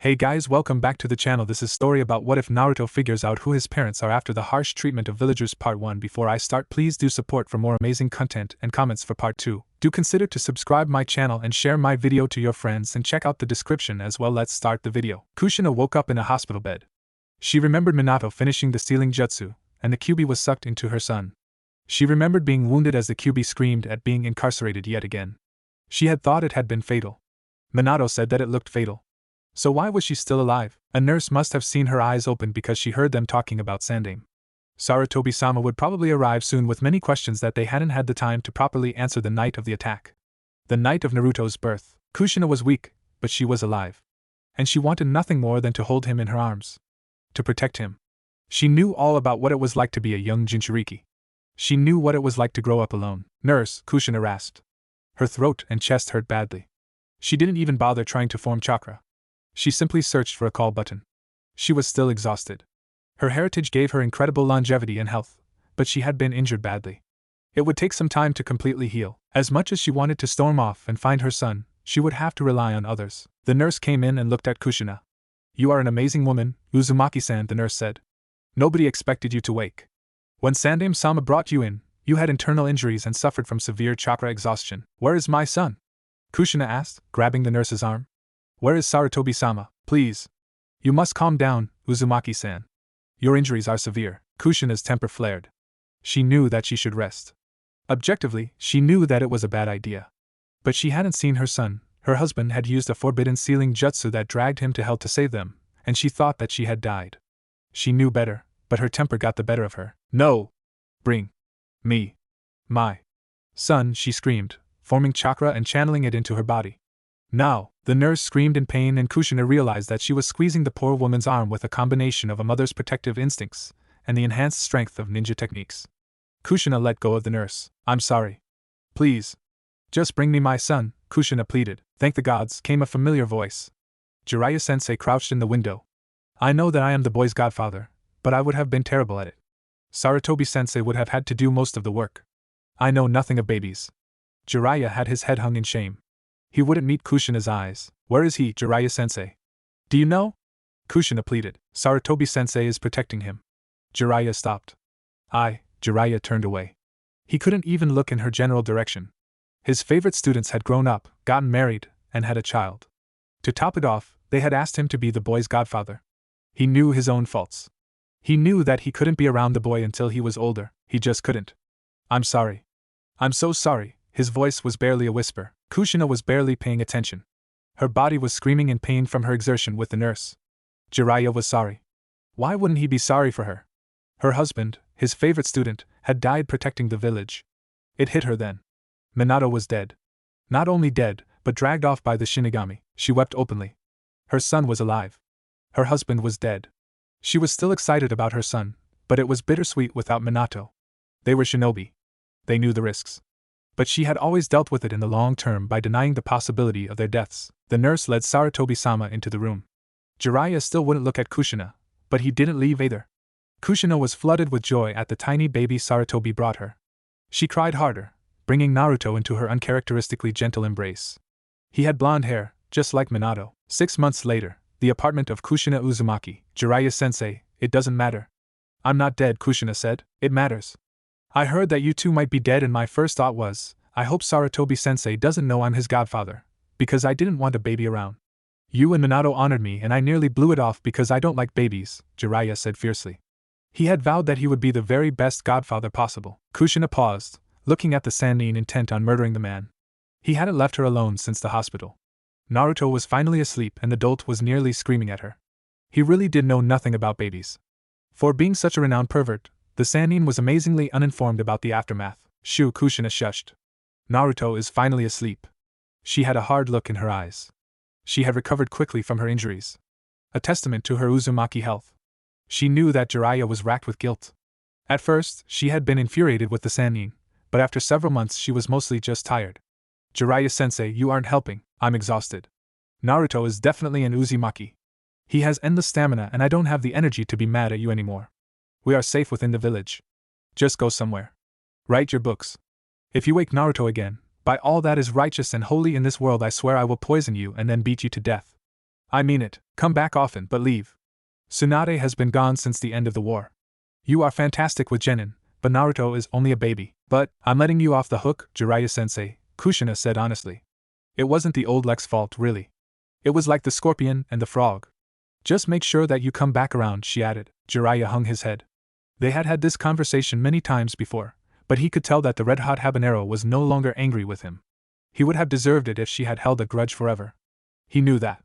Hey guys, welcome back to the channel. This is story about what if Naruto figures out who his parents are after the harsh treatment of villagers part 1. Before I start, please do support for more amazing content and comments for part 2. Do consider to subscribe my channel and share my video to your friends and check out the description as well. Let's start the video. Kushina woke up in a hospital bed. She remembered Minato finishing the stealing jutsu, and the QB was sucked into her son. She remembered being wounded as the QB screamed at being incarcerated yet again. She had thought it had been fatal. Minato said that it looked fatal. So why was she still alive? A nurse must have seen her eyes open because she heard them talking about Sandaime. Sarutobi-sama would probably arrive soon with many questions that they hadn't had the time to properly answer the night of the attack. The night of Naruto's birth. Kushina was weak, but she was alive. And she wanted nothing more than to hold him in her arms. To protect him. She knew all about what it was like to be a young Jinchuriki. She knew what it was like to grow up alone. Nurse, Kushina rasped. Her throat and chest hurt badly. She didn't even bother trying to form chakra. She simply searched for a call button. She was still exhausted. Her heritage gave her incredible longevity and health, but she had been injured badly. It would take some time to completely heal. As much as she wanted to storm off and find her son, she would have to rely on others. The nurse came in and looked at Kushina. "You are an amazing woman, Uzumaki-san," the nurse said. "Nobody expected you to wake. When Sandaime-sama brought you in, you had internal injuries and suffered from severe chakra exhaustion." "Where is my son?" Kushina asked, grabbing the nurse's arm. "Where is Sarutobi-sama? Please. You must calm down, Uzumaki-san. Your injuries are severe." Kushina's temper flared. She knew that she should rest. Objectively, she knew that it was a bad idea. But she hadn't seen her son. Her husband had used a forbidden sealing jutsu that dragged him to hell to save them, and she thought that she had died. She knew better, but her temper got the better of her. "No! Bring me my son," she screamed, forming chakra and channeling it into her body. "Now!" The nurse screamed in pain, and Kushina realized that she was squeezing the poor woman's arm with a combination of a mother's protective instincts and the enhanced strength of ninja techniques. Kushina let go of the nurse. "I'm sorry. Please. Just bring me my son," Kushina pleaded. "Thank the gods," came a familiar voice. Jiraiya-sensei crouched in the window. "I know that I am the boy's godfather, but I would have been terrible at it. Sarutobi-sensei would have had to do most of the work. I know nothing of babies." Jiraiya had his head hung in shame. He wouldn't meet Kushina's eyes. "Where is he, Jiraiya-sensei? Do you know?" Kushina pleaded. "Sarutobi-sensei is protecting him." Jiraiya stopped. Jiraiya turned away. He couldn't even look in her general direction. His favorite students had grown up, gotten married, and had a child. To top it off, they had asked him to be the boy's godfather. He knew his own faults. He knew that he couldn't be around the boy until he was older. He just couldn't. "I'm sorry. I'm so sorry." His voice was barely a whisper. Kushina was barely paying attention. Her body was screaming in pain from her exertion with the nurse. Jiraiya was sorry. Why wouldn't he be sorry for her? Her husband, his favorite student, had died protecting the village. It hit her then. Minato was dead. Not only dead, but dragged off by the Shinigami. She wept openly. Her son was alive. Her husband was dead. She was still excited about her son, but it was bittersweet without Minato. They were shinobi. They knew the risks. But she had always dealt with it in the long term by denying the possibility of their deaths. The nurse led Sarutobi-sama into the room. Jiraiya still wouldn't look at Kushina, but he didn't leave either. Kushina was flooded with joy at the tiny baby Sarutobi brought her. She cried harder, bringing Naruto into her uncharacteristically gentle embrace. He had blonde hair, just like Minato. 6 months later, the apartment of Kushina Uzumaki. "Jiraiya-sensei, it doesn't matter." "I'm not dead," Kushina said. "It matters. I heard that you two might be dead, and my first thought was, I hope Sarutobi-sensei doesn't know I'm his godfather, because I didn't want a baby around. You and Minato honored me and I nearly blew it off because I don't like babies," Jiraiya said fiercely. He had vowed that he would be the very best godfather possible. Kushina paused, looking at the Sannin intent on murdering the man. He hadn't left her alone since the hospital. Naruto was finally asleep and the dolt was nearly screaming at her. He really did know nothing about babies. For being such a renowned pervert, the Sannin was amazingly uninformed about the aftermath. "Shoo," Kushina shushed. "Naruto is finally asleep." She had a hard look in her eyes. She had recovered quickly from her injuries. A testament to her Uzumaki health. She knew that Jiraiya was racked with guilt. At first, she had been infuriated with the Sannin, but after several months she was mostly just tired. "Jiraiya-sensei, you aren't helping. I'm exhausted. Naruto is definitely an Uzumaki. He has endless stamina and I don't have the energy to be mad at you anymore. We are safe within the village. Just go somewhere. Write your books. If you wake Naruto again, by all that is righteous and holy in this world I swear I will poison you and then beat you to death." I mean it, come back often but leave. Tsunade has been gone since the end of the war. You are fantastic with Genin, but Naruto is only a baby. But, I'm letting you off the hook, Jiraiya-sensei, Kushina said honestly. It wasn't the old Lek's fault, really. It was like the scorpion and the frog. Just make sure that you come back around, she added. Jiraiya hung his head. They had had this conversation many times before, but he could tell that the red-hot habanero was no longer angry with him. He would have deserved it if she had held a grudge forever. He knew that.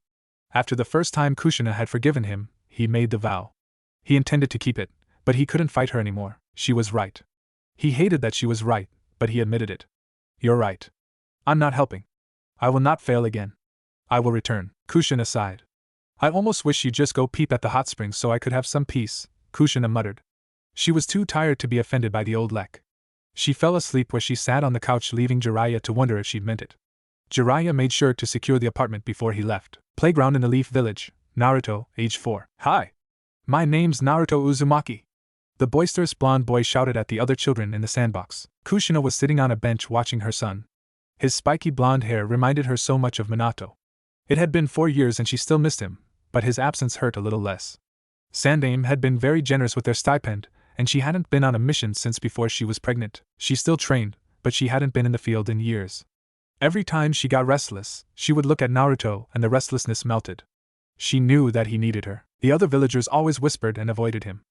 After the first time Kushina had forgiven him, he made the vow. He intended to keep it, but he couldn't fight her anymore. She was right. He hated that she was right, but he admitted it. You're right. I'm not helping. I will not fail again. I will return. Kushina sighed. I almost wish you'd just go peep at the hot springs so I could have some peace, Kushina muttered. She was too tired to be offended by the old Lek. She fell asleep where she sat on the couch, leaving Jiraiya to wonder if she'd meant it. Jiraiya made sure to secure the apartment before he left. Playground in the Leaf Village. Naruto, age 4. Hi. My name's Naruto Uzumaki. The boisterous blonde boy shouted at the other children in the sandbox. Kushina was sitting on a bench watching her son. His spiky blonde hair reminded her so much of Minato. It had been 4 years and she still missed him, but his absence hurt a little less. Sandaime had been very generous with their stipend, and she hadn't been on a mission since before she was pregnant. She still trained, but she hadn't been in the field in years. Every time she got restless, she would look at Naruto and the restlessness melted. She knew that he needed her. The other villagers always whispered and avoided him.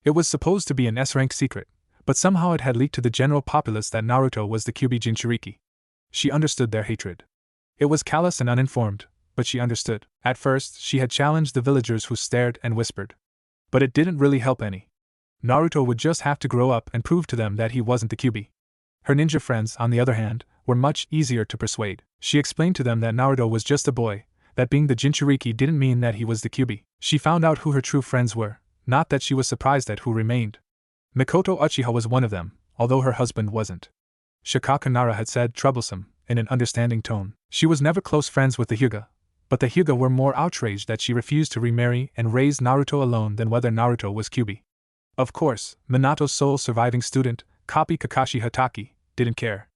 It was supposed to be an S-rank secret, but somehow it had leaked to the general populace that Naruto was the Kyuubi Jinchuriki. She understood their hatred. It was callous and uninformed, but she understood. At first, she had challenged the villagers who stared and whispered. But it didn't really help any. Naruto would just have to grow up and prove to them that he wasn't the Kyuubi. Her ninja friends, on the other hand, were much easier to persuade. She explained to them that Naruto was just a boy, that being the Jinchuriki didn't mean that he was the Kyuubi. She found out who her true friends were, not that she was surprised at who remained. Mikoto Uchiha was one of them, although her husband wasn't. Shikaka Nara had said troublesome, in an understanding tone. She was never close friends with the Hyuga, but the Hyuga were more outraged that she refused to remarry and raise Naruto alone than whether Naruto was Kyuubi. Of course, Minato's sole surviving student, Copy Kakashi Hatake, didn't care.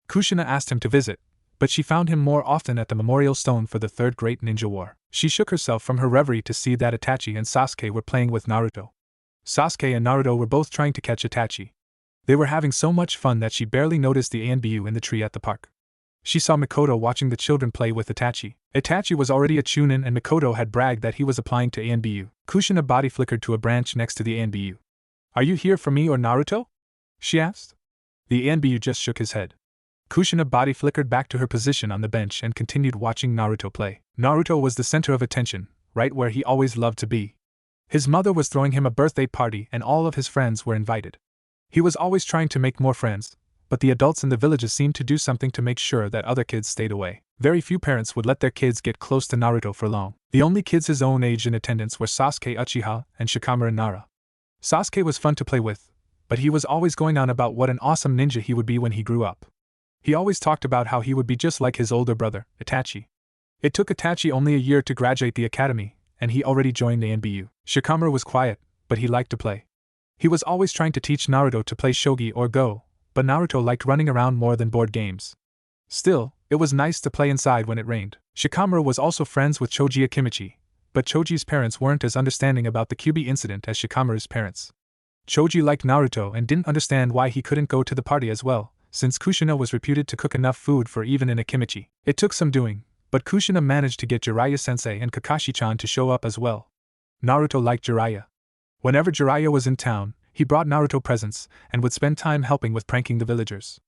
Kushina asked him to visit, but she found him more often at the memorial stone for the Third Great Ninja War. She shook herself from her reverie to see that Itachi and Sasuke were playing with Naruto. Sasuke and Naruto were both trying to catch Itachi. They were having so much fun that she barely noticed the ANBU in the tree at the park. She saw Mikoto watching the children play with Itachi. Itachi was already a chunin and Mikoto had bragged that he was applying to ANBU. Kushina body flickered to a branch next to the ANBU. Are you here for me or Naruto? She asked. The ANBU just shook his head. Kushina body flickered back to her position on the bench and continued watching Naruto play. Naruto was the center of attention, right where he always loved to be. His mother was throwing him a birthday party and all of his friends were invited. He was always trying to make more friends, but the adults in the villages seemed to do something to make sure that other kids stayed away. Very few parents would let their kids get close to Naruto for long. The only kids his own age in attendance were Sasuke Uchiha and Shikamaru Nara. Sasuke was fun to play with, but he was always going on about what an awesome ninja he would be when he grew up. He always talked about how he would be just like his older brother, Itachi. It took Itachi only a year to graduate the academy, and he already joined the NBU. Shikamaru was quiet, but he liked to play. He was always trying to teach Naruto to play shogi or go, but Naruto liked running around more than board games. Still, it was nice to play inside when it rained. Shikamaru was also friends with Choji Akimichi, but Choji's parents weren't as understanding about the Kyuubi incident as Shikamaru's parents. Choji liked Naruto and didn't understand why he couldn't go to the party as well, since Kushina was reputed to cook enough food for even an Akimichi. It took some doing, but Kushina managed to get Jiraiya-sensei and Kakashi-chan to show up as well. Naruto liked Jiraiya. Whenever Jiraiya was in town, he brought Naruto presents and would spend time helping with pranking the villagers.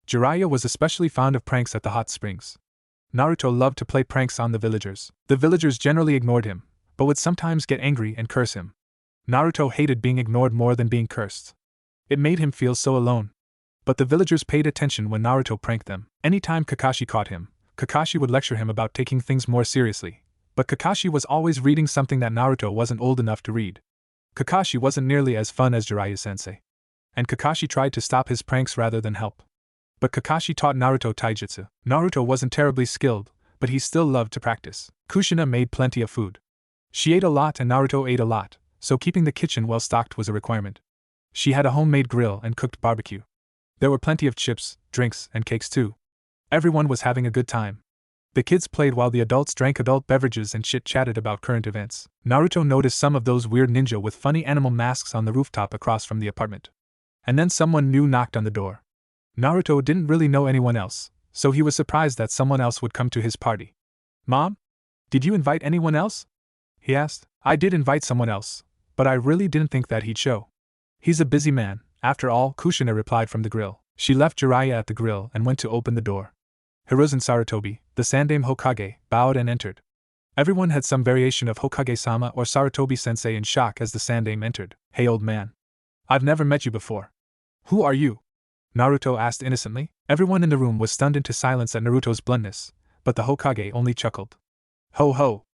Jiraiya was especially fond of pranks at the hot springs. Naruto loved to play pranks on the villagers. The villagers generally ignored him, but would sometimes get angry and curse him. Naruto hated being ignored more than being cursed. It made him feel so alone. But the villagers paid attention when Naruto pranked them. Anytime Kakashi caught him, Kakashi would lecture him about taking things more seriously. But Kakashi was always reading something that Naruto wasn't old enough to read. Kakashi wasn't nearly as fun as Jiraiya-sensei. And Kakashi tried to stop his pranks rather than help. But Kakashi taught Naruto taijutsu. Naruto wasn't terribly skilled, but he still loved to practice. Kushina made plenty of food. She ate a lot and Naruto ate a lot, so keeping the kitchen well stocked was a requirement. She had a homemade grill and cooked barbecue. There were plenty of chips, drinks, and cakes too. Everyone was having a good time. The kids played while the adults drank adult beverages and chit-chatted about current events. Naruto noticed some of those weird ninja with funny animal masks on the rooftop across from the apartment. And then someone new knocked on the door. Naruto didn't really know anyone else, so he was surprised that someone else would come to his party. "Mom? Did you invite anyone else?" he asked. "I did invite someone else, but I really didn't think that he'd show. He's a busy man, after all," Kushina replied from the grill. She left Jiraiya at the grill and went to open the door. Hiruzen Sarutobi, the Sandaime Hokage, bowed and entered. Everyone had some variation of Hokage-sama or Sarutobi-sensei in shock as the Sandaime entered. "Hey old man. I've never met you before. Who are you?" Naruto asked innocently. Everyone in the room was stunned into silence at Naruto's bluntness, but the Hokage only chuckled. "Ho ho!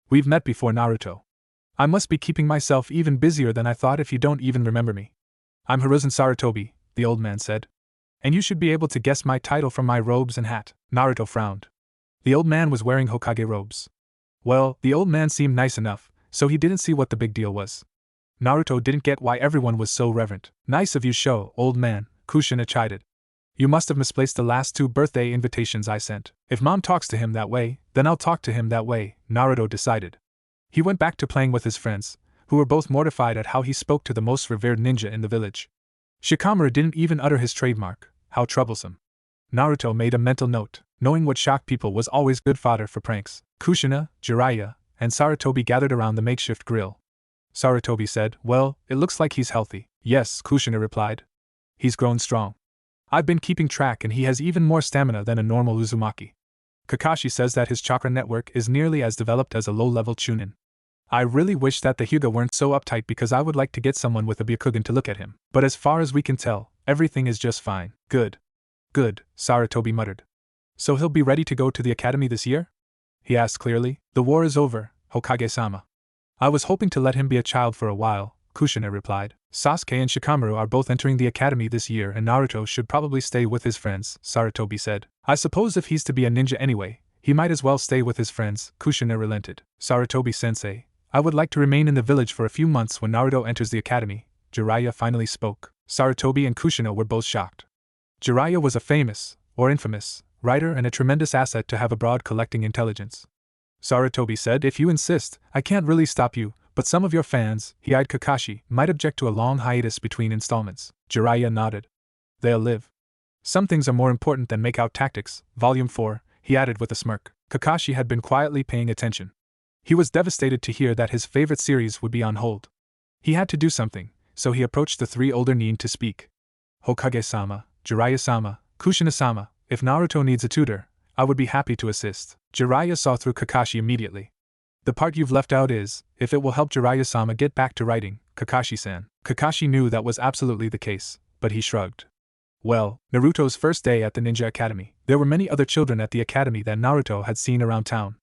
We've met before, Naruto. I must be keeping myself even busier than I thought if you don't even remember me. I'm Hiruzen Sarutobi," the old man said. "And you should be able to guess my title from my robes and hat." Naruto frowned. The old man was wearing Hokage robes. Well, the old man seemed nice enough, so he didn't see what the big deal was. Naruto didn't get why everyone was so reverent. "Nice of you, show, old man," Kushina chided. "You must have misplaced the last 2 birthday invitations I sent. If Mom talks to him that way, then I'll talk to him that way," Naruto decided. He went back to playing with his friends, who were both mortified at how he spoke to the most revered ninja in the village. Shikamaru didn't even utter his trademark. How troublesome. Naruto made a mental note. Knowing what shocked people was always good fodder for pranks. Kushina, Jiraiya, and Sarutobi gathered around the makeshift grill. Sarutobi said, "Well, it looks like he's healthy." "Yes," Kushina replied. "He's grown strong. I've been keeping track and he has even more stamina than a normal Uzumaki. Kakashi says that his chakra network is nearly as developed as a low-level Chunin. I really wish that the Hyuga weren't so uptight because I would like to get someone with a Byakugan to look at him. But as far as we can tell, everything is just fine." "Good. Good," Sarutobi muttered. "So he'll be ready to go to the academy this year?" he asked clearly. "The war is over, Hokage-sama. I was hoping to let him be a child for a while," Kushina replied. "Sasuke and Shikamaru are both entering the academy this year and Naruto should probably stay with his friends," Sarutobi said. "I suppose if he's to be a ninja anyway, he might as well stay with his friends," Kushina relented. "Sarutobi-sensei, I would like to remain in the village for a few months when Naruto enters the academy," Jiraiya finally spoke. Sarutobi and Kushina were both shocked. Jiraiya was a famous, or infamous, writer and a tremendous asset to have abroad collecting intelligence. Sarutobi said, "If you insist, I can't really stop you, but some of your fans," he eyed Kakashi, "might object to a long hiatus between installments." Jiraiya nodded. "They'll live. Some things are more important than make-out tactics." Volume 4, he added with a smirk. Kakashi had been quietly paying attention. He was devastated to hear that his favorite series would be on hold. He had to do something, so he approached the 3 older nin to speak. "Hokage-sama, Jiraiya-sama, Kushina-sama, if Naruto needs a tutor, I would be happy to assist." Jiraiya saw through Kakashi immediately. "The part you've left out is, if it will help Jiraiya-sama get back to writing, Kakashi-san." Kakashi knew that was absolutely the case, but he shrugged. Well, Naruto's first day at the Ninja Academy. There were many other children at the academy that Naruto had seen around town.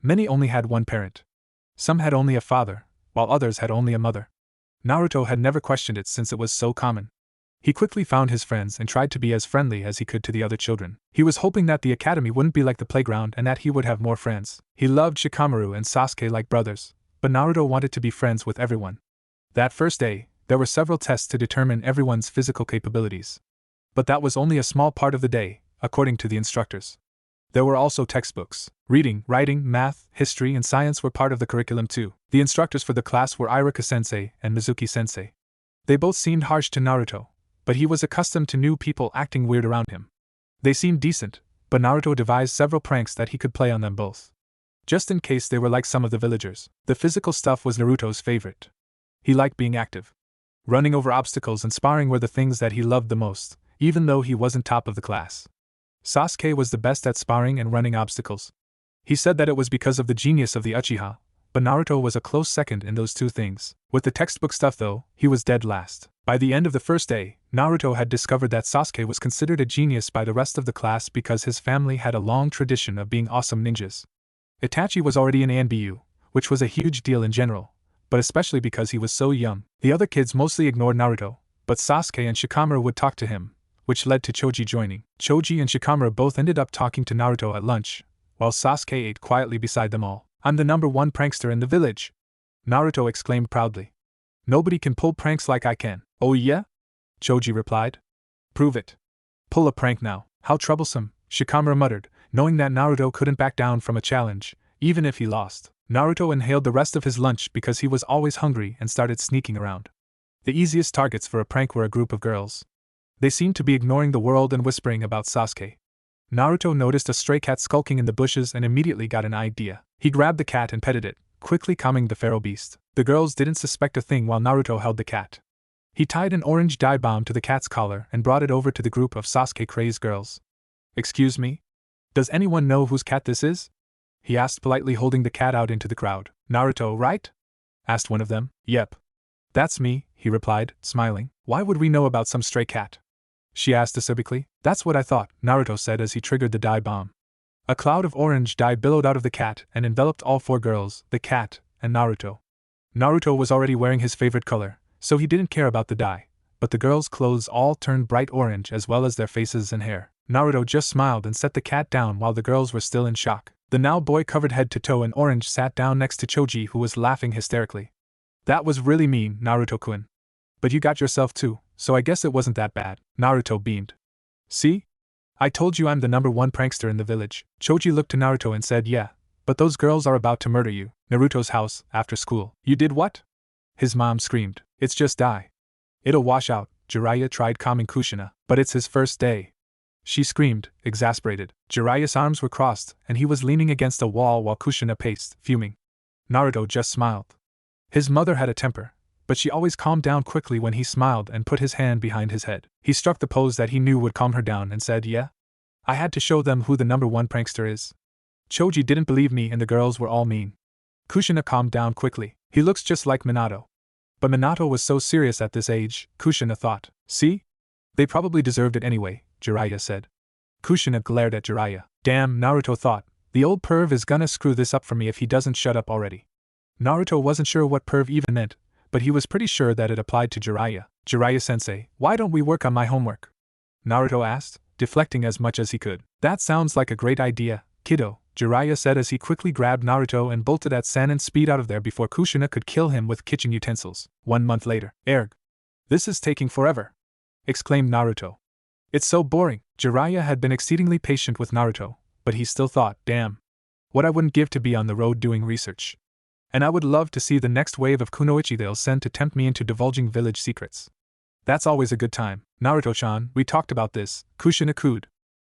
Many only had one parent. Some had only a father, while others had only a mother. Naruto had never questioned it since it was so common. He quickly found his friends and tried to be as friendly as he could to the other children. He was hoping that the academy wouldn't be like the playground and that he would have more friends. He loved Shikamaru and Sasuke like brothers, but Naruto wanted to be friends with everyone. That first day, there were several tests to determine everyone's physical capabilities. But that was only a small part of the day, according to the instructors. There were also textbooks. Reading, writing, math, history, and science were part of the curriculum too. The instructors for the class were Iruka-sensei and Mizuki-sensei. They both seemed harsh to Naruto, but he was accustomed to new people acting weird around him. They seemed decent, but Naruto devised several pranks that he could play on them both. Just in case they were like some of the villagers. The physical stuff was Naruto's favorite. He liked being active. Running over obstacles and sparring were the things that he loved the most, even though he wasn't top of the class. Sasuke was the best at sparring and running obstacles. He said that it was because of the genius of the Uchiha, but Naruto was a close second in those two things. With the textbook stuff though, he was dead last. By the end of the first day, Naruto had discovered that Sasuke was considered a genius by the rest of the class because his family had a long tradition of being awesome ninjas. Itachi was already in ANBU, which was a huge deal in general, but especially because he was so young. The other kids mostly ignored Naruto, but Sasuke and Shikamaru would talk to him, which led to Choji joining. Choji and Shikamaru both ended up talking to Naruto at lunch, while Sasuke ate quietly beside them all. "I'm the #1 prankster in the village," Naruto exclaimed proudly. "Nobody can pull pranks like I can." "Oh yeah?" Choji replied. "Prove it. Pull a prank now." "How troublesome," Shikamaru muttered, knowing that Naruto couldn't back down from a challenge, even if he lost. Naruto inhaled the rest of his lunch because he was always hungry and started sneaking around. The easiest targets for a prank were a group of girls. They seemed to be ignoring the world and whispering about Sasuke. Naruto noticed a stray cat skulking in the bushes and immediately got an idea. He grabbed the cat and petted it, quickly calming the feral beast. The girls didn't suspect a thing while Naruto held the cat. He tied an orange dye bomb to the cat's collar and brought it over to the group of Sasuke-crazed girls. "Excuse me? Does anyone know whose cat this is?" he asked politely, holding the cat out into the crowd. "Naruto, right?" asked one of them. "Yep. That's me," he replied, smiling. "Why would we know about some stray cat?" she asked acerically. "That's what I thought," Naruto said as he triggered the dye bomb. A cloud of orange dye billowed out of the cat and enveloped all four girls, the cat, and Naruto. Naruto was already wearing his favorite color, so he didn't care about the dye, but the girls' clothes all turned bright orange as well as their faces and hair. Naruto just smiled and set the cat down while the girls were still in shock. The now boy covered head to toe in orange sat down next to Choji, who was laughing hysterically. "That was really mean, Naruto-kun. But you got yourself too, so I guess it wasn't that bad," Naruto beamed. "See? I told you I'm the #1 prankster in the village." Choji looked to Naruto and said, "Yeah, but those girls are about to murder you." Naruto's house, after school. "You did what?" his mom screamed. "It's just dye. It'll wash out." Jiraiya tried calming Kushina. "But it's his first day," she screamed, exasperated. Jiraiya's arms were crossed, and he was leaning against a wall while Kushina paced, fuming. Naruto just smiled. His mother had a temper, but she always calmed down quickly when he smiled and put his hand behind his head. He struck the pose that he knew would calm her down and said, "Yeah? I had to show them who the #1 prankster is." Choji didn't believe me and the girls were all mean. Kushina calmed down quickly. "He looks just like Minato." But Minato was so serious at this age, Kushina thought. "See? They probably deserved it anyway," Jiraiya said. Kushina glared at Jiraiya. "Damn," Naruto thought, "the old perv is gonna screw this up for me if he doesn't shut up already." Naruto wasn't sure what perv even meant, but he was pretty sure that it applied to Jiraiya. "Jiraiya-sensei, why don't we work on my homework?" Naruto asked, deflecting as much as he could. "That sounds like a great idea, kiddo," Jiraiya said as he quickly grabbed Naruto and bolted at Sanin speed out of there before Kushina could kill him with kitchen utensils. 1 month later. "Erg. This is taking forever," exclaimed Naruto. "It's so boring." Jiraiya had been exceedingly patient with Naruto, but he still thought, damn. What I wouldn't give to be on the road doing research. And I would love to see the next wave of kunoichi they'll send to tempt me into divulging village secrets. That's always a good time. "Naruto-chan, we talked about this," Kushina cooed.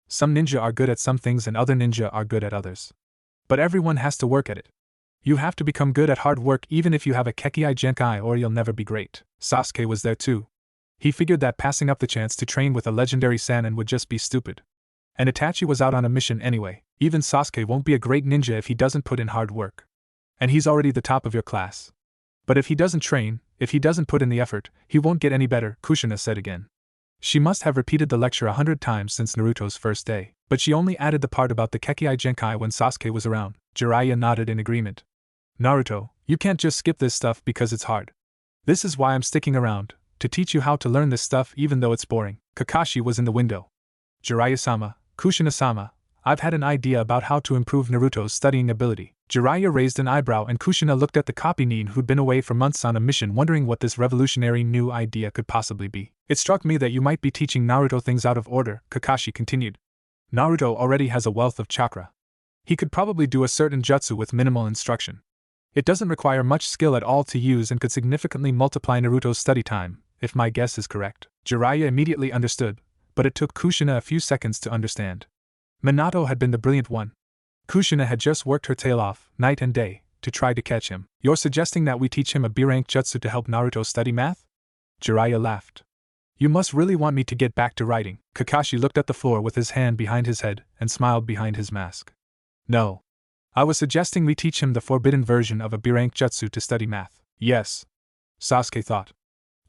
"Some ninja are good at some things and other ninja are good at others. But everyone has to work at it. You have to become good at hard work even if you have a Kekkei Genkai or you'll never be great." Sasuke was there too. He figured that passing up the chance to train with a legendary Sannin would just be stupid. And Itachi was out on a mission anyway. Even Sasuke won't be a great ninja if he doesn't put in hard work. And he's already the top of your class. But if he doesn't train, if he doesn't put in the effort, he won't get any better, Kushina said again. She must have repeated the lecture 100 times since Naruto's first day, but she only added the part about the Kekkei Genkai when Sasuke was around. Jiraiya nodded in agreement. "Naruto, you can't just skip this stuff because it's hard. This is why I'm sticking around, to teach you how to learn this stuff even though it's boring." Kakashi was in the window. "Jiraiya-sama, Kushina-sama, I've had an idea about how to improve Naruto's studying ability." Jiraiya raised an eyebrow and Kushina looked at the copy nin who'd been away for months on a mission wondering what this revolutionary new idea could possibly be. "It struck me that you might be teaching Naruto things out of order," Kakashi continued. "Naruto already has a wealth of chakra. He could probably do a certain jutsu with minimal instruction. It doesn't require much skill at all to use and could significantly multiply Naruto's study time, if my guess is correct." Jiraiya immediately understood, but it took Kushina a few seconds to understand. Minato had been the brilliant one. Kushina had just worked her tail off, night and day, to try to catch him. "You're suggesting that we teach him a B-rank jutsu to help Naruto study math?" Jiraiya laughed. "You must really want me to get back to writing." Kakashi looked at the floor with his hand behind his head and smiled behind his mask. "No. I was suggesting we teach him the forbidden version of a B-rank jutsu to study math." "Yes," Sasuke thought.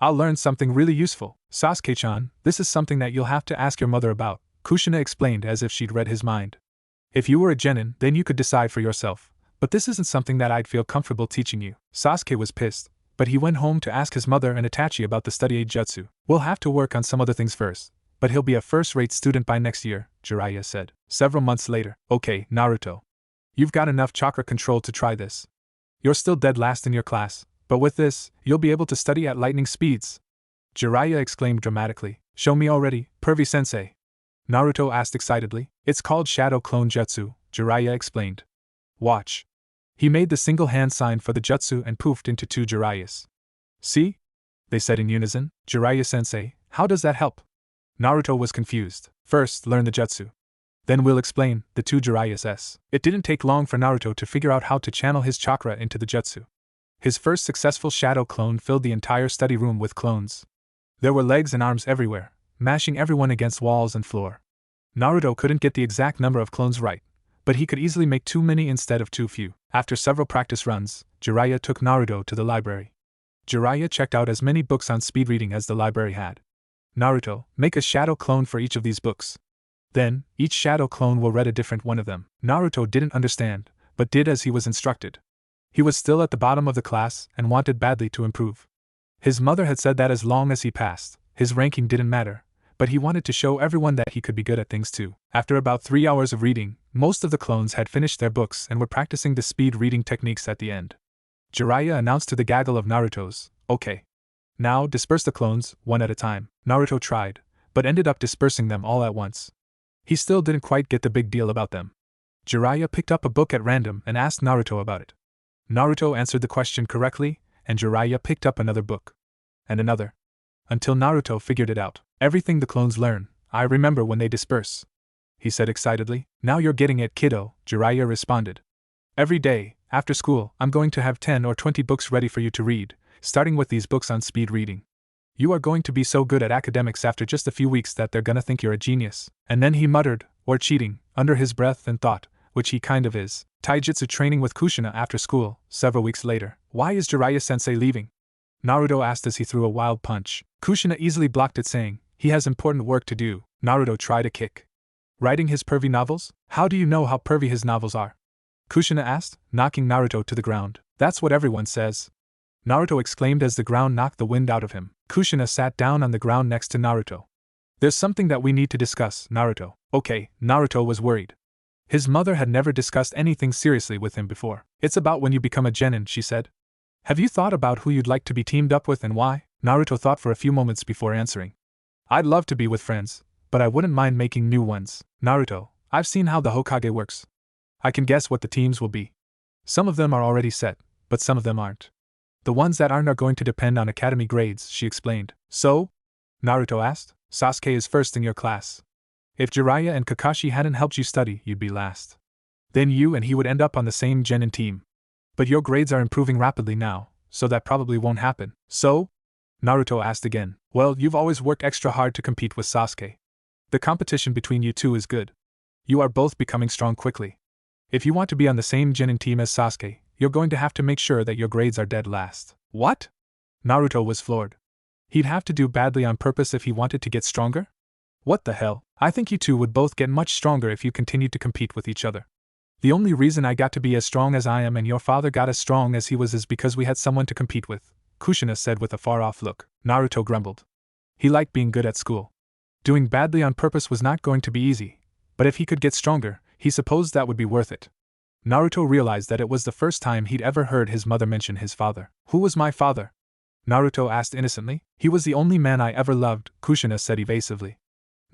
"I'll learn something really useful." "Sasuke-chan, this is something that you'll have to ask your mother about," Kushina explained as if she'd read his mind. "If you were a genin, then you could decide for yourself, but this isn't something that I'd feel comfortable teaching you." Sasuke was pissed, but he went home to ask his mother and Itachi about the study aid jutsu. "We'll have to work on some other things first, but he'll be a first-rate student by next year," Jiraiya said. Several months later. "Okay, Naruto. You've got enough chakra control to try this. You're still dead last in your class, but with this, you'll be able to study at lightning speeds," Jiraiya exclaimed dramatically. "Show me already, Pervy-sensei." Naruto asked excitedly. It's called Shadow Clone Jutsu, Jiraiya explained. Watch. He made the single hand sign for the jutsu and poofed into 2 Jiraiyas. See? They said in unison. Jiraiya-sensei, how does that help? Naruto was confused. First, learn the jutsu. Then we'll explain, the 2 Jiraiyas. It didn't take long for Naruto to figure out how to channel his chakra into the jutsu. His first successful shadow clone filled the entire study room with clones. There were legs and arms everywhere, mashing everyone against walls and floor. Naruto couldn't get the exact number of clones right, but he could easily make too many instead of too few. After several practice runs, Jiraiya took Naruto to the library. Jiraiya checked out as many books on speed reading as the library had. Naruto, make a shadow clone for each of these books. Then, each shadow clone will read a different one of them. Naruto didn't understand, but did as he was instructed. He was still at the bottom of the class and wanted badly to improve. His mother had said that as long as he passed, his ranking didn't matter, but he wanted to show everyone that he could be good at things too. After about 3 hours of reading, most of the clones had finished their books and were practicing the speed reading techniques at the end. Jiraiya announced to the gaggle of Narutos, okay. Now disperse the clones, one at a time. Naruto tried, but ended up dispersing them all at once. He still didn't quite get the big deal about them. Jiraiya picked up a book at random and asked Naruto about it. Naruto answered the question correctly, and Jiraiya picked up another book. And another. Until Naruto figured it out. Everything the clones learn, I remember when they disperse. He said excitedly. Now you're getting it, kiddo, Jiraiya responded. Every day, after school, I'm going to have 10 or 20 books ready for you to read, starting with these books on speed reading. You are going to be so good at academics after just a few weeks that they're gonna think you're a genius. And then he muttered, or cheating, under his breath and thought, which he kind of is, taijutsu training with Kushina after school, several weeks later. Why is Jiraiya-sensei leaving? Naruto asked as he threw a wild punch. Kushina easily blocked it, saying, he has important work to do. Naruto tried a kick. Writing his pervy novels? How do you know how pervy his novels are? Kushina asked, knocking Naruto to the ground. That's what everyone says. Naruto exclaimed as the ground knocked the wind out of him. Kushina sat down on the ground next to Naruto. There's something that we need to discuss, Naruto. Okay, Naruto was worried. His mother had never discussed anything seriously with him before. It's about when you become a genin, she said. Have you thought about who you'd like to be teamed up with and why? Naruto thought for a few moments before answering. I'd love to be with friends, but I wouldn't mind making new ones. Naruto, I've seen how the Hokage works. I can guess what the teams will be. Some of them are already set, but some of them aren't. The ones that aren't are going to depend on academy grades, she explained. So? Naruto asked. Sasuke is first in your class. If Jiraiya and Kakashi hadn't helped you study, you'd be last. Then you and he would end up on the same genin team. But your grades are improving rapidly now, so that probably won't happen. So? Naruto asked again. Well, you've always worked extra hard to compete with Sasuke. The competition between you two is good. You are both becoming strong quickly. If you want to be on the same genin team as Sasuke, you're going to have to make sure that your grades are dead last. What? Naruto was floored. He'd have to do badly on purpose if he wanted to get stronger? What the hell? I think you two would both get much stronger if you continued to compete with each other. The only reason I got to be as strong as I am and your father got as strong as he was is because we had someone to compete with, Kushina said with a far-off look. Naruto grumbled. He liked being good at school. Doing badly on purpose was not going to be easy, but if he could get stronger, he supposed that would be worth it. Naruto realized that it was the first time he'd ever heard his mother mention his father. Who was my father? Naruto asked innocently. He was the only man I ever loved, Kushina said evasively.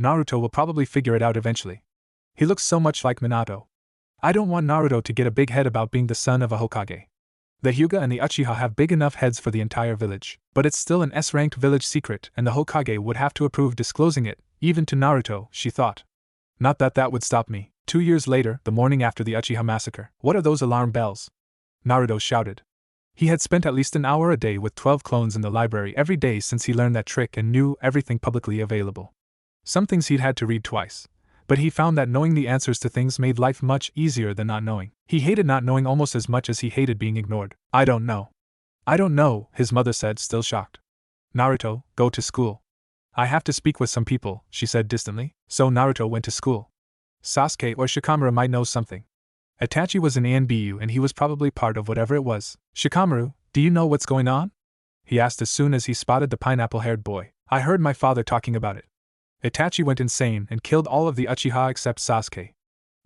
Naruto will probably figure it out eventually. He looks so much like Minato. I don't want Naruto to get a big head about being the son of a Hokage. The Hyuga and the Uchiha have big enough heads for the entire village, but it's still an S-ranked village secret and the Hokage would have to approve disclosing it, even to Naruto, she thought. Not that that would stop me. 2 years later, the morning after the Uchiha massacre. What are those alarm bells? Naruto shouted. He had spent at least an hour a day with 12 clones in the library every day since he learned that trick and knew everything publicly available. Some things he'd had to read twice, but he found that knowing the answers to things made life much easier than not knowing. He hated not knowing almost as much as he hated being ignored. I don't know. I don't know, his mother said, still shocked. Naruto, go to school. I have to speak with some people, she said distantly. So Naruto went to school. Sasuke or Shikamaru might know something. Itachi was in ANBU and he was probably part of whatever it was. Shikamaru, do you know what's going on? He asked as soon as he spotted the pineapple-haired boy. I heard my father talking about it. Itachi went insane and killed all of the Uchiha except Sasuke.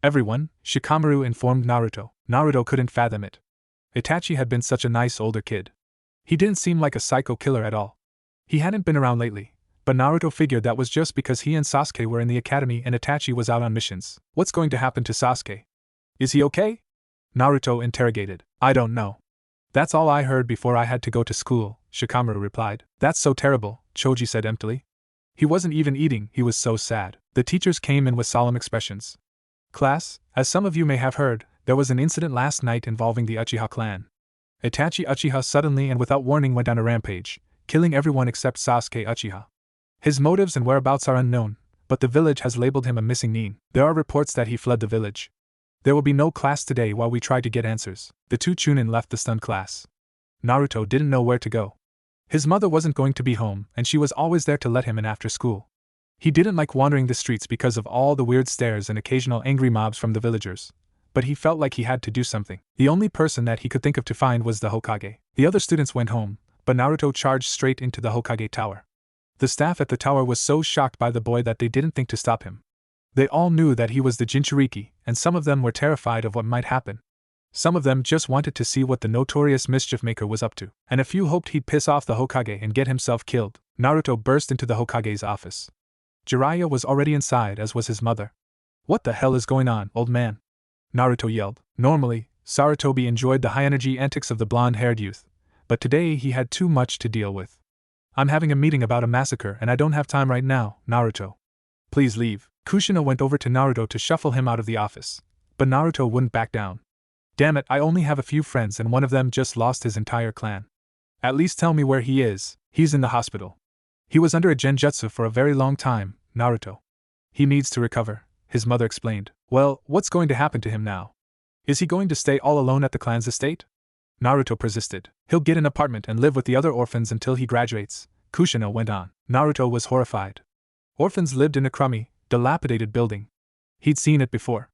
Everyone, Shikamaru informed Naruto. Naruto couldn't fathom it. Itachi had been such a nice older kid. He didn't seem like a psycho killer at all. He hadn't been around lately, But Naruto figured that was just because he and Sasuke were in the academy and Itachi was out on missions. What's going to happen to Sasuke? Is he okay? Naruto interrogated. I don't know. That's all I heard before I had to go to school, Shikamaru replied. That's so terrible, Choji said emptily. He wasn't even eating, he was so sad. The teachers came in with solemn expressions. Class, as some of you may have heard, there was an incident last night involving the Uchiha clan. Itachi Uchiha suddenly and without warning went on a rampage, killing everyone except Sasuke Uchiha. His motives and whereabouts are unknown, but the village has labeled him a missing nin. There are reports that he fled the village. There will be no class today while we try to get answers. The two Chunin left the stunned class. Naruto didn't know where to go. His mother wasn't going to be home, and she was always there to let him in after school. He didn't like wandering the streets because of all the weird stares and occasional angry mobs from the villagers. But he felt like he had to do something. The only person that he could think of to find was the Hokage. The other students went home, but Naruto charged straight into the Hokage tower. The staff at the tower was so shocked by the boy that they didn't think to stop him. They all knew that he was the Jinchuriki, and some of them were terrified of what might happen. Some of them just wanted to see what the notorious mischief maker was up to, and a few hoped he'd piss off the Hokage and get himself killed. Naruto burst into the Hokage's office. Jiraiya was already inside, as was his mother. What the hell is going on, old man? Naruto yelled. Normally, Sarutobi enjoyed the high-energy antics of the blonde-haired youth, but today he had too much to deal with. I'm having a meeting about a massacre and I don't have time right now, Naruto. Please leave. Kushina went over to Naruto to shuffle him out of the office, but Naruto wouldn't back down. Damn it, I only have a few friends and one of them just lost his entire clan. At least tell me where he is. He's in the hospital. He was under a genjutsu for a very long time, Naruto. He needs to recover, his mother explained. Well, what's going to happen to him now? Is he going to stay all alone at the clan's estate? Naruto persisted. He'll get an apartment and live with the other orphans until he graduates, Kushina went on. Naruto was horrified. Orphans lived in a crummy, dilapidated building. He'd seen it before.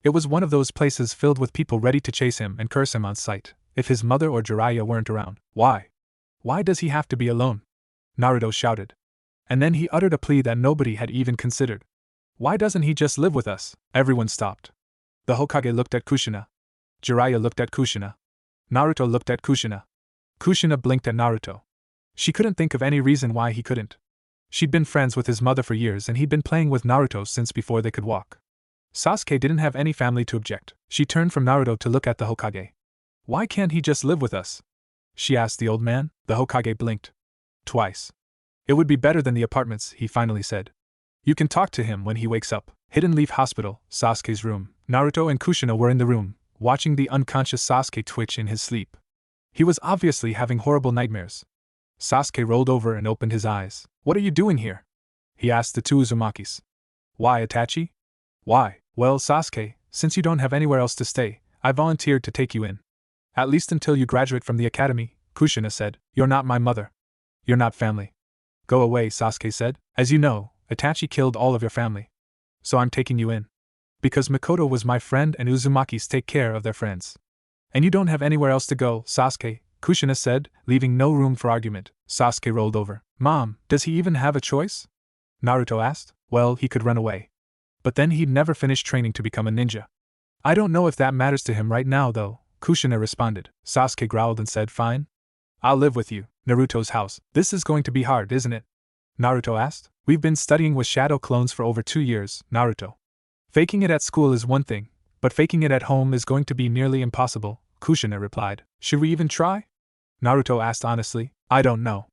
It was one of those places filled with people ready to chase him and curse him on sight, if his mother or Jiraiya weren't around. Why? Why does he have to be alone? Naruto shouted. And then he uttered a plea that nobody had even considered. Why doesn't he just live with us? Everyone stopped. The Hokage looked at Kushina. Jiraiya looked at Kushina. Naruto looked at Kushina. Kushina blinked at Naruto. She couldn't think of any reason why he couldn't. She'd been friends with his mother for years and he'd been playing with Naruto since before they could walk. Sasuke didn't have any family to object. She turned from Naruto to look at the Hokage. Why can't he just live with us? She asked the old man. The Hokage blinked. Twice. It would be better than the apartments, he finally said. You can talk to him when he wakes up. Hidden Leaf Hospital, Sasuke's room. Naruto and Kushina were in the room, watching the unconscious Sasuke twitch in his sleep. He was obviously having horrible nightmares. Sasuke rolled over and opened his eyes. What are you doing here? He asked the two Uzumakis. Why, Itachi? Why? Well, Sasuke, since you don't have anywhere else to stay, I volunteered to take you in. At least until you graduate from the academy, Kushina said. You're not my mother. You're not family. Go away, Sasuke said. As you know, Itachi killed all of your family. So I'm taking you in. Because Mikoto was my friend and Uzumakis take care of their friends. And you don't have anywhere else to go, Sasuke, Kushina said, leaving no room for argument. Sasuke rolled over. Mom, does he even have a choice? Naruto asked. Well, he could run away. But then he'd never finish training to become a ninja. I don't know if that matters to him right now though, Kushina responded. Sasuke growled and said, fine. I'll live with you, Naruto's house. This is going to be hard, isn't it? Naruto asked. We've been studying with shadow clones for over 2 years, Naruto. Faking it at school is one thing, but faking it at home is going to be nearly impossible, Kushina replied. Should we even try? Naruto asked honestly. I don't know.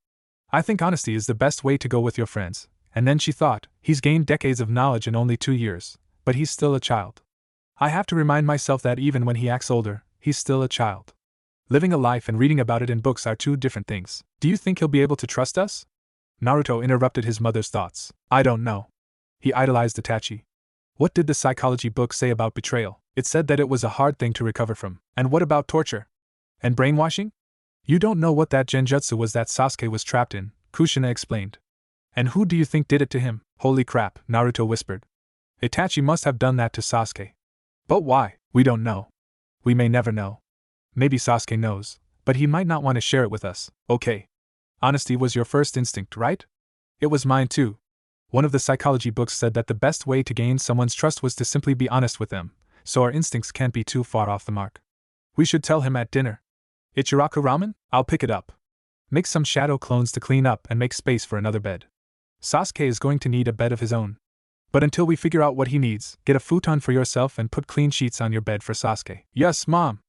I think honesty is the best way to go with your friends. And then she thought, he's gained decades of knowledge in only 2 years, but he's still a child. I have to remind myself that even when he acts older, he's still a child. Living a life and reading about it in books are two different things. Do you think he'll be able to trust us? Naruto interrupted his mother's thoughts. I don't know. He idolized Itachi. What did the psychology book say about betrayal? It said that it was a hard thing to recover from. And what about torture? And brainwashing? You don't know what that genjutsu was that Sasuke was trapped in, Kushina explained. And who do you think did it to him? Holy crap, Naruto whispered. Itachi must have done that to Sasuke. But why? We don't know. We may never know. Maybe Sasuke knows, but he might not want to share it with us. Okay. Honesty was your first instinct, right? It was mine too. One of the psychology books said that the best way to gain someone's trust was to simply be honest with them, so our instincts can't be too far off the mark. We should tell him at dinner. Ichiraku ramen? I'll pick it up. Make some shadow clones to clean up and make space for another bed. Sasuke is going to need a bed of his own. But until we figure out what he needs, get a futon for yourself and put clean sheets on your bed for Sasuke. Yes, Mom.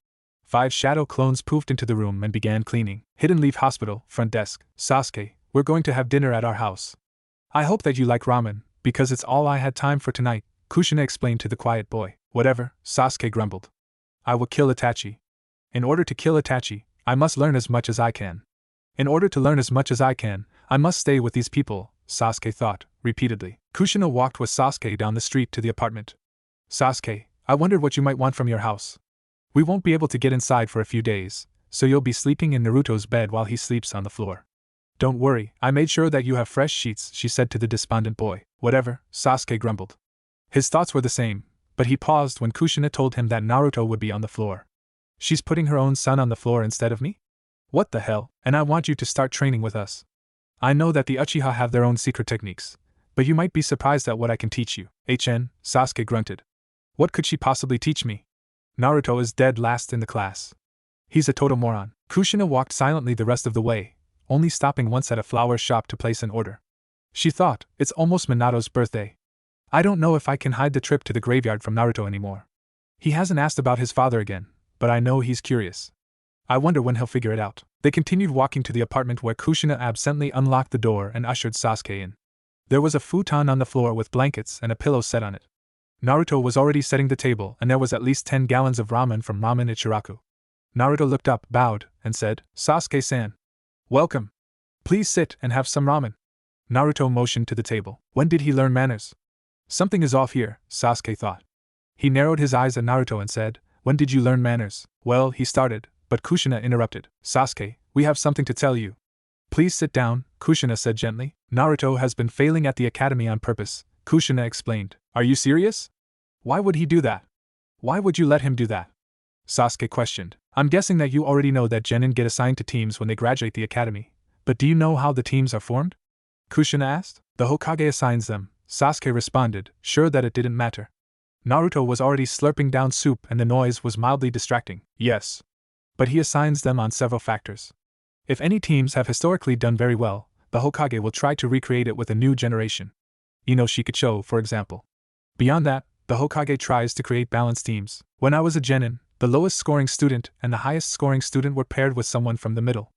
5 shadow clones poofed into the room and began cleaning. Hidden Leaf Hospital, front desk. Sasuke, we're going to have dinner at our house. I hope that you like ramen, because it's all I had time for tonight, Kushina explained to the quiet boy. Whatever, Sasuke grumbled. I will kill Itachi. In order to kill Itachi, I must learn as much as I can. In order to learn as much as I can, I must stay with these people, Sasuke thought, repeatedly. Kushina walked with Sasuke down the street to the apartment. Sasuke, I wondered what you might want from your house. We won't be able to get inside for a few days, so you'll be sleeping in Naruto's bed while he sleeps on the floor. Don't worry, I made sure that you have fresh sheets, she said to the despondent boy. Whatever, Sasuke grumbled. His thoughts were the same, but he paused when Kushina told him that Naruto would be on the floor. She's putting her own son on the floor instead of me? What the hell? And I want you to start training with us. I know that the Uchiha have their own secret techniques, but you might be surprised at what I can teach you. Sasuke grunted. What could she possibly teach me? Naruto is dead last in the class. He's a total moron. Kushina walked silently the rest of the way, only stopping once at a flower shop to place an order. She thought, it's almost Minato's birthday. I don't know if I can hide the trip to the graveyard from Naruto anymore. He hasn't asked about his father again, but I know he's curious. I wonder when he'll figure it out. They continued walking to the apartment where Kushina absently unlocked the door and ushered Sasuke in. There was a futon on the floor with blankets and a pillow set on it. Naruto was already setting the table, and there was at least 10 gallons of ramen from Ramen Ichiraku. Naruto looked up, bowed, and said, Sasuke-san. Welcome. Please sit and have some ramen. Naruto motioned to the table. When did he learn manners? Something is off here, Sasuke thought. He narrowed his eyes at Naruto and said, When did you learn manners? Well, he started, but Kushina interrupted. Sasuke, we have something to tell you. Please sit down, Kushina said gently. Naruto has been failing at the academy on purpose, Kushina explained. Are you serious? Why would he do that? Why would you let him do that? Sasuke questioned. I'm guessing that you already know that genin get assigned to teams when they graduate the academy, but do you know how the teams are formed? Kushina asked. The Hokage assigns them, Sasuke responded, sure that it didn't matter. Naruto was already slurping down soup and the noise was mildly distracting. Yes. But he assigns them on several factors. If any teams have historically done very well, the Hokage will try to recreate it with a new generation. Ino Shikacho, for example. Beyond that, the Hokage tries to create balanced teams. When I was a genin, the lowest scoring student and the highest scoring student were paired with someone from the middle.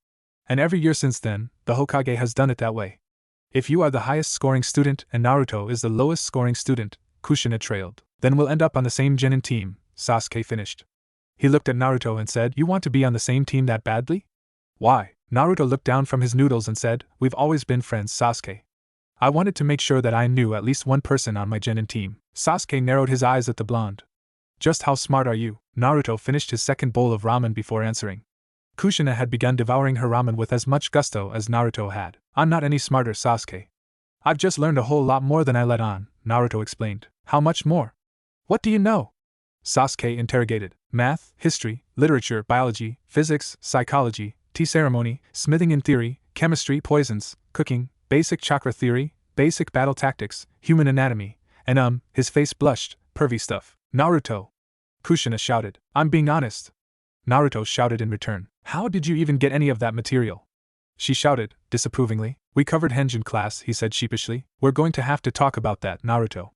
And every year since then, the Hokage has done it that way. If you are the highest scoring student and Naruto is the lowest scoring student, Kushina trailed, then we'll end up on the same genin team, Sasuke finished. He looked at Naruto and said, You want to be on the same team that badly? Why? Naruto looked down from his noodles and said, We've always been friends, Sasuke. I wanted to make sure that I knew at least one person on my genin team. Sasuke narrowed his eyes at the blonde. Just how smart are you? Naruto finished his second bowl of ramen before answering. Kushina had begun devouring her ramen with as much gusto as Naruto had. I'm not any smarter, Sasuke. I've just learned a whole lot more than I let on, Naruto explained. How much more? What do you know? Sasuke interrogated. Math, history, literature, biology, physics, psychology, tea ceremony, smithing in theory, chemistry, poisons, cooking, basic chakra theory, basic battle tactics, human anatomy, and his face blushed, pervy stuff. Naruto! Kushina shouted. I'm being honest. Naruto shouted in return. How did you even get any of that material? She shouted, disapprovingly. We covered henge in class, he said sheepishly. We're going to have to talk about that, Naruto.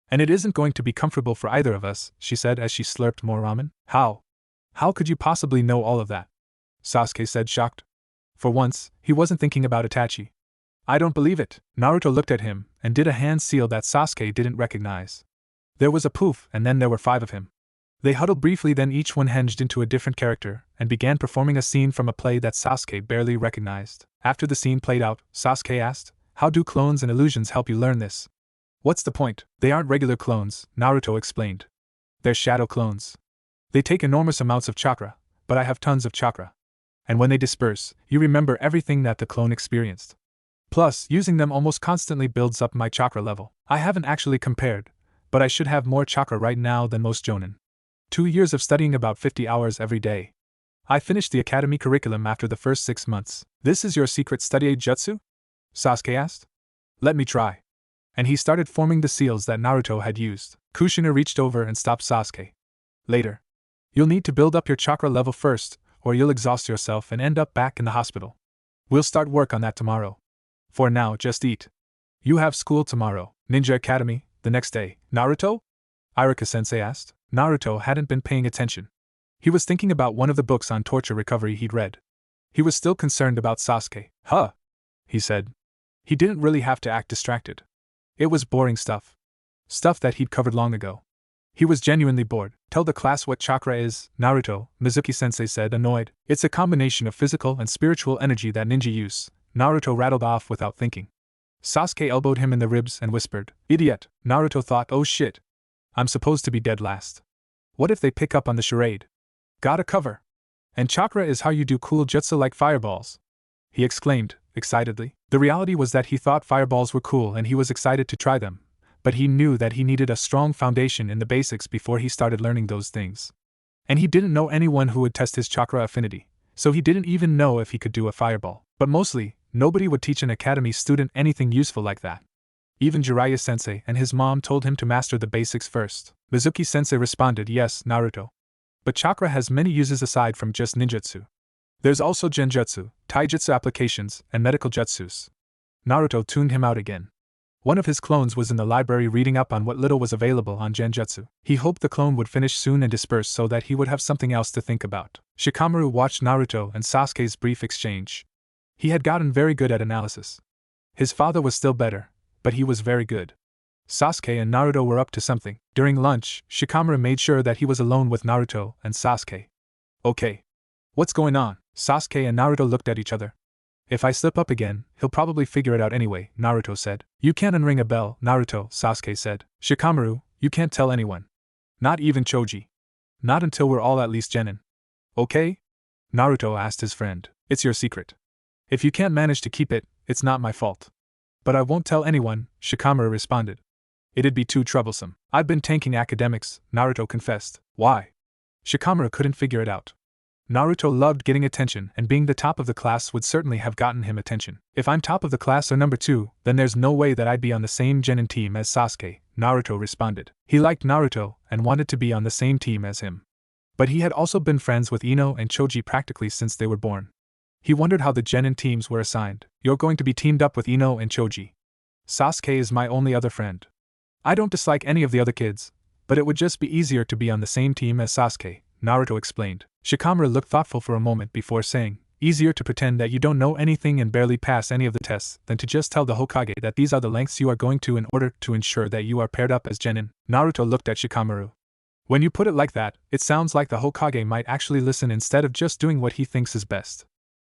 And it isn't going to be comfortable for either of us, she said as she slurped more ramen. How? How could you possibly know all of that? Sasuke said, shocked. For once, he wasn't thinking about Itachi. I don't believe it. Naruto looked at him and did a hand seal that Sasuke didn't recognize. There was a poof, and then there were 5 of him. They huddled briefly, then each one hinged into a different character and began performing a scene from a play that Sasuke barely recognized. After the scene played out, Sasuke asked, How do clones and illusions help you learn this? What's the point? They aren't regular clones, Naruto explained. They're shadow clones. They take enormous amounts of chakra, but I have tons of chakra. And when they disperse, you remember everything that the clone experienced. Plus, using them almost constantly builds up my chakra level. I haven't actually compared, but I should have more chakra right now than most jonin. 2 years of studying about 50 hours every day. I finished the academy curriculum after the first 6 months. This is your secret study jutsu? Sasuke asked. Let me try. And he started forming the seals that Naruto had used. Kushina reached over and stopped Sasuke. Later. You'll need to build up your chakra level first, or you'll exhaust yourself and end up back in the hospital. We'll start work on that tomorrow. For now, just eat. You have school tomorrow. Ninja Academy, the next day. Naruto? Iruka-sensei asked. Naruto hadn't been paying attention. He was thinking about one of the books on torture recovery he'd read. He was still concerned about Sasuke. Huh, he said. He didn't really have to act distracted. It was boring stuff. Stuff that he'd covered long ago. He was genuinely bored. Tell the class what chakra is, Naruto, Mizuki-sensei said, annoyed. It's a combination of physical and spiritual energy that ninja use, Naruto rattled off without thinking. Sasuke elbowed him in the ribs and whispered, Idiot. Naruto thought, oh shit. I'm supposed to be dead last. What if they pick up on the charade? Gotta cover. And chakra is how you do cool jutsu like fireballs, he exclaimed, excitedly. The reality was that he thought fireballs were cool and he was excited to try them, but he knew that he needed a strong foundation in the basics before he started learning those things. And he didn't know anyone who would test his chakra affinity, so he didn't even know if he could do a fireball. But mostly, nobody would teach an academy student anything useful like that. Even Jiraiya-sensei and his mom told him to master the basics first. Mizuki-sensei responded, yes, Naruto. But chakra has many uses aside from just ninjutsu. There's also genjutsu, taijutsu applications, and medical jutsus. Naruto tuned him out again. One of his clones was in the library reading up on what little was available on genjutsu. He hoped the clone would finish soon and disperse so that he would have something else to think about. Shikamaru watched Naruto and Sasuke's brief exchange. He had gotten very good at analysis. His father was still better, but he was very good. Sasuke and Naruto were up to something. During lunch, Shikamaru made sure that he was alone with Naruto and Sasuke. Okay. What's going on? Sasuke and Naruto looked at each other. If I slip up again, he'll probably figure it out anyway, Naruto said. You can't unring a bell, Naruto, Sasuke said. Shikamaru, you can't tell anyone. Not even Choji. Not until we're all at least genin. Okay? Naruto asked his friend. It's your secret. If you can't manage to keep it, it's not my fault. But I won't tell anyone, Shikamaru responded. It'd be too troublesome. I've been tanking academics, Naruto confessed. Why? Shikamaru couldn't figure it out. Naruto loved getting attention, and being the top of the class would certainly have gotten him attention. If I'm top of the class or number 2, then there's no way that I'd be on the same genin team as Sasuke, Naruto responded. He liked Naruto and wanted to be on the same team as him. But he had also been friends with Ino and Choji practically since they were born. He wondered how the genin teams were assigned. You're going to be teamed up with Ino and Choji. Sasuke is my only other friend. I don't dislike any of the other kids, but it would just be easier to be on the same team as Sasuke, Naruto explained. Shikamaru looked thoughtful for a moment before saying, easier to pretend that you don't know anything and barely pass any of the tests than to just tell the Hokage that these are the lengths you are going to in order to ensure that you are paired up as genin. Naruto looked at Shikamaru. When you put it like that, it sounds like the Hokage might actually listen instead of just doing what he thinks is best.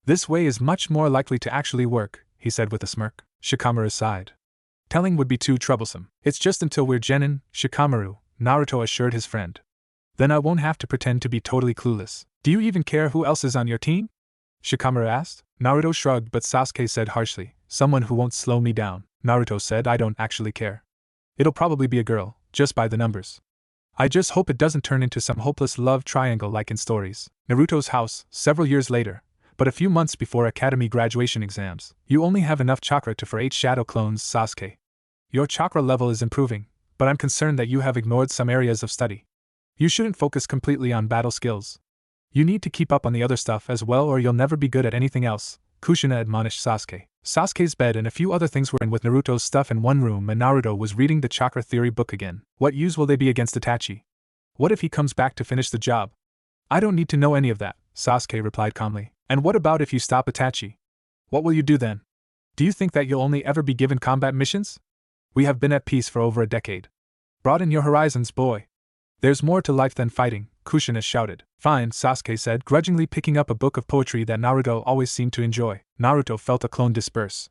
This way is much more likely to actually work, he said with a smirk. Shikamaru sighed. Telling would be too troublesome. It's just until we're genin, Shikamaru, Naruto assured his friend. Then I won't have to pretend to be totally clueless. Do you even care who else is on your team? Shikamaru asked. Naruto shrugged, but Sasuke said harshly, someone who won't slow me down. Naruto said, I don't actually care. It'll probably be a girl, just by the numbers. I just hope it doesn't turn into some hopeless love triangle like in stories. Naruto's house, several years later, but a few months before academy graduation exams. You only have enough chakra for 8 shadow clones, Sasuke. Your chakra level is improving, but I'm concerned that you have ignored some areas of study. You shouldn't focus completely on battle skills. You need to keep up on the other stuff as well or you'll never be good at anything else, Kushina admonished Sasuke. Sasuke's bed and a few other things were in with Naruto's stuff in one room and Naruto was reading the chakra theory book again. What use will they be against Itachi? What if he comes back to finish the job? I don't need to know any of that, Sasuke replied calmly. And what about if you stop Itachi? What will you do then? Do you think that you'll only ever be given combat missions? We have been at peace for over a decade. Broaden your horizons, boy. There's more to life than fighting, Kushina shouted. Fine, Sasuke said, grudgingly picking up a book of poetry that Naruto always seemed to enjoy. Naruto felt a clone disperse.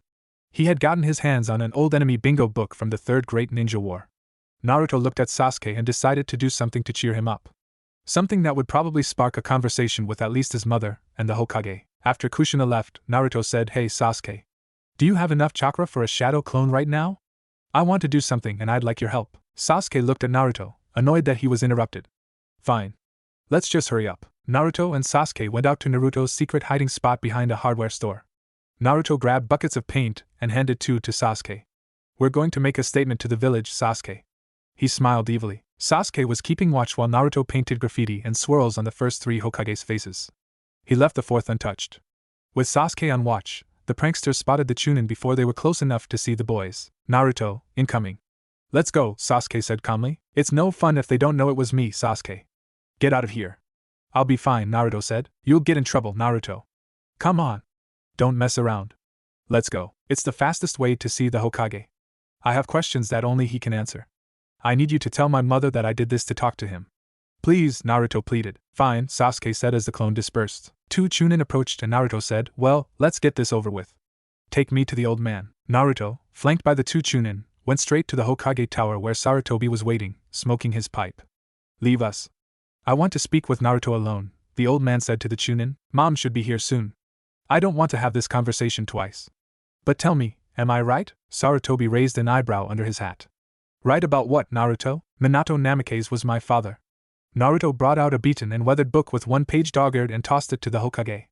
He had gotten his hands on an old enemy bingo book from the Third Great Ninja War. Naruto looked at Sasuke and decided to do something to cheer him up. Something that would probably spark a conversation with at least his mother and the Hokage. After Kushina left, Naruto said, Hey Sasuke. Do you have enough chakra for a shadow clone right now? I want to do something and I'd like your help. Sasuke looked at Naruto, annoyed that he was interrupted. Fine. Let's just hurry up. Naruto and Sasuke went out to Naruto's secret hiding spot behind a hardware store. Naruto grabbed buckets of paint and handed 2 to Sasuke. We're going to make a statement to the village, Sasuke. He smiled evilly. Sasuke was keeping watch while Naruto painted graffiti and swirls on the first 3 Hokage's faces. He left the 4th untouched. With Sasuke on watch, the pranksters spotted the Chunin before they were close enough to see the boys. Naruto, incoming. Let's go, Sasuke said calmly. It's no fun if they don't know it was me, Sasuke. Get out of here. I'll be fine, Naruto said. You'll get in trouble, Naruto. Come on. Don't mess around. Let's go. It's the fastest way to see the Hokage. I have questions that only he can answer. I need you to tell my mother that I did this to talk to him. Please, Naruto pleaded. Fine, Sasuke said as the clone dispersed. Two Chunin approached and Naruto said, well, let's get this over with. Take me to the old man. Naruto, flanked by the two Chunin, went straight to the Hokage tower where Sarutobi was waiting, smoking his pipe. Leave us. I want to speak with Naruto alone, the old man said to the Chunin. Mom should be here soon. I don't want to have this conversation twice. But tell me, am I right? Sarutobi raised an eyebrow under his hat. Right about what, Naruto? Minato Namikaze was my father. Naruto brought out a beaten and weathered book with one page dog-eared and tossed it to the Hokage.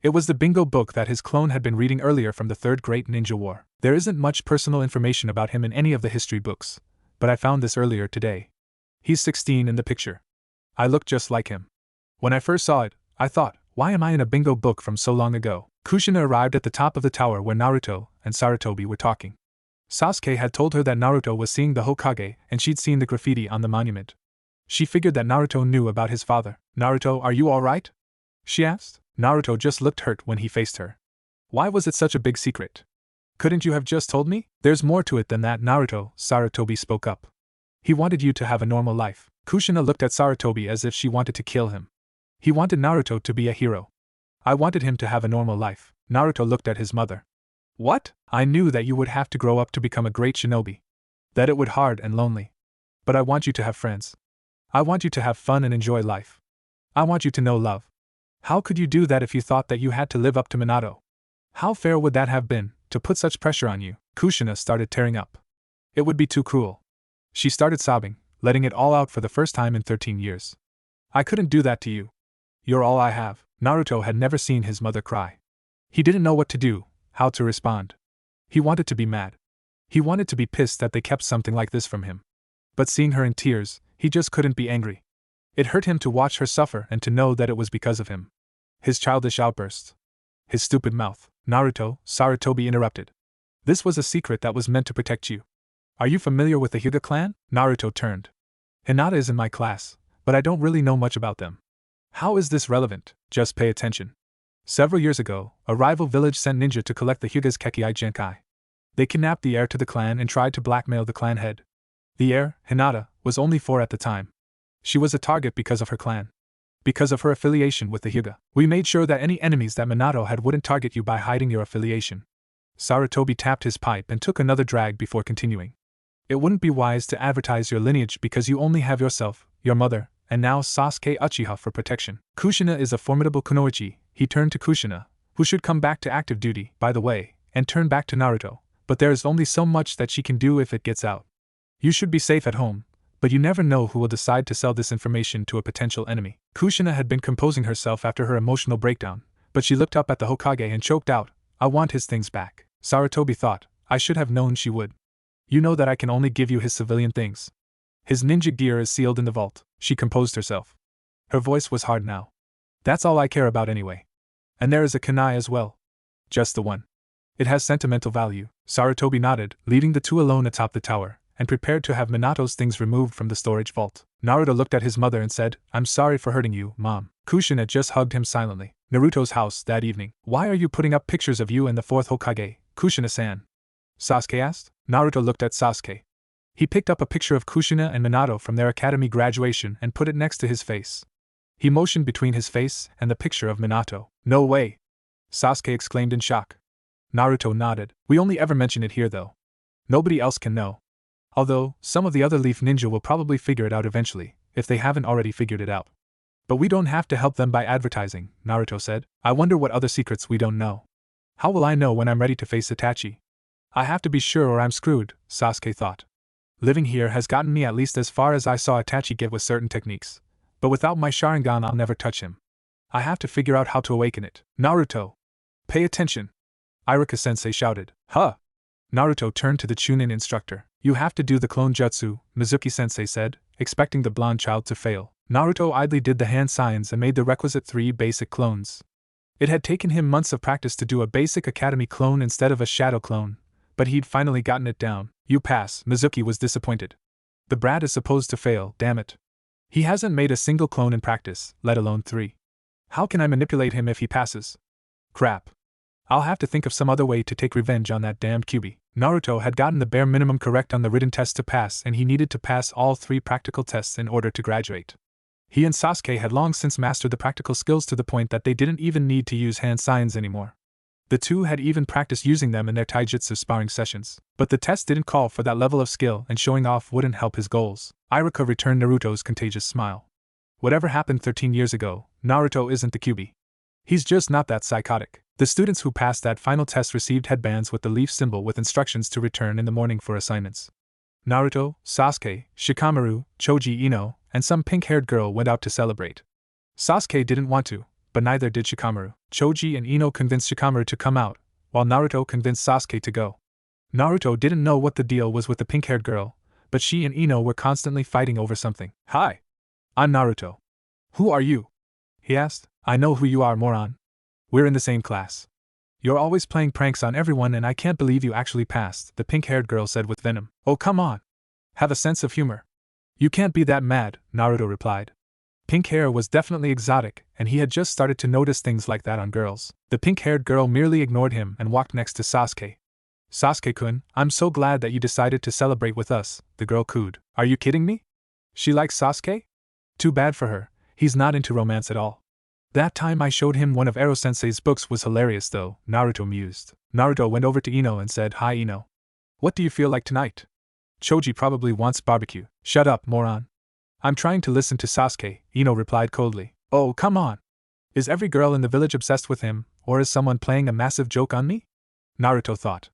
It was the bingo book that his clone had been reading earlier from the Third Great Ninja War. There isn't much personal information about him in any of the history books, but I found this earlier today. He's 16 in the picture. I look just like him. When I first saw it, I thought, why am I in a bingo book from so long ago? Kushina arrived at the top of the tower where Naruto and Sarutobi were talking. Sasuke had told her that Naruto was seeing the Hokage and she'd seen the graffiti on the monument. She figured that Naruto knew about his father. Naruto, are you alright? She asked. Naruto just looked hurt when he faced her. Why was it such a big secret? Couldn't you have just told me? There's more to it than that, Naruto, Sarutobi spoke up. He wanted you to have a normal life. Kushina looked at Sarutobi as if she wanted to kill him. He wanted Naruto to be a hero. I wanted him to have a normal life. Naruto looked at his mother. What? I knew that you would have to grow up to become a great shinobi. That it would hard and lonely. But I want you to have friends. I want you to have fun and enjoy life. I want you to know love. How could you do that if you thought that you had to live up to Minato? How fair would that have been, to put such pressure on you? Kushina started tearing up. It would be too cruel. She started sobbing, letting it all out for the first time in 13 years. I couldn't do that to you. You're all I have. Naruto had never seen his mother cry. He didn't know what to do, how to respond. He wanted to be mad. He wanted to be pissed that they kept something like this from him. But seeing her in tears, he just couldn't be angry. It hurt him to watch her suffer and to know that it was because of him. His childish outbursts. His stupid mouth. Naruto, Sarutobi interrupted. This was a secret that was meant to protect you. Are you familiar with the Hyuga clan? Naruto turned. Hinata is in my class, but I don't really know much about them. How is this relevant? Just pay attention. Several years ago, a rival village sent ninja to collect the Hyuga's Kekkei Genkai. They kidnapped the heir to the clan and tried to blackmail the clan head. The heir, Hinata, was only 4 at the time. She was a target because of her clan. Because of her affiliation with the Hyuga. We made sure that any enemies that Minato had wouldn't target you by hiding your affiliation. Sarutobi tapped his pipe and took another drag before continuing. It wouldn't be wise to advertise your lineage because you only have yourself, your mother, and now Sasuke Uchiha for protection. Kushina is a formidable kunoichi. He turned to Kushina, who should come back to active duty, by the way, and turn back to Naruto, but there is only so much that she can do if it gets out. You should be safe at home, but you never know who will decide to sell this information to a potential enemy. Kushina had been composing herself after her emotional breakdown, but she looked up at the Hokage and choked out, I want his things back. Sarutobi thought, I should have known she would. You know that I can only give you his civilian things. His ninja gear is sealed in the vault. She composed herself. Her voice was hard now. That's all I care about anyway. And there is a kunai as well. Just the one. It has sentimental value. Sarutobi nodded, leaving the two alone atop the tower, and prepared to have Minato's things removed from the storage vault. Naruto looked at his mother and said, I'm sorry for hurting you, Mom. Kushina just hugged him silently. Naruto's house that evening. Why are you putting up pictures of you and the 4th Hokage, Kushina-san? Sasuke asked. Naruto looked at Sasuke. He picked up a picture of Kushina and Minato from their academy graduation and put it next to his face. He motioned between his face and the picture of Minato. No way! Sasuke exclaimed in shock. Naruto nodded. We only ever mention it here though. Nobody else can know. Although, some of the other Leaf Ninja will probably figure it out eventually, if they haven't already figured it out. But we don't have to help them by advertising, Naruto said. I wonder what other secrets we don't know. How will I know when I'm ready to face Itachi? I have to be sure or I'm screwed, Sasuke thought. Living here has gotten me at least as far as I saw Itachi get with certain techniques. But without my Sharingan I'll never touch him. I have to figure out how to awaken it. Naruto! Pay attention! Iruka-sensei shouted. Huh! Naruto turned to the Chunin instructor. You have to do the clone jutsu, Mizuki-sensei said, expecting the blonde child to fail. Naruto idly did the hand signs and made the requisite 3 basic clones. It had taken him months of practice to do a basic academy clone instead of a shadow clone, but he'd finally gotten it down. You pass, Mizuki was disappointed. The brat is supposed to fail, damn it. He hasn't made a single clone in practice, let alone 3. How can I manipulate him if he passes? Crap. I'll have to think of some other way to take revenge on that damned QB. Naruto had gotten the bare minimum correct on the written test to pass, and he needed to pass all 3 practical tests in order to graduate. He and Sasuke had long since mastered the practical skills to the point that they didn't even need to use hand signs anymore. The two had even practiced using them in their taijutsu sparring sessions. But the test didn't call for that level of skill, and showing off wouldn't help his goals. Iruka returned Naruto's contagious smile. Whatever happened 13 years ago, Naruto isn't the QB. He's just not that psychotic. The students who passed that final test received headbands with the leaf symbol with instructions to return in the morning for assignments. Naruto, Sasuke, Shikamaru, Choji Ino, and some pink-haired girl went out to celebrate. Sasuke didn't want to, but neither did Shikamaru. Choji and Ino convinced Shikamaru to come out, while Naruto convinced Sasuke to go. Naruto didn't know what the deal was with the pink-haired girl, but she and Ino were constantly fighting over something. Hi. I'm Naruto. Who are you? He asked. I know who you are, moron. We're in the same class. You're always playing pranks on everyone and I can't believe you actually passed, the pink-haired girl said with venom. Oh, come on. Have a sense of humor. You can't be that mad, Naruto replied. Pink hair was definitely exotic, and he had just started to notice things like that on girls. The pink-haired girl merely ignored him and walked next to Sasuke. Sasuke-kun, I'm so glad that you decided to celebrate with us, the girl cooed. Are you kidding me? She likes Sasuke? Too bad for her, he's not into romance at all. That time I showed him one of Ero-sensei's books was hilarious though, Naruto mused. Naruto went over to Ino and said, Hi Ino. What do you feel like tonight? Choji probably wants barbecue. Shut up, moron. I'm trying to listen to Sasuke, Ino replied coldly. Oh, come on. Is every girl in the village obsessed with him, or is someone playing a massive joke on me? Naruto thought.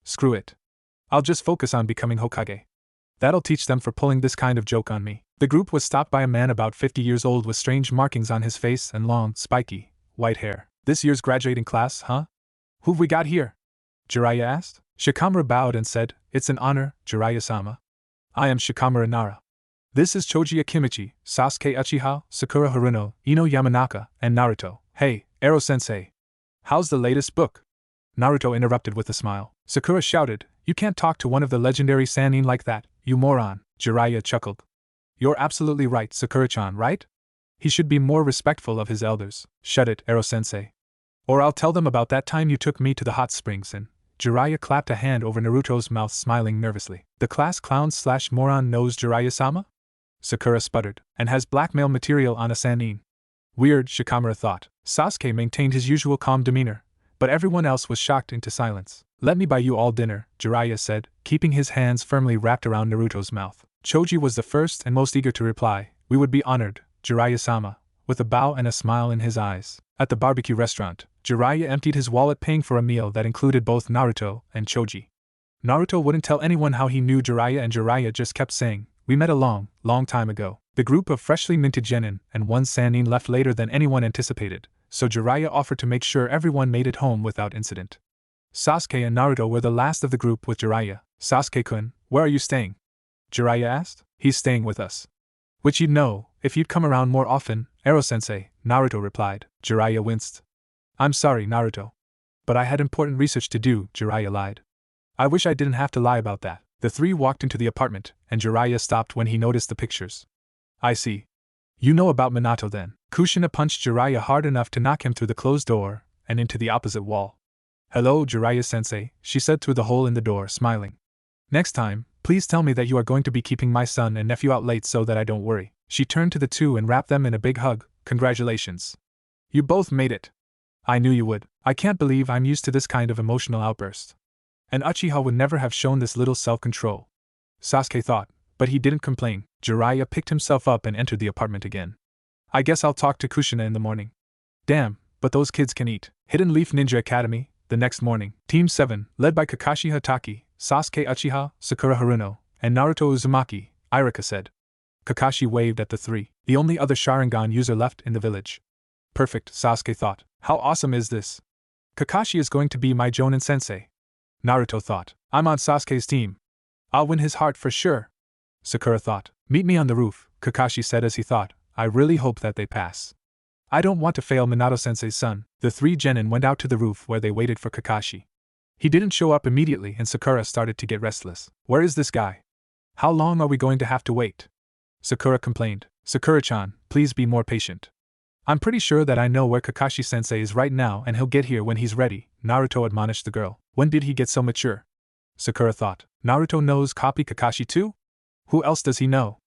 Screw it. I'll just focus on becoming Hokage. That'll teach them for pulling this kind of joke on me. The group was stopped by a man about 50 years old with strange markings on his face and long, spiky, white hair. This year's graduating class, huh? Who've we got here? Jiraiya asked. Shikamaru bowed and said, It's an honor, Jiraiya-sama. I am Shikamaru Nara. This is Choji Akimichi, Sasuke Uchiha, Sakura Haruno, Ino Yamanaka, and Naruto. Hey, Ero-sensei. How's the latest book? Naruto interrupted with a smile. Sakura shouted, You can't talk to one of the legendary Sannin like that, you moron. Jiraiya chuckled. You're absolutely right, Sakura-chan, right? He should be more respectful of his elders. Shut it, Ero-sensei. Or I'll tell them about that time you took me to the hot springs and… Jiraiya clapped a hand over Naruto's mouth, smiling nervously. The class clown/moron knows Jiraiya-sama? Sakura sputtered. And has blackmail material on a Sannin. Weird, Shikamaru thought. Sasuke maintained his usual calm demeanor, but everyone else was shocked into silence. Let me buy you all dinner, Jiraiya said, keeping his hands firmly wrapped around Naruto's mouth. Choji was the first and most eager to reply. We would be honored, Jiraiya-sama, with a bow and a smile in his eyes. At the barbecue restaurant, Jiraiya emptied his wallet, paying for a meal that included both Naruto and Choji. Naruto wouldn't tell anyone how he knew Jiraiya, and Jiraiya just kept saying, We met a long time ago. The group of freshly minted genin and one Sannin left later than anyone anticipated, so Jiraiya offered to make sure everyone made it home without incident. Sasuke and Naruto were the last of the group with Jiraiya. Sasuke-kun, where are you staying? Jiraiya asked. He's staying with us. Which you'd know, if you'd come around more often, Ero-sensei, Naruto replied. Jiraiya winced. I'm sorry, Naruto. But I had important research to do, Jiraiya lied. I wish I didn't have to lie about that. The three walked into the apartment, and Jiraiya stopped when he noticed the pictures. I see. You know about Minato then. Kushina punched Jiraiya hard enough to knock him through the closed door, and into the opposite wall. Hello, Jiraiya-sensei, she said through the hole in the door, smiling. Next time, please tell me that you are going to be keeping my son and nephew out late so that I don't worry. She turned to the two and wrapped them in a big hug. Congratulations. You both made it. I knew you would. I can't believe I'm used to this kind of emotional outburst. And Uchiha would never have shown this little self-control. Sasuke thought, but he didn't complain. Jiraiya picked himself up and entered the apartment again. I guess I'll talk to Kushina in the morning. Damn, but those kids can eat. Hidden Leaf Ninja Academy, the next morning. Team 7, led by Kakashi Hatake, Sasuke Uchiha, Sakura Haruno, and Naruto Uzumaki, Iruka said. Kakashi waved at the three, the only other Sharingan user left in the village. Perfect, Sasuke thought. How awesome is this? Kakashi is going to be my Jonin sensei. Naruto thought. I'm on Sasuke's team. I'll win his heart for sure. Sakura thought. Meet me on the roof, Kakashi said as he thought. I really hope that they pass. I don't want to fail Minato-sensei's son. The three genin went out to the roof where they waited for Kakashi. He didn't show up immediately and Sakura started to get restless. Where is this guy? How long are we going to have to wait? Sakura complained. Sakura-chan, please be more patient. I'm pretty sure that I know where Kakashi-sensei is right now and he'll get here when he's ready, Naruto admonished the girl. When did he get so mature? Sakura thought. Naruto knows copy Kakashi too? Who else does he know?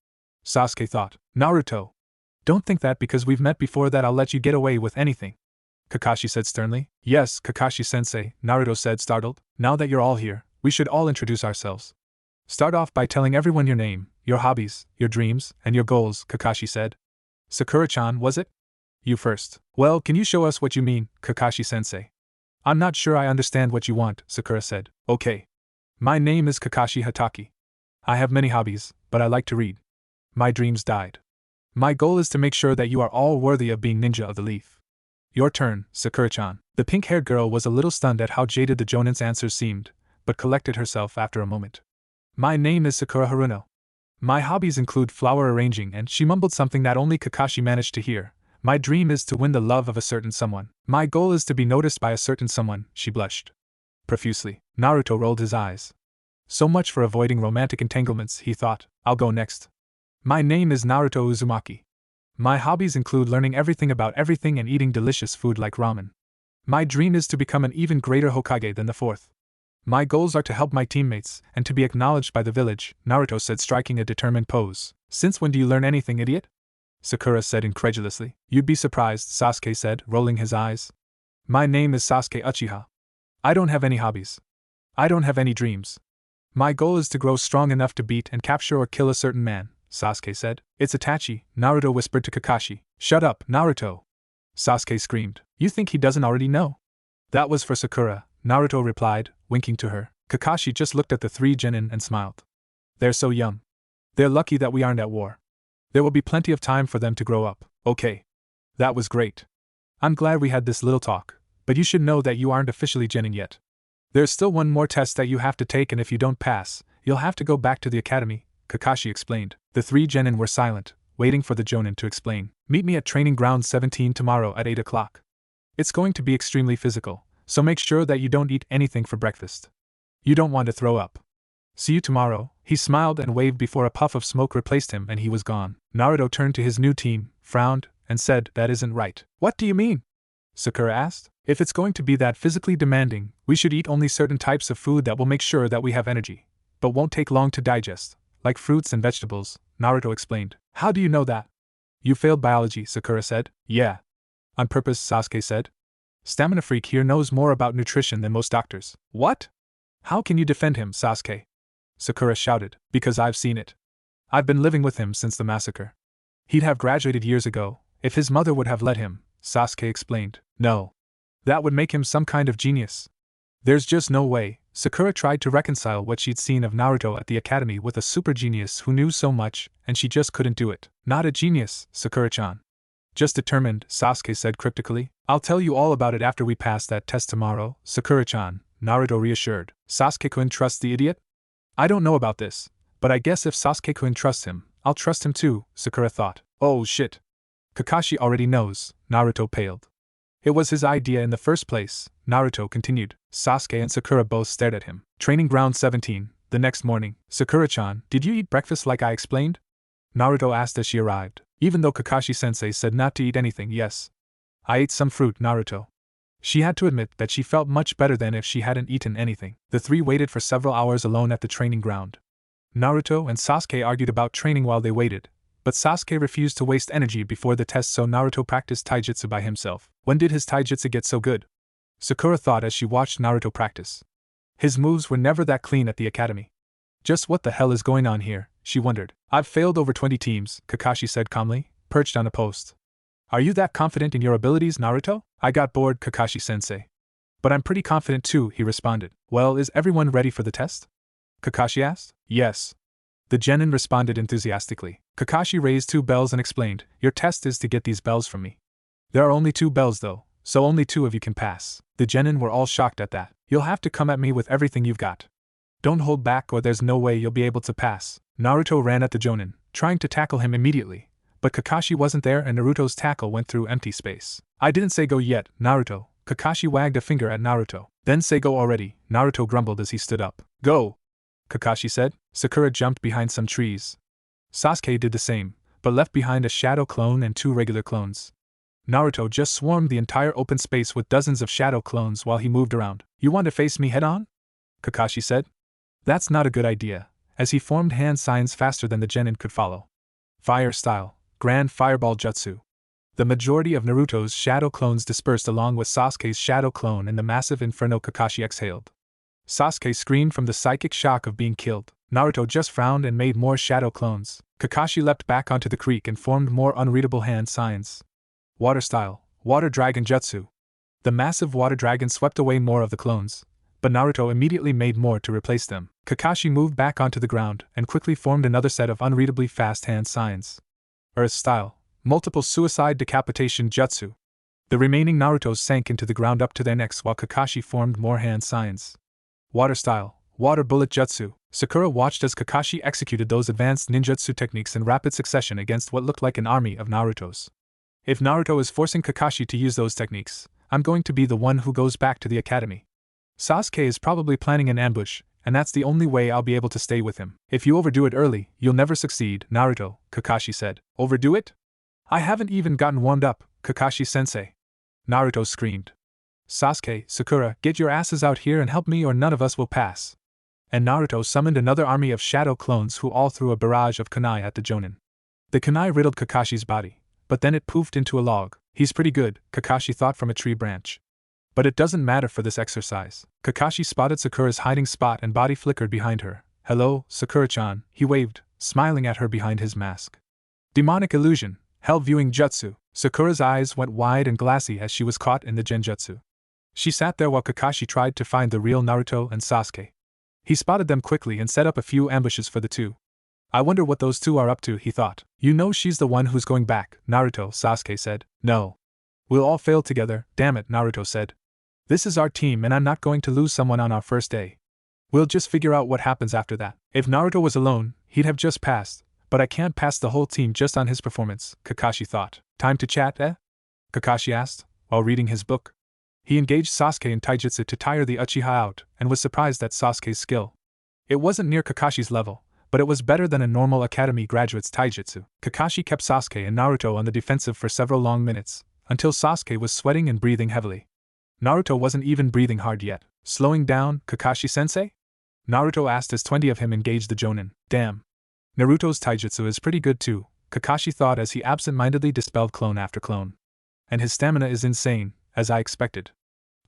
Sasuke thought. Naruto. Don't think that because we've met before that I'll let you get away with anything. Kakashi said sternly. Yes, Kakashi-sensei, Naruto said startled. Now that you're all here, we should all introduce ourselves. Start off by telling everyone your name, your hobbies, your dreams, and your goals, Kakashi said. Sakura-chan, was it? You first. Well, can you show us what you mean, Kakashi-sensei? I'm not sure I understand what you want, Sakura said. Okay. My name is Kakashi Hatake. I have many hobbies, but I like to read. My dreams died. My goal is to make sure that you are all worthy of being ninja of the leaf. Your turn, Sakura-chan. The pink-haired girl was a little stunned at how jaded the Jonin's answers seemed, but collected herself after a moment. My name is Sakura Haruno. My hobbies include flower arranging and she mumbled something that only Kakashi managed to hear. My dream is to win the love of a certain someone. My goal is to be noticed by a certain someone, she blushed profusely. Naruto rolled his eyes. So much for avoiding romantic entanglements, he thought. I'll go next. My name is Naruto Uzumaki. My hobbies include learning everything about everything and eating delicious food like ramen. My dream is to become an even greater Hokage than the fourth. My goals are to help my teammates and to be acknowledged by the village, Naruto said, striking a determined pose. Since when do you learn anything, idiot? Sakura said incredulously. You'd be surprised, Sasuke said, rolling his eyes. My name is Sasuke Uchiha. I don't have any hobbies. I don't have any dreams. My goal is to grow strong enough to beat and capture or kill a certain man, Sasuke said. It's Itachi, Naruto whispered to Kakashi. Shut up, Naruto! Sasuke screamed. You think he doesn't already know? That was for Sakura, Naruto replied, winking to her. Kakashi just looked at the three genin and smiled. They're so young. They're lucky that we aren't at war. There will be plenty of time for them to grow up. Okay. That was great. I'm glad we had this little talk, but you should know that you aren't officially genin yet. There's still one more test that you have to take and if you don't pass, you'll have to go back to the academy, Kakashi explained. The three genin were silent, waiting for the jonin to explain. Meet me at training ground 17 tomorrow at 8 o'clock. It's going to be extremely physical, so make sure that you don't eat anything for breakfast. You don't want to throw up. See you tomorrow. He smiled and waved before a puff of smoke replaced him and he was gone. Naruto turned to his new team, frowned, and said, That isn't right. What do you mean? Sakura asked. If it's going to be that physically demanding, we should eat only certain types of food that will make sure that we have energy, but won't take long to digest, like fruits and vegetables, Naruto explained. How do you know that? You failed biology, Sakura said. Yeah. On purpose, Sasuke said. Stamina Freak here knows more about nutrition than most doctors. What? How can you defend him, Sasuke? Sakura shouted. Because I've seen it. I've been living with him since the massacre. He'd have graduated years ago, if his mother would have let him, Sasuke explained. No. That would make him some kind of genius. There's just no way. Sakura tried to reconcile what she'd seen of Naruto at the academy with a super genius who knew so much, and she just couldn't do it. Not a genius, Sakura-chan. Just determined, Sasuke said cryptically. I'll tell you all about it after we pass that test tomorrow, Sakura-chan, Naruto reassured. Sasuke-kun trusts the idiot? I don't know about this, but I guess if Sasuke-kun trusts him, I'll trust him too, Sakura thought. Oh shit. Kakashi already knows, Naruto paled. It was his idea in the first place, Naruto continued. Sasuke and Sakura both stared at him. Training ground 17, the next morning. Sakura-chan, did you eat breakfast like I explained? Naruto asked as she arrived. Even though Kakashi-sensei said not to eat anything, yes. I ate some fruit, Naruto. She had to admit that she felt much better than if she hadn't eaten anything. The three waited for several hours alone at the training ground. Naruto and Sasuke argued about training while they waited, but Sasuke refused to waste energy before the test, so Naruto practiced taijutsu by himself. When did his taijutsu get so good? Sakura thought as she watched Naruto practice. His moves were never that clean at the academy. Just what the hell is going on here, she wondered. I've failed over 20 teams, Kakashi said calmly, perched on a post. Are you that confident in your abilities, Naruto? I got bored, Kakashi-sensei. But I'm pretty confident too, he responded. Well, is everyone ready for the test? Kakashi asked. Yes. The genin responded enthusiastically. Kakashi raised 2 bells and explained, Your test is to get these bells from me. There are only 2 bells though, so only 2 of you can pass. The genin were all shocked at that. You'll have to come at me with everything you've got. Don't hold back or there's no way you'll be able to pass. Naruto ran at the jonin, trying to tackle him immediately, but Kakashi wasn't there and Naruto's tackle went through empty space. I didn't say go yet, Naruto. Kakashi wagged a finger at Naruto. Then say go already, Naruto grumbled as he stood up. Go! Kakashi said. Sakura jumped behind some trees. Sasuke did the same, but left behind a shadow clone and 2 regular clones. Naruto just swarmed the entire open space with dozens of shadow clones while he moved around. You want to face me head on? Kakashi said. That's not a good idea, as he formed hand signs faster than the genin could follow. Fire style, Grand Fireball Jutsu. The majority of Naruto's shadow clones dispersed along with Sasuke's shadow clone and the massive inferno Kakashi exhaled. Sasuke screamed from the psychic shock of being killed. Naruto just frowned and made more shadow clones. Kakashi leapt back onto the creek and formed more unreadable hand signs. Water style, Water Dragon Jutsu. The massive water dragon swept away more of the clones, but Naruto immediately made more to replace them. Kakashi moved back onto the ground and quickly formed another set of unreadably fast hand signs. Earth style, Multiple Suicide Decapitation Jutsu. The remaining Narutos sank into the ground up to their necks while Kakashi formed more hand signs. Water style, Water Bullet Jutsu. Sakura watched as Kakashi executed those advanced ninjutsu techniques in rapid succession against what looked like an army of Narutos. If Naruto is forcing Kakashi to use those techniques, I'm going to be the one who goes back to the academy. Sasuke is probably planning an ambush, and that's the only way I'll be able to stay with him. If you overdo it early, you'll never succeed, Naruto, Kakashi said. Overdo it? I haven't even gotten warmed up, Kakashi-sensei. Naruto screamed. Sasuke, Sakura, get your asses out here and help me or none of us will pass. And Naruto summoned another army of shadow clones who all threw a barrage of kunai at the Jonin. The kunai riddled Kakashi's body, but then it poofed into a log. He's pretty good, Kakashi thought from a tree branch. But it doesn't matter for this exercise. Kakashi spotted Sakura's hiding spot and body flickered behind her. Hello, Sakura-chan, he waved, smiling at her behind his mask. Demonic illusion, Hell Viewing Jutsu. Sakura's eyes went wide and glassy as she was caught in the genjutsu. She sat there while Kakashi tried to find the real Naruto and Sasuke. He spotted them quickly and set up a few ambushes for the two. I wonder what those two are up to, he thought. You know she's the one who's going back, Naruto, Sasuke said. No. We'll all fail together, damn it, Naruto said. This is our team and I'm not going to lose someone on our first day. We'll just figure out what happens after that. If Naruto was alone, he'd have just passed, but I can't pass the whole team just on his performance, Kakashi thought. Time to chat, eh? Kakashi asked, while reading his book. He engaged Sasuke in taijutsu to tire the Uchiha out, and was surprised at Sasuke's skill. It wasn't near Kakashi's level, but it was better than a normal academy graduate's taijutsu. Kakashi kept Sasuke and Naruto on the defensive for several long minutes, until Sasuke was sweating and breathing heavily. Naruto wasn't even breathing hard yet. Slowing down, Kakashi-sensei? Naruto asked as 20 of him engaged the Jonin. Damn. Naruto's taijutsu is pretty good too, Kakashi thought as he absent-mindedly dispelled clone after clone. And his stamina is insane, as I expected.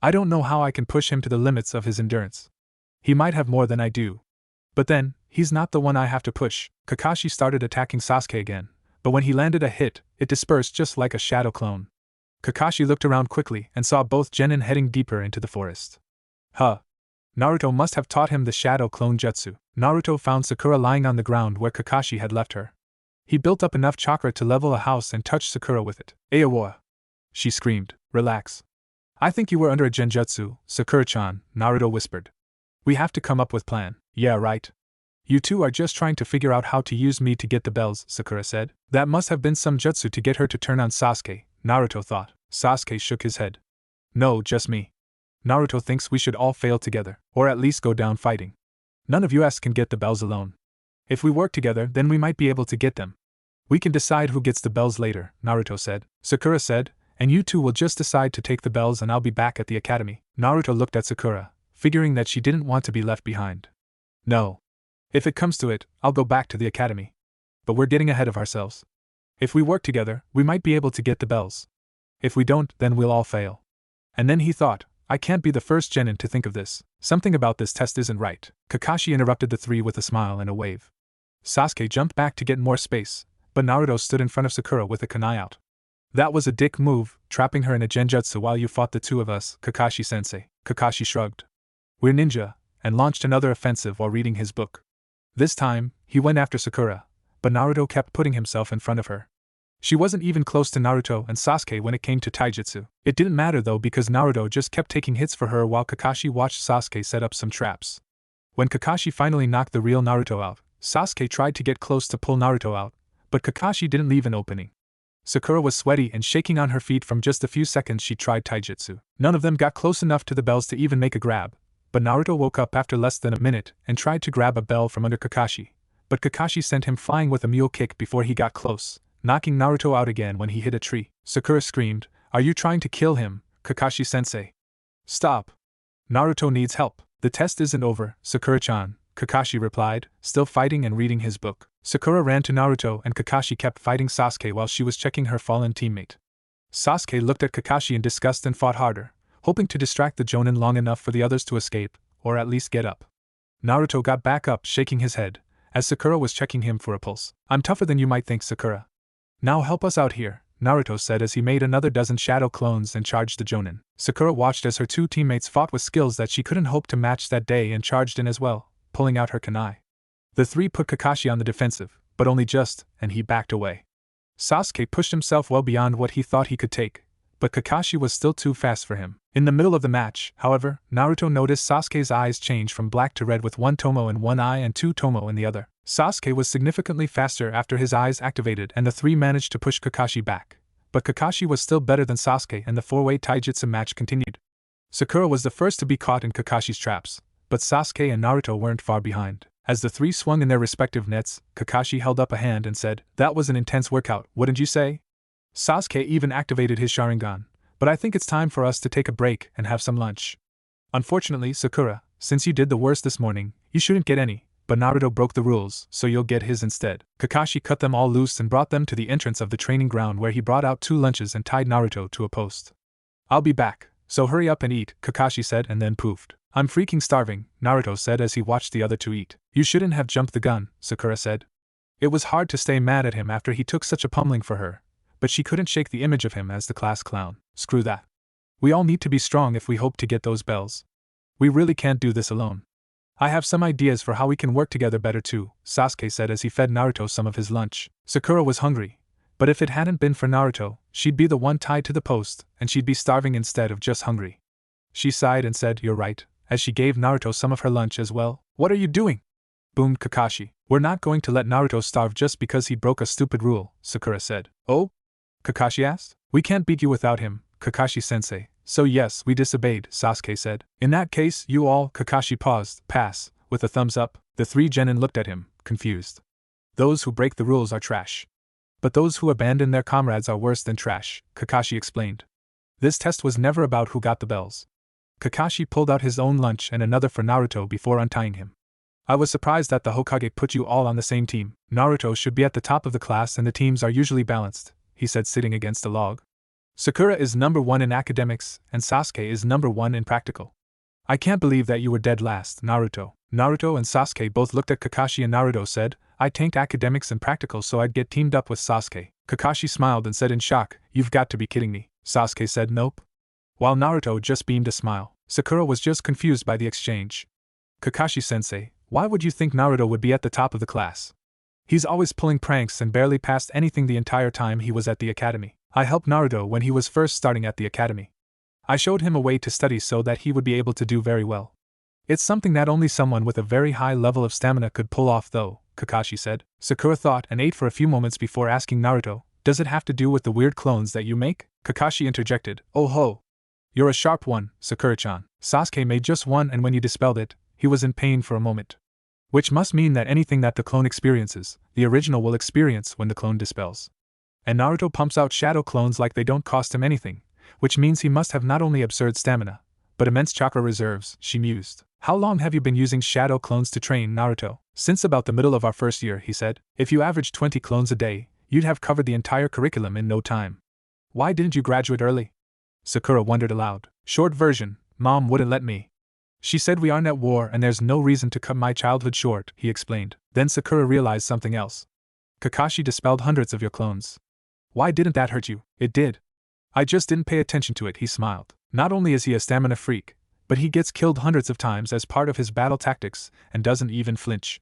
I don't know how I can push him to the limits of his endurance. He might have more than I do. But then, he's not the one I have to push. Kakashi started attacking Sasuke again, but when he landed a hit, it dispersed just like a shadow clone. Kakashi looked around quickly and saw both genin heading deeper into the forest. Huh. Naruto must have taught him the shadow clone jutsu. Naruto found Sakura lying on the ground where Kakashi had left her. He built up enough chakra to level a house and touched Sakura with it. Aowa! She screamed. Relax. I think you were under a genjutsu, Sakura-chan, Naruto whispered. We have to come up with plan. Yeah, right. You two are just trying to figure out how to use me to get the bells, Sakura said. That must have been some jutsu to get her to turn on Sasuke, Naruto thought. Sasuke shook his head. No, just me. Naruto thinks we should all fail together, or at least go down fighting. None of us can get the bells alone. If we work together, then we might be able to get them. We can decide who gets the bells later, Naruto said. Sakura said, and you two will just decide to take the bells and I'll be back at the academy. Naruto looked at Sakura, figuring that she didn't want to be left behind. No. If it comes to it, I'll go back to the academy. But we're getting ahead of ourselves. If we work together, we might be able to get the bells. If we don't, then we'll all fail. And then he thought, I can't be the first genin to think of this. Something about this test isn't right. Kakashi interrupted the three with a smile and a wave. Sasuke jumped back to get more space, but Naruto stood in front of Sakura with a kunai out. That was a dick move, trapping her in a genjutsu while you fought the two of us, Kakashi-sensei. Kakashi shrugged. We're ninja, and launched another offensive while reading his book. This time, he went after Sakura, but Naruto kept putting himself in front of her. She wasn't even close to Naruto and Sasuke when it came to taijutsu. It didn't matter though because Naruto just kept taking hits for her while Kakashi watched Sasuke set up some traps. When Kakashi finally knocked the real Naruto out, Sasuke tried to get close to pull Naruto out, but Kakashi didn't leave an opening. Sakura was sweaty and shaking on her feet from just a few seconds she tried taijutsu. None of them got close enough to the bells to even make a grab, but Naruto woke up after less than a minute and tried to grab a bell from under Kakashi, but Kakashi sent him flying with a mule kick before he got close, knocking Naruto out again when he hit a tree. Sakura screamed, "Are you trying to kill him, Kakashi-sensei? Stop. Naruto needs help." "The test isn't over, Sakura-chan," Kakashi replied, still fighting and reading his book. Sakura ran to Naruto and Kakashi kept fighting Sasuke while she was checking her fallen teammate. Sasuke looked at Kakashi in disgust and fought harder, hoping to distract the Jonin long enough for the others to escape, or at least get up. Naruto got back up, shaking his head, as Sakura was checking him for a pulse. "I'm tougher than you might think, Sakura. Now help us out here," Naruto said as he made another dozen shadow clones and charged the Jonin. Sakura watched as her two teammates fought with skills that she couldn't hope to match that day and charged in as well, pulling out her kunai. The three put Kakashi on the defensive, but only just, and he backed away. Sasuke pushed himself well beyond what he thought he could take, but Kakashi was still too fast for him. In the middle of the match, however, Naruto noticed Sasuke's eyes change from black to red with one tomo in one eye and two tomo in the other. Sasuke was significantly faster after his eyes activated and the three managed to push Kakashi back, but Kakashi was still better than Sasuke and the four-way taijutsu match continued. Sakura was the first to be caught in Kakashi's traps, but Sasuke and Naruto weren't far behind. As the three swung in their respective nets, Kakashi held up a hand and said, "That was an intense workout, wouldn't you say?" Sasuke even activated his Sharingan, "But I think it's time for us to take a break and have some lunch. Unfortunately, Sakura, since you did the worst this morning, you shouldn't get any, but Naruto broke the rules, so you'll get his instead." Kakashi cut them all loose and brought them to the entrance of the training ground where he brought out two lunches and tied Naruto to a post. "I'll be back, so hurry up and eat," Kakashi said and then poofed. "I'm freaking starving," Naruto said as he watched the other two eat. "You shouldn't have jumped the gun," Sakura said. It was hard to stay mad at him after he took such a pummeling for her, but she couldn't shake the image of him as the class clown. "Screw that. We all need to be strong if we hope to get those bells. We really can't do this alone. I have some ideas for how we can work together better too," Sasuke said as he fed Naruto some of his lunch. Sakura was hungry, but if it hadn't been for Naruto, she'd be the one tied to the post, and she'd be starving instead of just hungry. She sighed and said, "You're right," as she gave Naruto some of her lunch as well. "What are you doing?" boomed Kakashi. "We're not going to let Naruto starve just because he broke a stupid rule," Sakura said. "Oh?" Kakashi asked. "We can't beat you without him, Kakashi-sensei. So yes, we disobeyed," Sasuke said. "In that case, you all," Kakashi paused, "pass," with a thumbs up. The three genin looked at him, confused. "Those who break the rules are trash. But those who abandon their comrades are worse than trash," Kakashi explained. This test was never about who got the bells. Kakashi pulled out his own lunch and another for Naruto before untying him. "I was surprised that the Hokage put you all on the same team. Naruto should be at the top of the class and the teams are usually balanced," he said sitting against a log. "Sakura is number 1 in academics, and Sasuke is number 1 in practical. I can't believe that you were dead last, Naruto." Naruto and Sasuke both looked at Kakashi and Naruto said, "I tanked academics and practical so I'd get teamed up with Sasuke." Kakashi smiled and said in shock, "You've got to be kidding me." Sasuke said nope, while Naruto just beamed a smile. Sakura was just confused by the exchange. "Kakashi-sensei, why would you think Naruto would be at the top of the class? He's always pulling pranks and barely passed anything the entire time he was at the academy. I helped Naruto when he was first starting at the academy. I showed him a way to study so that he would be able to do very well. It's something that only someone with a very high level of stamina could pull off though," Kakashi said. Sakura thought and ate for a few moments before asking Naruto, "Does it have to do with the weird clones that you make?" Kakashi interjected, "Oh ho! You're a sharp one, Sakura-chan. Sasuke made just one and when you dispelled it, he was in pain for a moment. Which must mean that anything that the clone experiences, the original will experience when the clone dispels. And Naruto pumps out shadow clones like they don't cost him anything, which means he must have not only absurd stamina, but immense chakra reserves," she mused. "How long have you been using shadow clones to train, Naruto?" "Since about the middle of our first year," he said. "If you averaged 20 clones a day, you'd have covered the entire curriculum in no time. Why didn't you graduate early?" Sakura wondered aloud. "Short version, Mom wouldn't let me. She said we aren't at war and there's no reason to cut my childhood short," he explained. Then Sakura realized something else. "Kakashi dispelled hundreds of your clones. Why didn't that hurt you?" "It did. I just didn't pay attention to it," he smiled. "Not only is he a stamina freak, but he gets killed hundreds of times as part of his battle tactics and doesn't even flinch.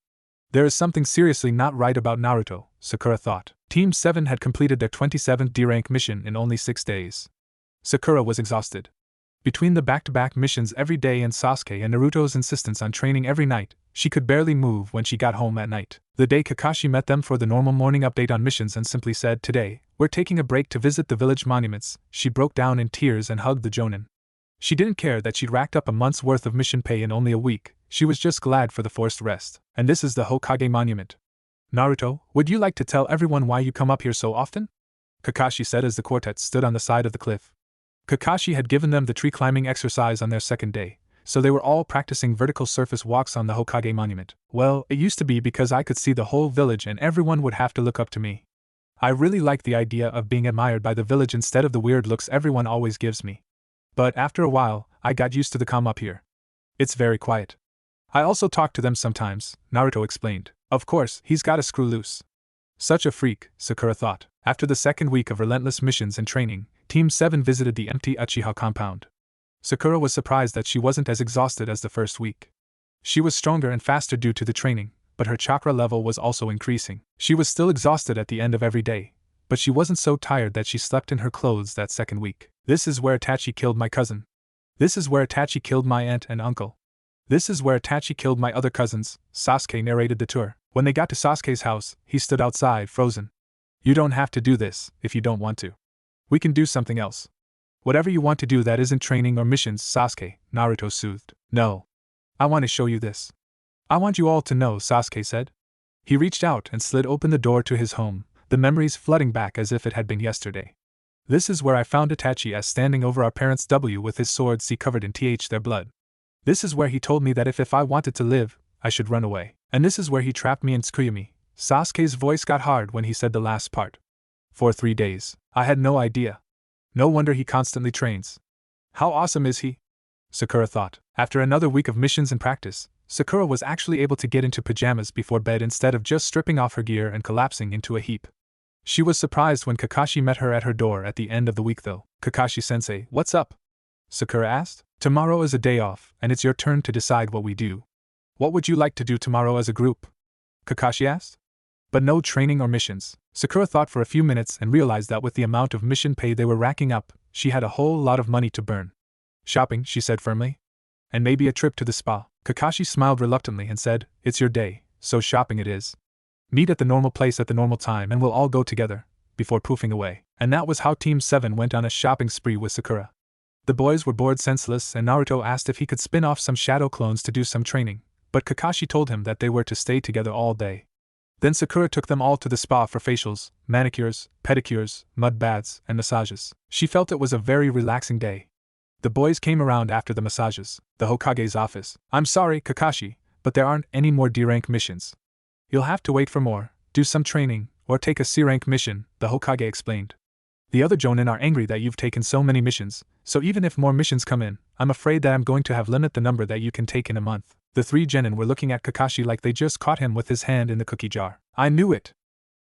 There is something seriously not right about Naruto," Sakura thought. Team 7 had completed their 27th D-rank mission in only 6 days. Sakura was exhausted. Between the back-to-back missions every day and Sasuke and Naruto's insistence on training every night, She could barely move when she got home at night. The day Kakashi met them for the normal morning update on missions and simply said, "Today, we're taking a break to visit the village monuments," she broke down in tears and hugged the Jonin. She didn't care that she'd racked up a month's worth of mission pay in only a week, she was just glad for the forced rest. "And this is the Hokage monument. Naruto, would you like to tell everyone why you come up here so often?" Kakashi said as the quartet stood on the side of the cliff. Kakashi had given them the tree climbing exercise on their second day, so they were all practicing vertical surface walks on the Hokage monument. "Well, it used to be because I could see the whole village and everyone would have to look up to me. I really liked the idea of being admired by the village instead of the weird looks everyone always gives me. But after a while, I got used to the calm up here. It's very quiet. I also talk to them sometimes," Naruto explained. "Of course, he's got a screw loose." Such a freak, Sakura thought. After the second week of relentless missions and training, Team 7 visited the empty Uchiha compound. Sakura was surprised that she wasn't as exhausted as the first week. She was stronger and faster due to the training, but her chakra level was also increasing. She was still exhausted at the end of every day, but she wasn't so tired that she slept in her clothes that second week. "This is where Itachi killed my cousin. This is where Itachi killed my aunt and uncle. This is where Itachi killed my other cousins," Sasuke narrated the tour. When they got to Sasuke's house, he stood outside, frozen. "You don't have to do this, if you don't want to. We can do something else. Whatever you want to do that isn't training or missions, Sasuke," Naruto soothed. "No. I want to show you this. I want you all to know," Sasuke said. He reached out and slid open the door to his home, the memories flooding back as if it had been yesterday. "This is where I found Itachi as standing over our parents' W with his sword C covered in their blood. This is where he told me that if I wanted to live, I should run away. And this is where he trapped me in Tsukuyami." Sasuke's voice got hard when he said the last part. "For 3 days. I had no idea. No wonder he constantly trains. How awesome is he?" Sakura thought. After another week of missions and practice, Sakura was actually able to get into pajamas before bed instead of just stripping off her gear and collapsing into a heap. She was surprised when Kakashi met her at her door at the end of the week though. "Kakashi-sensei, what's up?" Sakura asked. "Tomorrow is a day off, and it's your turn to decide what we do. What would you like to do tomorrow as a group?" Kakashi asked. "But no training or missions." Sakura thought for a few minutes and realized that with the amount of mission pay they were racking up, she had a whole lot of money to burn. "Shopping," she said firmly. "And maybe a trip to the spa." Kakashi smiled reluctantly and said, "It's your day, so shopping it is. Meet at the normal place at the normal time and we'll all go together," before poofing away. And that was how Team 7 went on a shopping spree with Sakura. The boys were bored senseless and Naruto asked if he could spin off some shadow clones to do some training, but Kakashi told him that they were to stay together all day. Then Sakura took them all to the spa for facials, manicures, pedicures, mud baths, and massages. She felt it was a very relaxing day. The boys came around after the massages. The Hokage's office. "I'm sorry, Kakashi, but there aren't any more D-rank missions. You'll have to wait for more, do some training, or take a C-rank mission," the Hokage explained. "The other Jonin are angry that you've taken so many missions, so even if more missions come in, I'm afraid that I'm going to have limit the number that you can take in a month." The 3 genin were looking at Kakashi like they just caught him with his hand in the cookie jar. "I knew it,"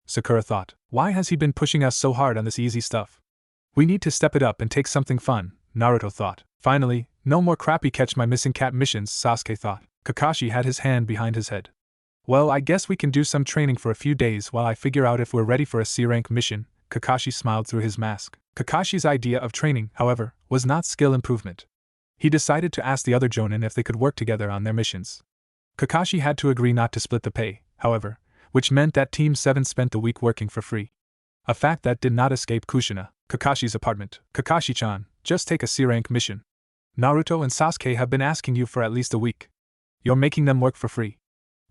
Sakura thought. "Why has he been pushing us so hard on this easy stuff? We need to step it up and take something fun," Naruto thought. Finally, no more crappy catch my missing cat missions, Sasuke thought. Kakashi had his hand behind his head. "Well, I guess we can do some training for a few days while I figure out if we're ready for a C-rank mission," Kakashi smiled through his mask. Kakashi's idea of training, however, was not skill improvement. He decided to ask the other Jonin if they could work together on their missions. Kakashi had to agree not to split the pay, however, which meant that Team 7 spent the week working for free. A fact that did not escape Kushina, Kakashi's apartment. "Kakashi-chan, just take a C-rank mission. Naruto and Sasuke have been asking you for at least a week. You're making them work for free.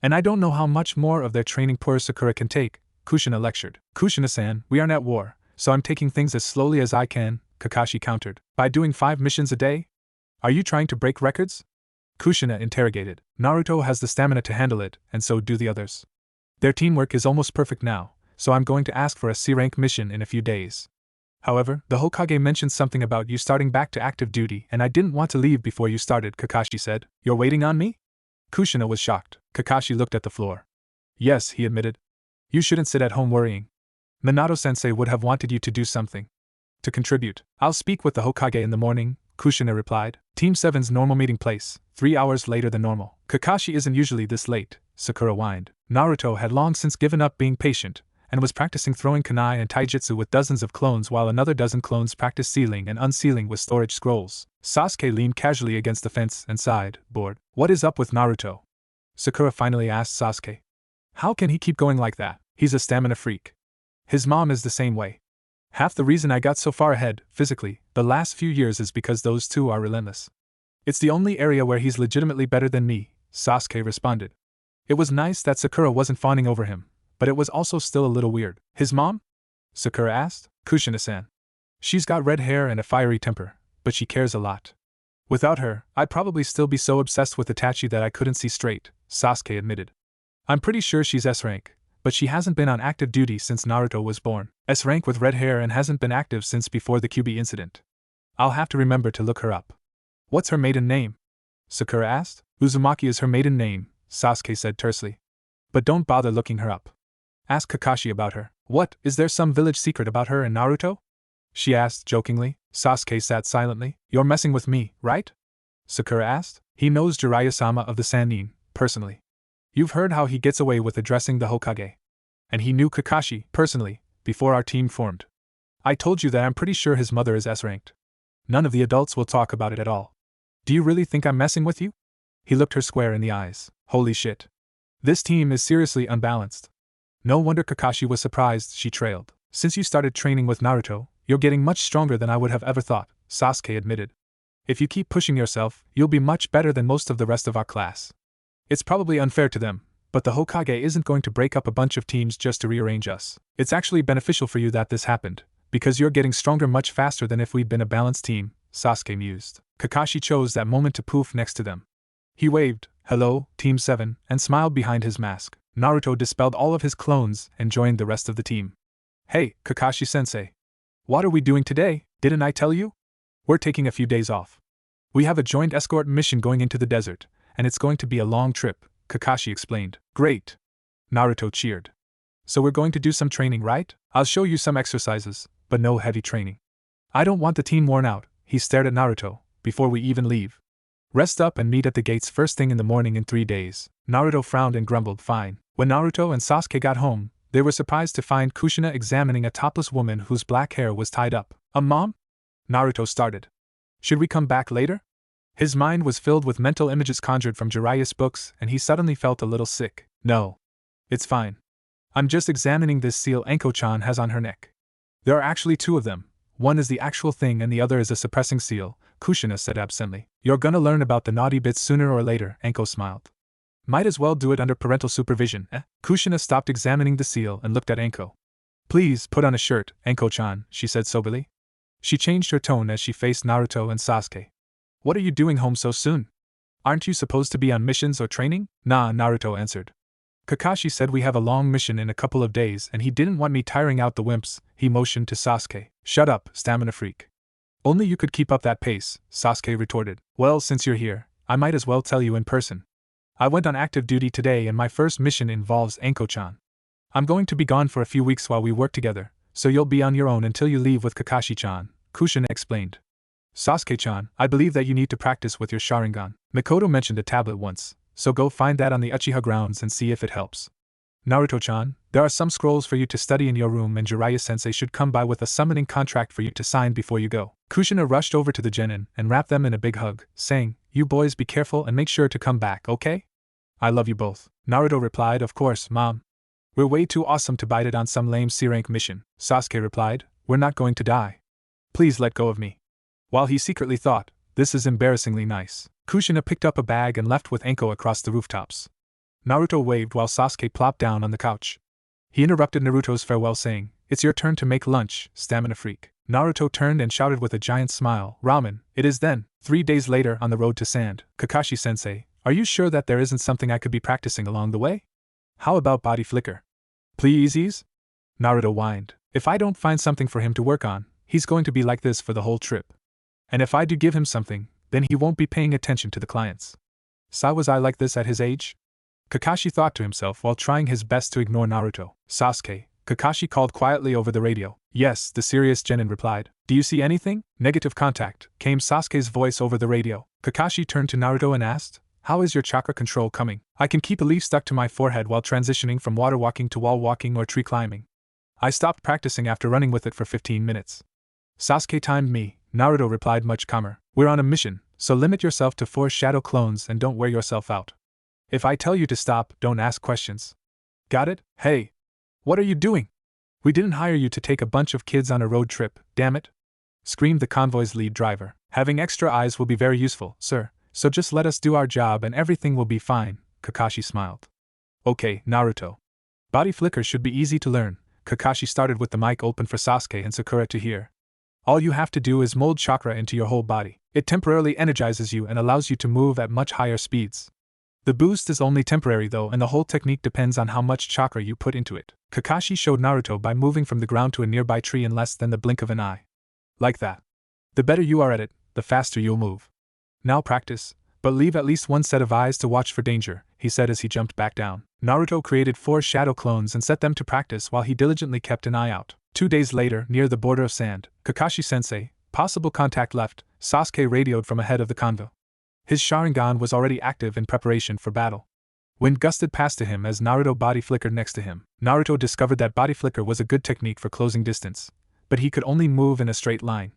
And I don't know how much more of their training poor Sakura can take," Kushina lectured. "Kushina-san, we aren't at war, so I'm taking things as slowly as I can," Kakashi countered. "By doing 5 missions a day? Are you trying to break records?" Kushina interrogated. "Naruto has the stamina to handle it, and so do the others. Their teamwork is almost perfect now, so I'm going to ask for a C-rank mission in a few days. However, the Hokage mentioned something about you starting back to active duty and I didn't want to leave before you started," Kakashi said. "You're waiting on me?" Kushina was shocked. Kakashi looked at the floor. "Yes," he admitted. "You shouldn't sit at home worrying. Minato-sensei would have wanted you to do something. To contribute. I'll speak with the Hokage in the morning," Kushina replied. Team 7's normal meeting place, 3 hours later than normal. "Kakashi isn't usually this late," Sakura whined. Naruto had long since given up being patient, and was practicing throwing kunai and taijutsu with dozens of clones while another dozen clones practiced sealing and unsealing with storage scrolls. Sasuke leaned casually against the fence and sighed, bored. "What is up with Naruto? Sakura finally asked Sasuke. How can he keep going like that? He's a stamina freak. His mom is the same way. Half the reason I got so far ahead, physically, the last few years is because those two are relentless. It's the only area where he's legitimately better than me, Sasuke responded. It was nice that Sakura wasn't fawning over him, but it was also still a little weird. His mom? Sakura asked. Kushina-san. She's got red hair and a fiery temper, but she cares a lot. Without her, I'd probably still be so obsessed with Itachi that I couldn't see straight, Sasuke admitted. I'm pretty sure she's S rank, but she hasn't been on active duty since Naruto was born. S rank with red hair and hasn't been active since before the QB incident. I'll have to remember to look her up. What's her maiden name? Sakura asked. Uzumaki is her maiden name, Sasuke said tersely. But don't bother looking her up. Ask Kakashi about her. What, is there some village secret about her and Naruto? She asked jokingly. Sasuke sat silently. You're messing with me, right? Sakura asked. He knows Jiraiya-sama of the Sannin, personally. You've heard how he gets away with addressing the Hokage. And he knew Kakashi, personally, before our team formed. I told you that I'm pretty sure his mother is S-ranked. None of the adults will talk about it at all. Do you really think I'm messing with you? He looked her square in the eyes. Holy shit. This team is seriously unbalanced. No wonder Kakashi was surprised, she trailed. Since you started training with Naruto, you're getting much stronger than I would have ever thought, Sasuke admitted. If you keep pushing yourself, you'll be much better than most of the rest of our class. It's probably unfair to them, but the Hokage isn't going to break up a bunch of teams just to rearrange us. It's actually beneficial for you that this happened, because you're getting stronger much faster than if we'd been a balanced team, Sasuke mused. Kakashi chose that moment to poof next to them. He waved, hello, Team 7, and smiled behind his mask. Naruto dispelled all of his clones and joined the rest of the team. Hey, Kakashi-sensei. What are we doing today? Didn't I tell you? We're taking a few days off. We have a joint escort mission going into the desert, and it's going to be a long trip, Kakashi explained. Great! Naruto cheered. So we're going to do some training, right? I'll show you some exercises, but no heavy training. I don't want the team worn out, he stared at Naruto, before we even leave. Rest up and meet at the gates first thing in the morning in 3 days. Naruto frowned and grumbled, fine. When Naruto and Sasuke got home, they were surprised to find Kushina examining a topless woman whose black hair was tied up. Mom? Naruto started. Should we come back later? His mind was filled with mental images conjured from Jiraiya's books, and he suddenly felt a little sick. No. It's fine. I'm just examining this seal Anko-chan has on her neck. There are actually 2 of them. One is the actual thing and the other is a suppressing seal, Kushina said absently. You're gonna learn about the naughty bits sooner or later, Anko smiled. Might as well do it under parental supervision, eh? Kushina stopped examining the seal and looked at Anko. Please put on a shirt, Anko-chan, she said soberly. She changed her tone as she faced Naruto and Sasuke. What are you doing home so soon? Aren't you supposed to be on missions or training? Nah, Naruto answered. Kakashi said we have a long mission in a couple of days and he didn't want me tiring out the wimps, he motioned to Sasuke. Shut up, stamina freak. Only you could keep up that pace, Sasuke retorted. Well, since you're here, I might as well tell you in person. I went on active duty today and my first mission involves Anko-chan. I'm going to be gone for a few weeks while we work together, so you'll be on your own until you leave with Kakashi-chan, Kushina explained. Sasuke-chan, I believe that you need to practice with your Sharingan. Mikoto mentioned a tablet once, so go find that on the Uchiha grounds and see if it helps. Naruto-chan, there are some scrolls for you to study in your room and Jiraiya-sensei should come by with a summoning contract for you to sign before you go. Kushina rushed over to the genin and wrapped them in a big hug, saying, You boys be careful and make sure to come back, okay? I love you both. Naruto replied, Of course, Mom. We're way too awesome to bite it on some lame C-rank mission. Sasuke replied, We're not going to die. Please let go of me. While he secretly thought, this is embarrassingly nice, Kushina picked up a bag and left with Anko across the rooftops. Naruto waved while Sasuke plopped down on the couch. He interrupted Naruto's farewell saying, It's your turn to make lunch, stamina freak. Naruto turned and shouted with a giant smile, Ramen, it is then. 3 days later on the road to sand, Kakashi-sensei, are you sure that there isn't something I could be practicing along the way? How about body flicker? Pleasies? Naruto whined. If I don't find something for him to work on, he's going to be like this for the whole trip. And if I do give him something, then he won't be paying attention to the clients. So was I like this at his age? Kakashi thought to himself while trying his best to ignore Naruto. Sasuke, Kakashi called quietly over the radio. Yes, the serious genin replied. Do you see anything? Negative contact, came Sasuke's voice over the radio. Kakashi turned to Naruto and asked, How is your chakra control coming? I can keep a leaf stuck to my forehead while transitioning from water walking to wall walking or tree climbing. I stopped practicing after running with it for 15 minutes. Sasuke timed me, Naruto replied much calmer. We're on a mission, so limit yourself to 4 shadow clones and don't wear yourself out. If I tell you to stop, don't ask questions. Got it? Hey! What are you doing? We didn't hire you to take a bunch of kids on a road trip, damn it! Screamed the convoy's lead driver. Having extra eyes will be very useful, sir, so just let us do our job and everything will be fine, Kakashi smiled. Okay, Naruto. Body flicker should be easy to learn. Kakashi started with the mic open for Sasuke and Sakura to hear. All you have to do is mold chakra into your whole body. It temporarily energizes you and allows you to move at much higher speeds. The boost is only temporary though, and the whole technique depends on how much chakra you put into it. Kakashi showed Naruto by moving from the ground to a nearby tree in less than the blink of an eye. Like that. The better you are at it, the faster you'll move. Now practice, but leave at least one set of eyes to watch for danger, he said as he jumped back down. Naruto created 4 shadow clones and set them to practice while he diligently kept an eye out. 2 days later, near the border of sand, Kakashi-sensei, possible contact left, Sasuke radioed from ahead of the convo. His Sharingan was already active in preparation for battle. Wind gusted past to him as Naruto body flickered next to him. Naruto discovered that body flicker was a good technique for closing distance, but he could only move in a straight line.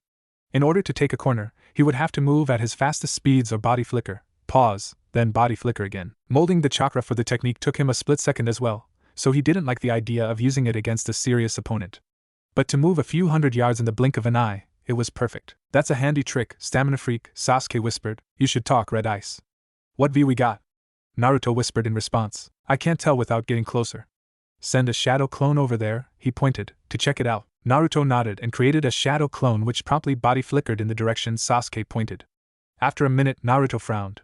In order to take a corner, he would have to move at his fastest speeds or body flicker, pause, then body flicker again. Molding the chakra for the technique took him a split second as well, so he didn't like the idea of using it against a serious opponent. But to move a few hundred yards in the blink of an eye, it was perfect. That's a handy trick, stamina freak, Sasuke whispered. You should talk, Red Ice. What view we got? Naruto whispered in response. I can't tell without getting closer. Send a shadow clone over there, he pointed, to check it out. Naruto nodded and created a shadow clone which promptly body flickered in the direction Sasuke pointed. After a minute, Naruto frowned.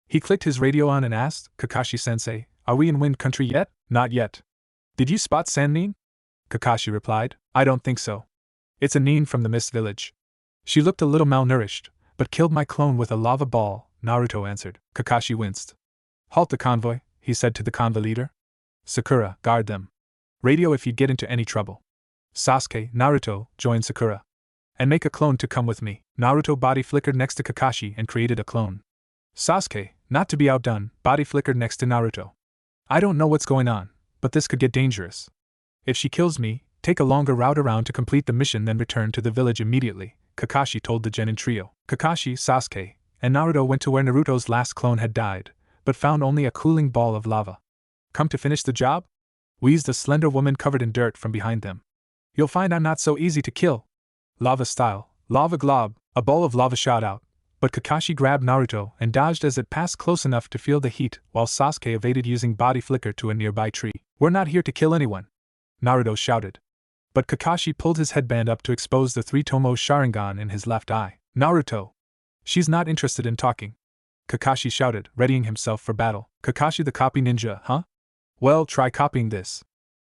He clicked his radio on and asked, Kakashi-sensei, are we in Wind Country yet? Not yet. Did you spot Sannin? Kakashi replied. I don't think so. It's a Nin from the Mist Village. She looked a little malnourished, but killed my clone with a lava ball, Naruto answered. Kakashi winced. Halt the convoy, he said to the convoy leader. Sakura, guard them. Radio if you get into any trouble. Sasuke, Naruto, join Sakura. And make a clone to come with me. Naruto body flickered next to Kakashi and created a clone. Sasuke, not to be outdone, body flickered next to Naruto. I don't know what's going on, but this could get dangerous. If she kills me, take a longer route around to complete the mission then return to the village immediately, Kakashi told the Genin trio. Kakashi, Sasuke, and Naruto went to where Naruto's last clone had died, but found only a cooling ball of lava. Come to finish the job? Wheezed a slender woman covered in dirt from behind them. You'll find I'm not so easy to kill. Lava style, lava glob, a ball of lava shot out, but Kakashi grabbed Naruto and dodged as it passed close enough to feel the heat while Sasuke evaded using body flicker to a nearby tree. We're not here to kill anyone, Naruto shouted. But Kakashi pulled his headband up to expose the 3-tomo Sharingan in his left eye. Naruto! She's not interested in talking, Kakashi shouted, readying himself for battle. Kakashi the copy ninja, huh? Well, try copying this,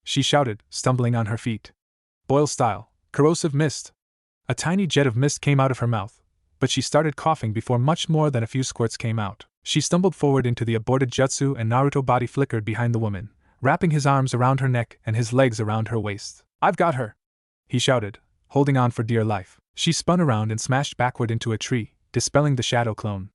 she shouted, stumbling on her feet. Boil style, corrosive mist. A tiny jet of mist came out of her mouth, but she started coughing before much more than a few squirts came out. She stumbled forward into the aborted jutsu and Naruto body flickered behind the woman, wrapping his arms around her neck and his legs around her waist. I've got her! He shouted, holding on for dear life. She spun around and smashed backward into a tree, dispelling the shadow clone.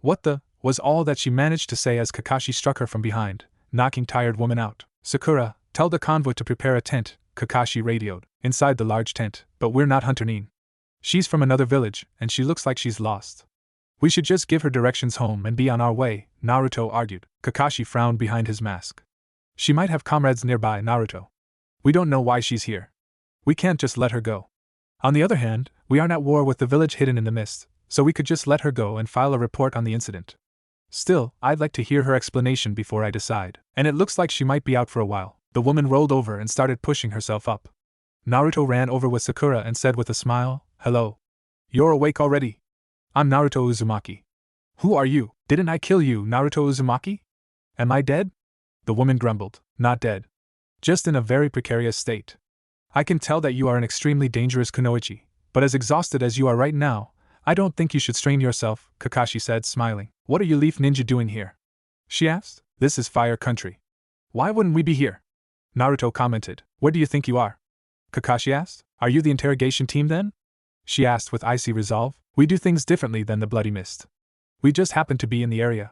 What the, was all that she managed to say as Kakashi struck her from behind, knocking tired woman out. Sakura, tell the convoy to prepare a tent, Kakashi radioed. Inside the large tent, but we're not Hunter Nin. She's from another village, and she looks like she's lost. We should just give her directions home and be on our way, Naruto argued. Kakashi frowned behind his mask. She might have comrades nearby, Naruto. We don't know why she's here. We can't just let her go. On the other hand, we aren't at war with the village hidden in the mist, so we could just let her go and file a report on the incident. Still, I'd like to hear her explanation before I decide. And it looks like she might be out for a while. The woman rolled over and started pushing herself up. Naruto ran over with Sakura and said with a smile, Hello. You're awake already? I'm Naruto Uzumaki. Who are you? Didn't I kill you, Naruto Uzumaki? Am I dead? The woman grumbled. Not dead. Just in a very precarious state. I can tell that you are an extremely dangerous kunoichi, but as exhausted as you are right now, I don't think you should strain yourself, Kakashi said, smiling. What are you leaf ninja doing here? She asked. This is fire country. Why wouldn't we be here? Naruto commented. Where do you think you are? Kakashi asked. Are you the interrogation team then? She asked with icy resolve. We do things differently than the Bloody Mist. We just happen to be in the area.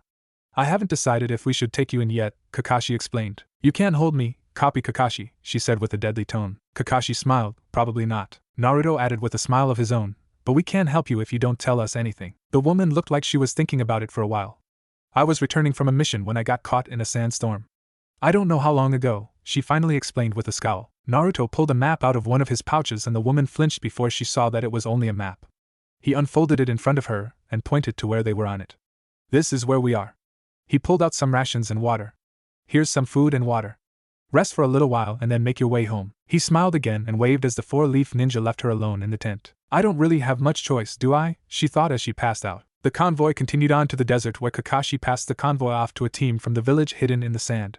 I haven't decided if we should take you in yet, Kakashi explained. You can't hold me, copy Kakashi, she said with a deadly tone. Kakashi smiled. Probably not. Naruto added with a smile of his own. But we can't help you if you don't tell us anything. The woman looked like she was thinking about it for a while. I was returning from a mission when I got caught in a sandstorm. I don't know how long ago, she finally explained with a scowl. Naruto pulled a map out of one of his pouches and the woman flinched before she saw that it was only a map. He unfolded it in front of her and pointed to where they were on it. This is where we are. He pulled out some rations and water. Here's some food and water. Rest for a little while and then make your way home. He smiled again and waved as the four-leaf ninja left her alone in the tent. I don't really have much choice, do I? She thought as she passed out. The convoy continued on to the desert where Kakashi passed the convoy off to a team from the village hidden in the sand.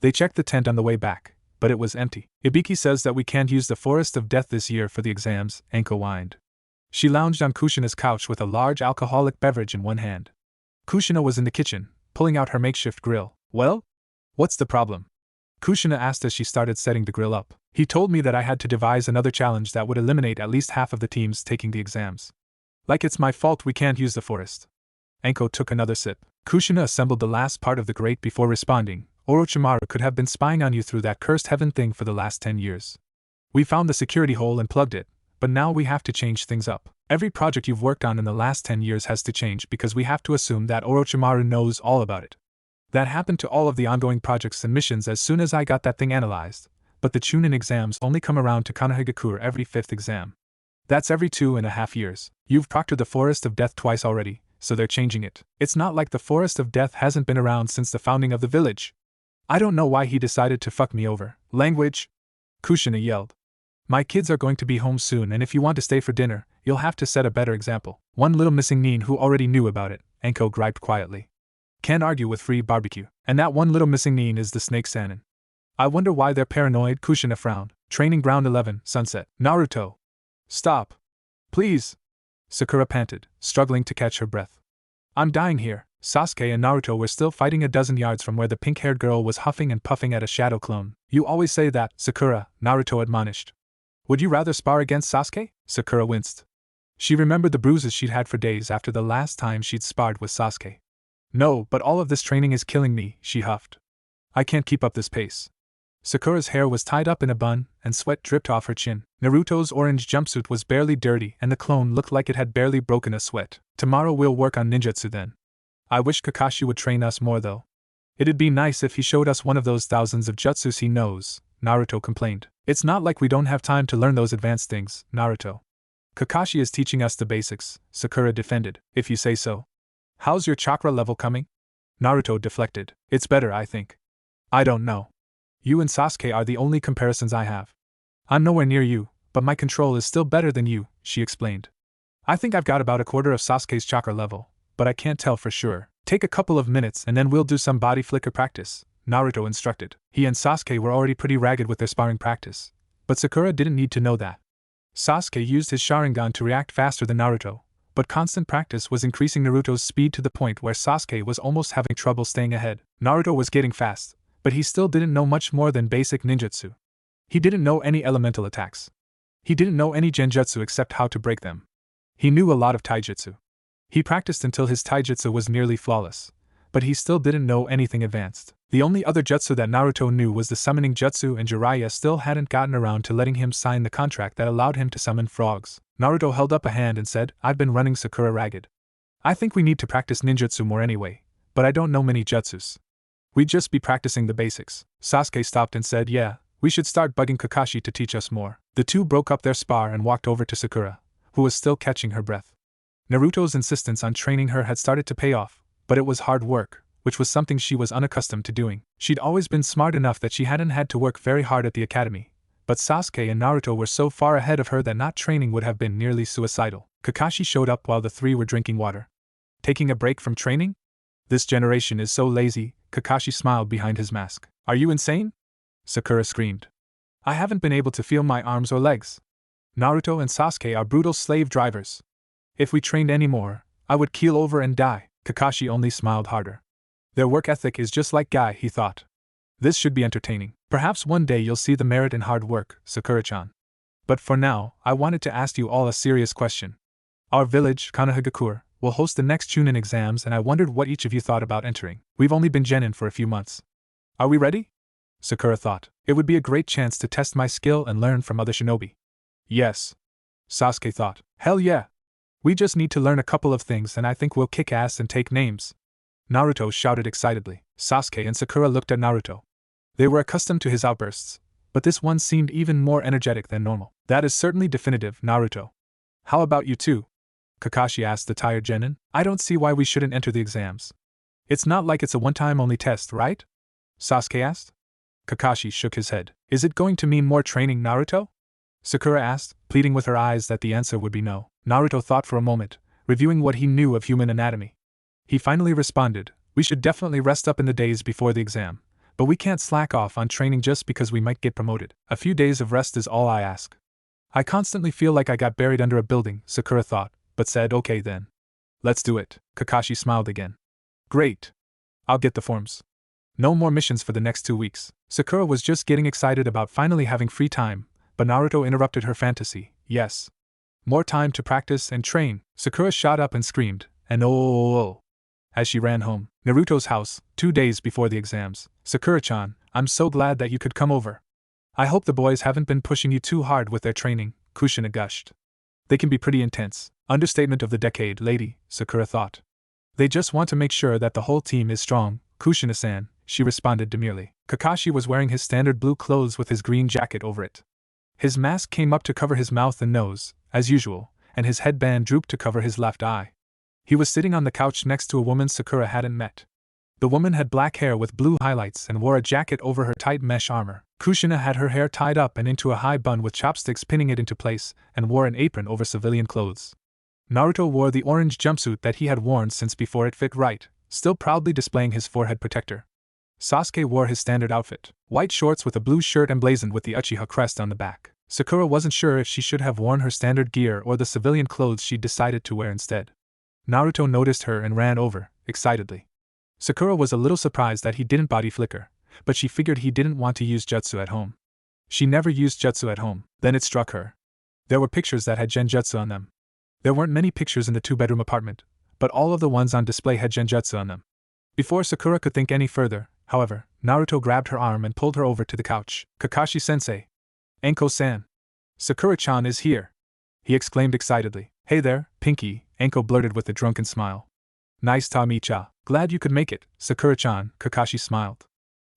They checked the tent on the way back, but it was empty. Ibiki says that we can't use the Forest of Death this year for the exams, Anko whined. She lounged on Kushina's couch with a large alcoholic beverage in one hand. Kushina was in the kitchen, pulling out her makeshift grill. Well? What's the problem? Kushina asked as she started setting the grill up. He told me that I had to devise another challenge that would eliminate at least half of the teams taking the exams. Like it's my fault we can't use the forest. Anko took another sip. Kushina assembled the last part of the grate before responding. Orochimaru could have been spying on you through that cursed heaven thing for the last 10 years. We found the security hole and plugged it, but now we have to change things up. Every project you've worked on in the last 10 years has to change because we have to assume that Orochimaru knows all about it. That happened to all of the ongoing projects and missions as soon as I got that thing analyzed, but the Chunin exams only come around to Konohagakure every 5th exam. That's every 2.5 years. You've proctored the Forest of Death twice already, so they're changing it. It's not like the Forest of Death hasn't been around since the founding of the village. I don't know why he decided to fuck me over. Language! Kushina yelled. My kids are going to be home soon and if you want to stay for dinner, you'll have to set a better example. One little missing Nin who already knew about it, Anko griped quietly. Can't argue with free barbecue. And that one little missing Nin is the Snake Sannin. I wonder why they're paranoid, Kushina frowned. Training Ground 11, Sunset. Naruto. Stop. Please. Sakura panted, struggling to catch her breath. I'm dying here. Sasuke and Naruto were still fighting a dozen yards from where the pink-haired girl was huffing and puffing at a shadow clone. You always say that, Sakura, Naruto admonished. Would you rather spar against Sasuke? Sakura winced. She remembered the bruises she'd had for days after the last time she'd sparred with Sasuke. No, but all of this training is killing me, she huffed. I can't keep up this pace. Sakura's hair was tied up in a bun, and sweat dripped off her chin. Naruto's orange jumpsuit was barely dirty and the clone looked like it had barely broken a sweat. Tomorrow we'll work on ninjutsu then. I wish Kakashi would train us more though. It'd be nice if he showed us one of those thousands of jutsus he knows, Naruto complained. It's not like we don't have time to learn those advanced things, Naruto. Kakashi is teaching us the basics, Sakura defended, if you say so. How's your chakra level coming? Naruto deflected. It's better, I think. I don't know. You and Sasuke are the only comparisons I have. I'm nowhere near you, but my control is still better than you, she explained. I think I've got about a quarter of Sasuke's chakra level, but I can't tell for sure. Take a couple of minutes and then we'll do some body flicker practice, Naruto instructed. He and Sasuke were already pretty ragged with their sparring practice, but Sakura didn't need to know that. Sasuke used his Sharingan to react faster than Naruto, but constant practice was increasing Naruto's speed to the point where Sasuke was almost having trouble staying ahead. Naruto was getting fast, but he still didn't know much more than basic ninjutsu. He didn't know any elemental attacks. He didn't know any genjutsu except how to break them. He knew a lot of taijutsu. He practiced until his taijutsu was nearly flawless, but he still didn't know anything advanced. The only other jutsu that Naruto knew was the summoning jutsu, and Jiraiya still hadn't gotten around to letting him sign the contract that allowed him to summon frogs. Naruto held up a hand and said, I've been running Sakura ragged. I think we need to practice ninjutsu more anyway, but I don't know many jutsus. We'd just be practicing the basics. Sasuke stopped and said, yeah, we should start bugging Kakashi to teach us more. The two broke up their spar and walked over to Sakura, who was still catching her breath. Naruto's insistence on training her had started to pay off, but it was hard work, which was something she was unaccustomed to doing. She'd always been smart enough that she hadn't had to work very hard at the academy, but Sasuke and Naruto were so far ahead of her that not training would have been nearly suicidal. Kakashi showed up while the three were drinking water. Taking a break from training? This generation is so lazy, Kakashi smiled behind his mask. Are you insane? Sakura screamed. I haven't been able to feel my arms or legs. Naruto and Sasuke are brutal slave drivers. If we trained any more, I would keel over and die. Kakashi only smiled harder. Their work ethic is just like Guy, he thought. This should be entertaining. Perhaps one day you'll see the merit in hard work, Sakura-chan. But for now, I wanted to ask you all a serious question. Our village, Konohagakure, will host the next Chunin exams and I wondered what each of you thought about entering. We've only been genin for a few months. Are we ready? Sakura thought. It would be a great chance to test my skill and learn from other shinobi. Yes. Sasuke thought. Hell yeah. We just need to learn a couple of things and I think we'll kick ass and take names. Naruto shouted excitedly. Sasuke and Sakura looked at Naruto. They were accustomed to his outbursts, but this one seemed even more energetic than normal. That is certainly definitive, Naruto. How about you too? Kakashi asked the tired genin. I don't see why we shouldn't enter the exams. It's not like it's a one-time only test, right? Sasuke asked. Kakashi shook his head. Is it going to mean more training, Naruto? Sakura asked, pleading with her eyes that the answer would be no. Naruto thought for a moment, reviewing what he knew of human anatomy. He finally responded, we should definitely rest up in the days before the exam, but we can't slack off on training just because we might get promoted. A few days of rest is all I ask. I constantly feel like I got buried under a building, Sakura thought, but said okay then. Let's do it. Kakashi smiled again. Great. I'll get the forms. No more missions for the next 2 weeks. Sakura was just getting excited about finally having free time, but Naruto interrupted her fantasy. Yes. More time to practice and train. Sakura shot up and screamed, and oh, as she ran home. Naruto's house, 2 days before the exams. Sakura-chan, I'm so glad that you could come over. I hope the boys haven't been pushing you too hard with their training, Kushina gushed. They can be pretty intense. Understatement of the decade, lady, Sakura thought. They just want to make sure that the whole team is strong, Kushina-san, she responded demurely. Kakashi was wearing his standard blue clothes with his green jacket over it. His mask came up to cover his mouth and nose, as usual, and his headband drooped to cover his left eye. He was sitting on the couch next to a woman Sakura hadn't met. The woman had black hair with blue highlights and wore a jacket over her tight mesh armor. Kushina had her hair tied up and into a high bun with chopsticks pinning it into place, and wore an apron over civilian clothes. Naruto wore the orange jumpsuit that he had worn since before it fit right, still proudly displaying his forehead protector. Sasuke wore his standard outfit, white shorts with a blue shirt emblazoned with the Uchiha crest on the back. Sakura wasn't sure if she should have worn her standard gear or the civilian clothes she decided to wear instead. Naruto noticed her and ran over, excitedly. Sakura was a little surprised that he didn't body flicker, but she figured he didn't want to use jutsu at home. She never used jutsu at home. Then it struck her. There were pictures that had genjutsu on them. There weren't many pictures in the 2-bedroom apartment, but all of the ones on display had genjutsu on them. Before Sakura could think any further, however, Naruto grabbed her arm and pulled her over to the couch. Kakashi-sensei. Anko-san. Sakura-chan is here. He exclaimed excitedly. Hey there, Pinky, Anko blurted with a drunken smile. Nice to meet ya. Glad you could make it, Sakura-chan, Kakashi smiled.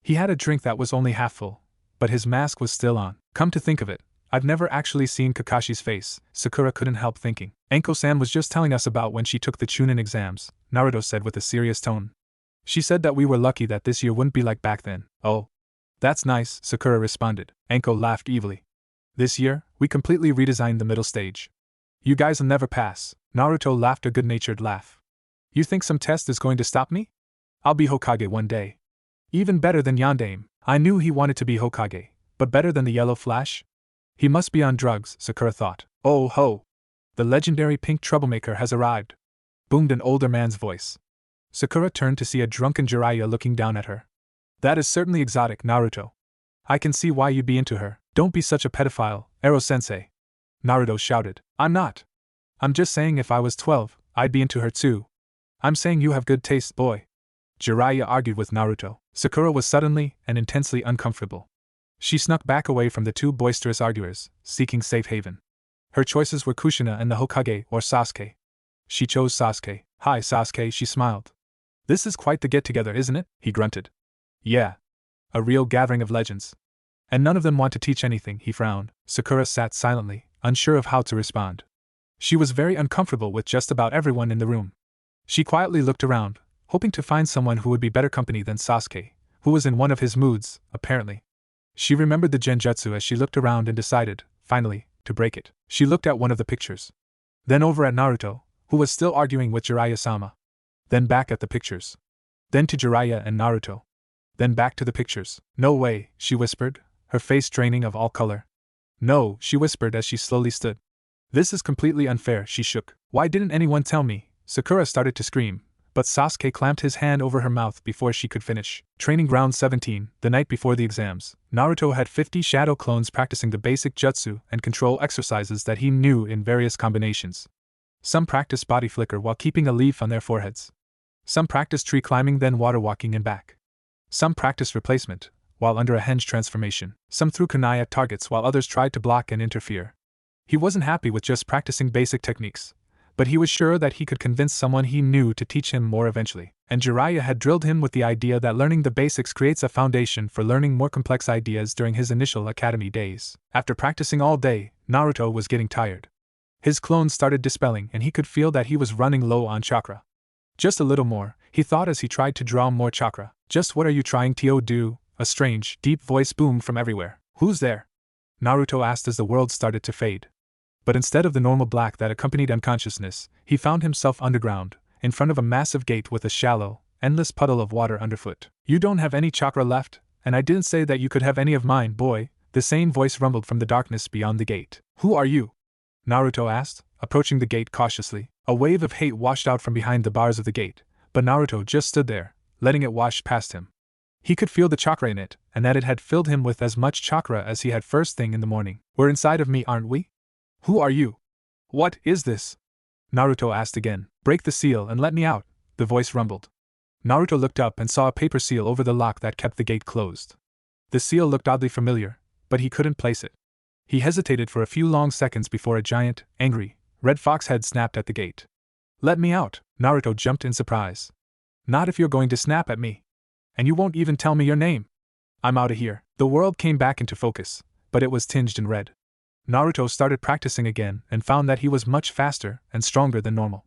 He had a drink that was only half full, but his mask was still on. Come to think of it, I've never actually seen Kakashi's face, Sakura couldn't help thinking. Anko-san was just telling us about when she took the Chunin exams, Naruto said with a serious tone. She said that we were lucky that this year wouldn't be like back then. Oh. That's nice, Sakura responded. Anko laughed evilly. This year, we completely redesigned the middle stage. You guys'll never pass. Naruto laughed a good-natured laugh. You think some test is going to stop me? I'll be Hokage one day. Even better than Yondaime. I knew he wanted to be Hokage, but better than the Yellow Flash? He must be on drugs, Sakura thought. Oh ho! The legendary pink troublemaker has arrived, boomed an older man's voice. Sakura turned to see a drunken Jiraiya looking down at her. That is certainly exotic, Naruto. I can see why you'd be into her. Don't be such a pedophile, Ero-sensei. Naruto shouted. I'm not. I'm just saying if I was 12, I'd be into her too. I'm saying you have good taste, boy. Jiraiya argued with Naruto. Sakura was suddenly and intensely uncomfortable. She snuck back away from the two boisterous arguers, seeking safe haven. Her choices were Kushina and the Hokage or Sasuke. She chose Sasuke. Hi Sasuke, she smiled. This is quite the get-together, isn't it? He grunted. Yeah. A real gathering of legends. And none of them want to teach anything, he frowned. Sakura sat silently, unsure of how to respond. She was very uncomfortable with just about everyone in the room. She quietly looked around, hoping to find someone who would be better company than Sasuke, who was in one of his moods, apparently. She remembered the genjutsu as she looked around and decided, finally, to break it. She looked at one of the pictures. Then over at Naruto, who was still arguing with Jiraiya-sama. Then back at the pictures. Then to Jiraiya and Naruto. Then back to the pictures. No way, she whispered, her face draining of all color. No, she whispered as she slowly stood. This is completely unfair, she shook. Why didn't anyone tell me? Sakura started to scream, but Sasuke clamped his hand over her mouth before she could finish. Training Ground 17, the night before the exams, Naruto had 50 shadow clones practicing the basic jutsu and control exercises that he knew in various combinations. Some practiced body flicker while keeping a leaf on their foreheads. Some practiced tree climbing then water walking and back. Some practiced replacement, while under a henge transformation. Some threw kunai at targets while others tried to block and interfere. He wasn't happy with just practicing basic techniques, but he was sure that he could convince someone he knew to teach him more eventually. and Jiraiya had drilled him with the idea that learning the basics creates a foundation for learning more complex ideas during his initial academy days. After practicing all day, Naruto was getting tired. His clones started dispelling and he could feel that he was running low on chakra. Just a little more, he thought as he tried to draw more chakra. Just what are you trying to do? A strange, deep voice boomed from everywhere. Who's there? Naruto asked as the world started to fade. But instead of the normal black that accompanied unconsciousness, he found himself underground, in front of a massive gate with a shallow, endless puddle of water underfoot. You don't have any chakra left, and I didn't say that you could have any of mine, boy, the same voice rumbled from the darkness beyond the gate. Who are you? Naruto asked, approaching the gate cautiously. A wave of hate washed out from behind the bars of the gate, but Naruto just stood there, letting it wash past him. He could feel the chakra in it, and that it had filled him with as much chakra as he had first thing in the morning. We're inside of me, aren't we? Who are you? What is this? Naruto asked again. Break the seal and let me out, the voice rumbled. Naruto looked up and saw a paper seal over the lock that kept the gate closed. The seal looked oddly familiar, but he couldn't place it. He hesitated for a few long seconds before a giant, angry, red fox head snapped at the gate. Let me out, Naruto jumped in surprise. Not if you're going to snap at me. And you won't even tell me your name. I'm out of here. The world came back into focus, but it was tinged in red. Naruto started practicing again and found that he was much faster and stronger than normal.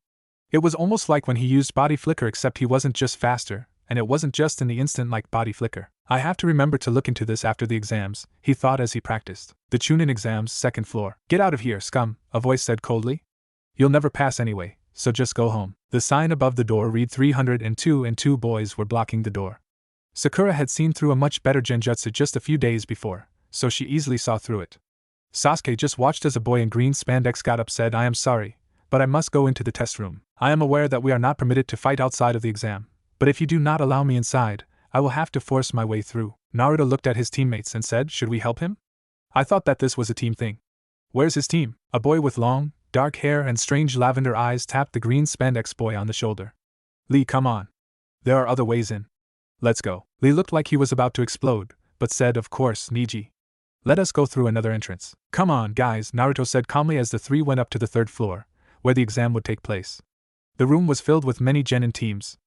It was almost like when he used body flicker, except he wasn't just faster, and it wasn't just in the instant like body flicker. I have to remember to look into this after the exams, he thought as he practiced. The Chunin exams, second floor. Get out of here, scum, a voice said coldly. You'll never pass anyway, so just go home. The sign above the door read 302 and 2 boys were blocking the door. Sakura had seen through a much better genjutsu just a few days before, so she easily saw through it. Sasuke just watched as a boy in green spandex got up. Said, I am sorry, but I must go into the test room. I am aware that we are not permitted to fight outside of the exam, but if you do not allow me inside, I will have to force my way through. Naruto looked at his teammates and said, should we help him? I thought that this was a team thing. Where's his team? A boy with long, dark hair and strange lavender eyes tapped the green spandex boy on the shoulder. Lee, come on. There are other ways in. Let's go. Lee looked like he was about to explode, but said, of course, Niji. Let us go through another entrance. Come on, guys, Naruto said calmly as the three went up to the third floor, where the exam would take place. The room was filled with many genin teams.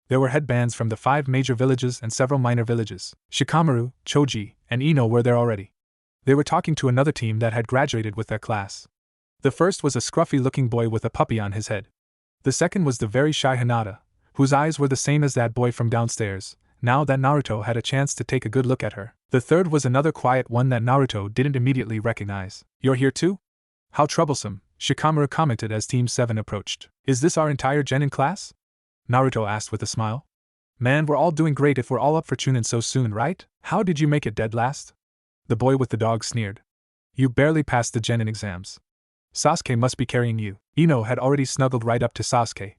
There were headbands from the 5 major villages and several minor villages. Shikamaru, Choji, and Ino were there already. They were talking to another team that had graduated with their class. The first was a scruffy-looking boy with a puppy on his head. The second was the very shy Hinata, whose eyes were the same as that boy from downstairs, now that Naruto had a chance to take a good look at her. The third was another quiet one that Naruto didn't immediately recognize. You're here too? How troublesome, Shikamaru commented as Team 7 approached. Is this our entire genin class? Naruto asked with a smile. Man, we're all doing great if we're all up for Chunin so soon, right? How did you make it dead last? The boy with the dog sneered. You barely passed the genin exams. Sasuke must be carrying you. Ino had already snuggled right up to Sasuke.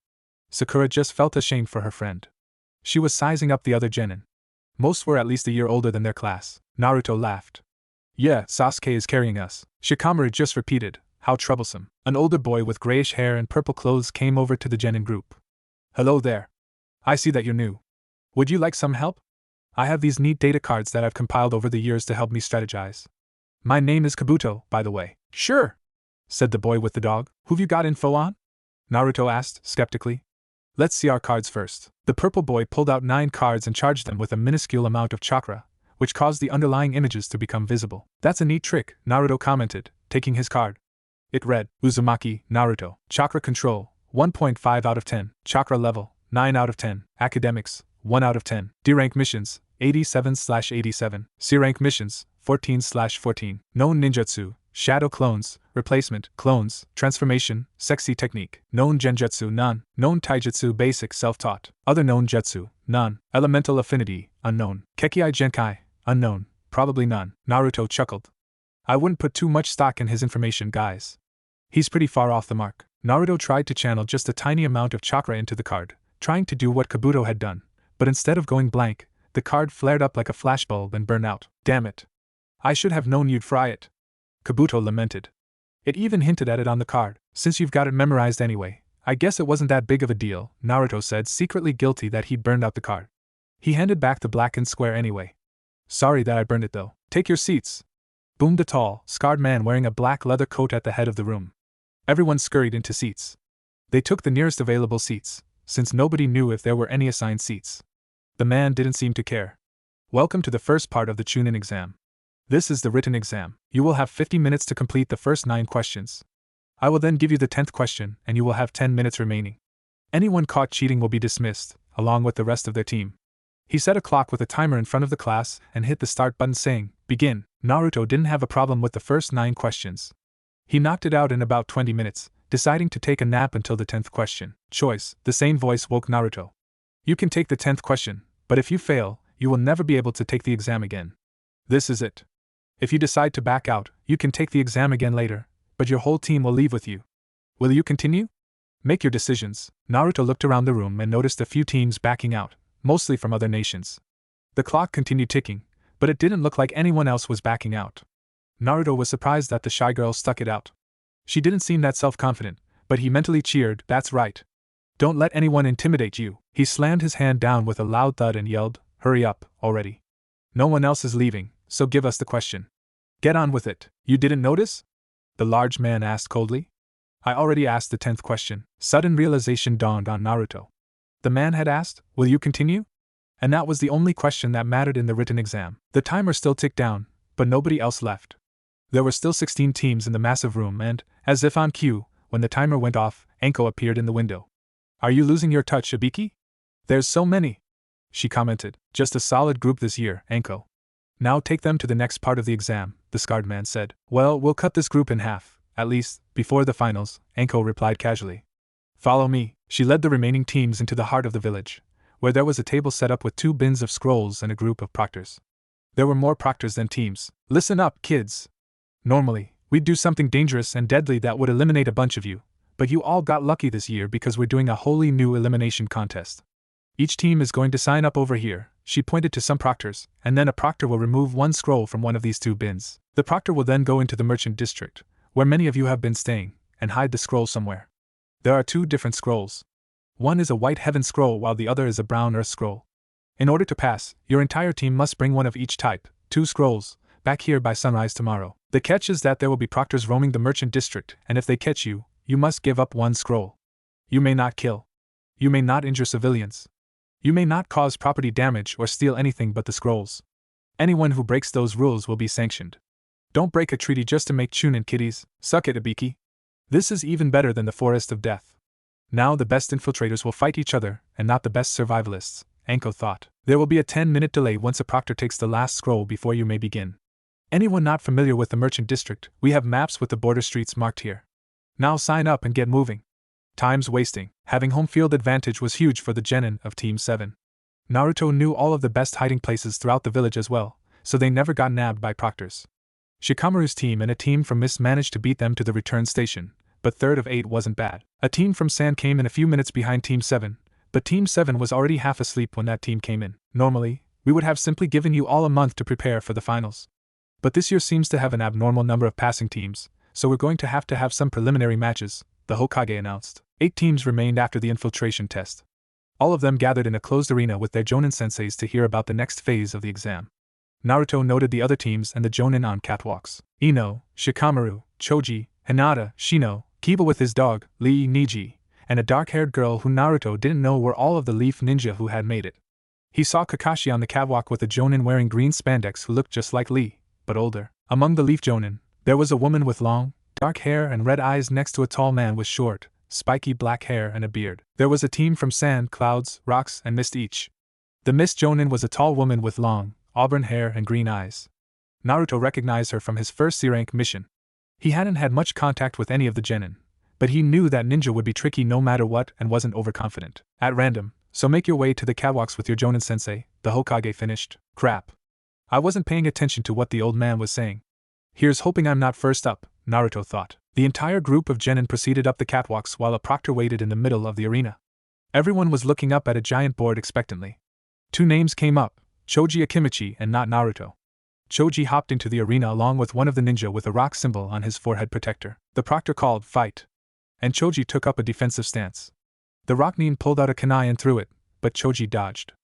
Sakura just felt ashamed for her friend. She was sizing up the other genin. Most were at least a year older than their class. Naruto laughed. Yeah, Sasuke is carrying us. Shikamaru just repeated, how troublesome. An older boy with grayish hair and purple clothes came over to the genin group. Hello there. I see that you're new. Would you like some help? I have these neat data cards that I've compiled over the years to help me strategize. My name is Kabuto, by the way. Sure, said the boy with the dog. Who've you got info on? Naruto asked, skeptically. Let's see our cards first. The purple boy pulled out 9 cards and charged them with a minuscule amount of chakra, which caused the underlying images to become visible. That's a neat trick, Naruto commented, taking his card. It read, Uzumaki, Naruto. Chakra control, 1.5 out of 10. Chakra level, 9 out of 10. Academics, 1 out of 10. D-rank missions, 87/87. C-rank missions, 14/14. Known ninjutsu, shadow clones, replacement, clones, transformation, sexy technique. Known genjutsu, none. Known taijutsu, basic, self-taught. Other known jutsu, none. Elemental affinity, unknown. Kekkei genkai, unknown, probably none. Naruto chuckled. I wouldn't put too much stock in his information, guys. He's pretty far off the mark. Naruto tried to channel just a tiny amount of chakra into the card, trying to do what Kabuto had done, but instead of going blank, the card flared up like a flashbulb and burned out. Damn it. I should have known you'd fry it. Kabuto lamented. It even hinted at it on the card. Since you've got it memorized anyway, I guess it wasn't that big of a deal, Naruto said, secretly guilty that he'd burned out the card. He handed back the blackened square anyway. Sorry that I burned it though. Take your seats, boomed a tall, scarred man wearing a black leather coat at the head of the room. Everyone scurried into seats. They took the nearest available seats, since nobody knew if there were any assigned seats. The man didn't seem to care. Welcome to the first part of the Chunin exam. This is the written exam. You will have 50 minutes to complete the first 9 questions. I will then give you the 10th question, and you will have 10 minutes remaining. Anyone caught cheating will be dismissed, along with the rest of their team. He set a clock with a timer in front of the class and hit the start button saying, "Begin." Naruto didn't have a problem with the first 9 questions. He knocked it out in about 20 minutes, deciding to take a nap until the 10th question. Choice. The same voice woke Naruto. You can take the 10th question, but if you fail, you will never be able to take the exam again. This is it. If you decide to back out, you can take the exam again later, but your whole team will leave with you. Will you continue? Make your decisions. Naruto looked around the room and noticed a few teams backing out, mostly from other nations. The clock continued ticking, but it didn't look like anyone else was backing out. Naruto was surprised that the shy girl stuck it out. She didn't seem that self-confident, but he mentally cheered, "That's right. Don't let anyone intimidate you." He slammed his hand down with a loud thud and yelled, "Hurry up, already. No one else is leaving, so give us the question. Get on with it." "You didn't notice?" the large man asked coldly. "I already asked the 10th question." Sudden realization dawned on Naruto. The man had asked, "Will you continue?" And that was the only question that mattered in the written exam. The timer still ticked down, but nobody else left. There were still 16 teams in the massive room and, as if on cue, when the timer went off, Anko appeared in the window. "Are you losing your touch, Ibiki? There's so many," she commented. "Just a solid group this year, Anko. Now take them to the next part of the exam," the scarred man said. "Well, we'll cut this group in half, at least, before the finals," Anko replied casually. "Follow me." She led the remaining teams into the heart of the village, where there was a table set up with 2 bins of scrolls and a group of proctors. There were more proctors than teams. "Listen up, kids. Normally, we'd do something dangerous and deadly that would eliminate a bunch of you, but you all got lucky this year because we're doing a wholly new elimination contest. Each team is going to sign up over here," she pointed to some proctors, "and then a proctor will remove 1 scroll from one of these 2 bins. The proctor will then go into the merchant district, where many of you have been staying, and hide the scroll somewhere. There are 2 different scrolls. One is a white heaven scroll while the other is a brown earth scroll. In order to pass, your entire team must bring one of each type, 2 scrolls, back here by sunrise tomorrow. The catch is that there will be proctors roaming the merchant district, and if they catch you, you must give up 1 scroll. You may not kill. You may not injure civilians. You may not cause property damage or steal anything but the scrolls. Anyone who breaks those rules will be sanctioned. Don't break a treaty just to make Chunin, kiddies. Suck it, Ibiki. This is even better than the Forest of Death. Now the best infiltrators will fight each other, and not the best survivalists," Anko thought. "There will be a 10-minute delay once a proctor takes the last scroll before you may begin. Anyone not familiar with the merchant district, we have maps with the border streets marked here. Now sign up and get moving. Time's wasting." Having home field advantage was huge for the genin of Team 7. Naruto knew all of the best hiding places throughout the village as well, so they never got nabbed by proctors. Shikamaru's team and a team from Mist managed to beat them to the return station, but 3rd of 8 wasn't bad. A team from Sand came in a few minutes behind Team 7, but Team 7 was already half asleep when that team came in. Normally, we would have simply given you all a month to prepare for the finals. But this year seems to have an abnormal number of passing teams, so we're going to have some preliminary matches, the Hokage announced. 8 teams remained after the infiltration test. All of them gathered in a closed arena with their Jonin senseis to hear about the next phase of the exam. Naruto noted the other teams and the Jonin on catwalks. Ino, Shikamaru, Choji, Hinata, Shino, Kiba with his dog, Lee Niji, and a dark-haired girl who Naruto didn't know were all of the Leaf Ninja who had made it. He saw Kakashi on the catwalk with a Jonin wearing green spandex who looked just like Lee, but older. Among the Leaf Jonin, there was a woman with long, dark hair and red eyes next to a tall man with short, spiky black hair and a beard. There was a team from Sand, Clouds, Rocks, and Mist each. The Mist Jonin was a tall woman with long, auburn hair and green eyes. Naruto recognized her from his first C-rank mission. He hadn't had much contact with any of the genin, but he knew that ninja would be tricky no matter what and wasn't overconfident. At random, so make your way to the catwalks with your Jonin sensei, the Hokage finished. Crap. I wasn't paying attention to what the old man was saying. Here's hoping I'm not first up, Naruto thought. The entire group of genin proceeded up the catwalks while a proctor waited in the middle of the arena. Everyone was looking up at a giant board expectantly. 2 names came up, Choji Akimichi and not Naruto. Choji hopped into the arena along with one of the ninja with a rock symbol on his forehead protector. The proctor called, "Fight!" and Choji took up a defensive stance. The Rocknin pulled out a kunai and threw it, but Choji dodged.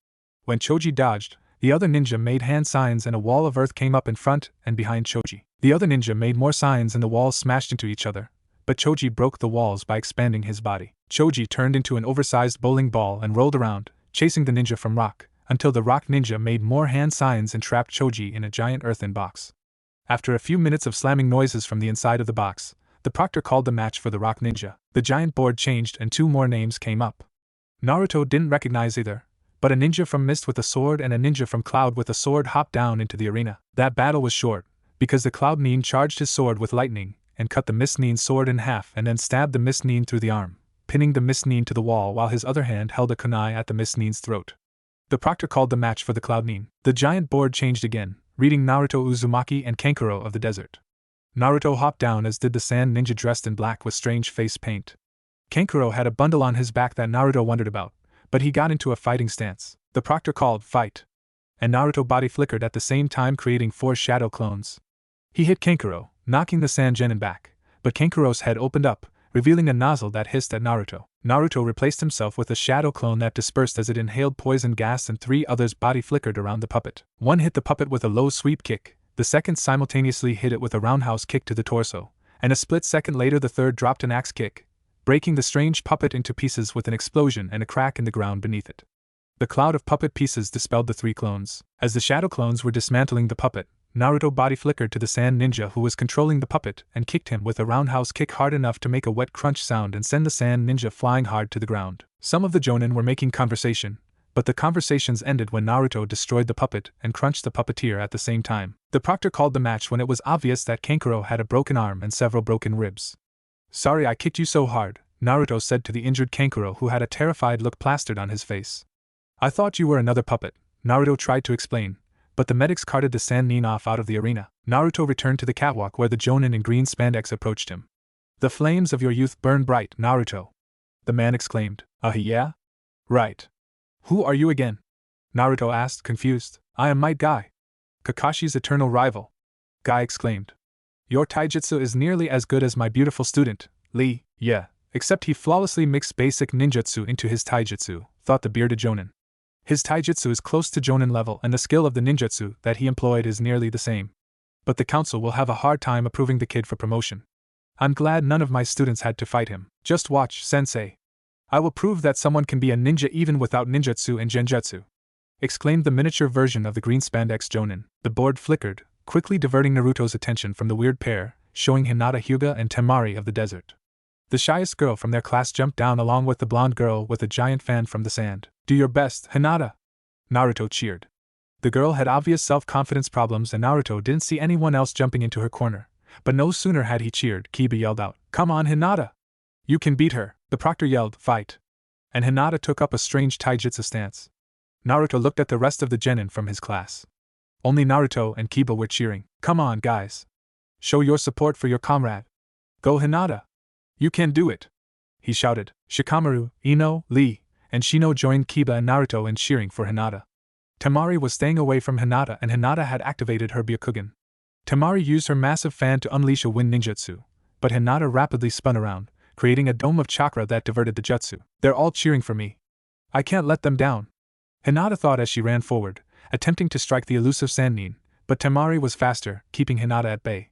When Choji dodged, the other ninja made hand signs and a wall of earth came up in front and behind Choji. The other ninja made more signs and the walls smashed into each other, but Choji broke the walls by expanding his body. Choji turned into an oversized bowling ball and rolled around, chasing the ninja from rock, until the rock ninja made more hand signs and trapped Choji in a giant earthen box. After a few minutes of slamming noises from the inside of the box, the proctor called the match for the rock ninja. The giant board changed and 2 more names came up. Naruto didn't recognize either, but a ninja from Mist with a sword and a ninja from Cloud with a sword hopped down into the arena. That battle was short, because the Cloud Nin charged his sword with lightning and cut the Mist Nin's sword in half and then stabbed the Mist Nin through the arm, pinning the Mist Nin to the wall while his other hand held a kunai at the Mist Nin's throat. The proctor called the match for the Cloud Nin. The giant board changed again, reading Naruto Uzumaki and Kankuro of the desert. Naruto hopped down, as did the sand ninja dressed in black with strange face paint. Kankuro had a bundle on his back that Naruto wondered about, but he got into a fighting stance. The proctor called, "Fight!" and Naruto body flickered at the same time, creating 4 shadow clones. He hit Kankuro, knocking the sand genin back, but Kankuro's head opened up, revealing a nozzle that hissed at Naruto. Naruto replaced himself with a shadow clone that dispersed as it inhaled poison gas, and 3 others' body flickered around the puppet. One hit the puppet with a low sweep kick, the second simultaneously hit it with a roundhouse kick to the torso, and a split second later the third dropped an axe kick, breaking the strange puppet into pieces with an explosion and a crack in the ground beneath it. The cloud of puppet pieces dispelled the 3 clones. As the shadow clones were dismantling the puppet, Naruto body flickered to the sand ninja who was controlling the puppet and kicked him with a roundhouse kick hard enough to make a wet crunch sound and send the sand ninja flying hard to the ground. Some of the jonin were making conversation, but the conversations ended when Naruto destroyed the puppet and crunched the puppeteer at the same time. The proctor called the match when it was obvious that Kankuro had a broken arm and several broken ribs. "Sorry I kicked you so hard," Naruto said to the injured Kankuro, who had a terrified look plastered on his face. "I thought you were another puppet," Naruto tried to explain, but the medics carted the sand nin off out of the arena. Naruto returned to the catwalk where the jonin in green spandex approached him. "The flames of your youth burn bright, Naruto," the man exclaimed. Yeah? Right. Who are you again?" Naruto asked, confused. "I am Might Guy, Kakashi's eternal rival," Guy exclaimed. "Your taijutsu is nearly as good as my beautiful student, Lee." "Yeah, except he flawlessly mixed basic ninjutsu into his taijutsu," thought the bearded jonin. "His taijutsu is close to jonin level and the skill of the ninjutsu that he employed is nearly the same. But the council will have a hard time approving the kid for promotion. I'm glad none of my students had to fight him. Just watch, sensei. I will prove that someone can be a ninja even without ninjutsu and genjutsu," exclaimed the miniature version of the green spandex jonin. The board flickered, quickly diverting Naruto's attention from the weird pair, showing Hinata, Hyuga, and Temari of the desert. The shyest girl from their class jumped down along with the blonde girl with a giant fan from the sand. "Do your best, Hinata!" Naruto cheered. The girl had obvious self-confidence problems and Naruto didn't see anyone else jumping into her corner, but no sooner had he cheered, Kiba yelled out, "Come on, Hinata! You can beat her!" The proctor yelled, "Fight!" and Hinata took up a strange taijutsu stance. Naruto looked at the rest of the genin from his class. Only Naruto and Kiba were cheering. "Come on, guys! Show your support for your comrade! Go, Hinata! You can do it!" he shouted. Shikamaru, Ino, Lee, and Shino joined Kiba and Naruto in cheering for Hinata. Temari was staying away from Hinata and Hinata had activated her Byakugan. Temari used her massive fan to unleash a wind ninjutsu, but Hinata rapidly spun around, creating a dome of chakra that diverted the jutsu. "They're all cheering for me. I can't let them down," Hinata thought as she ran forward, attempting to strike the elusive sand nin, but Temari was faster, keeping Hinata at bay.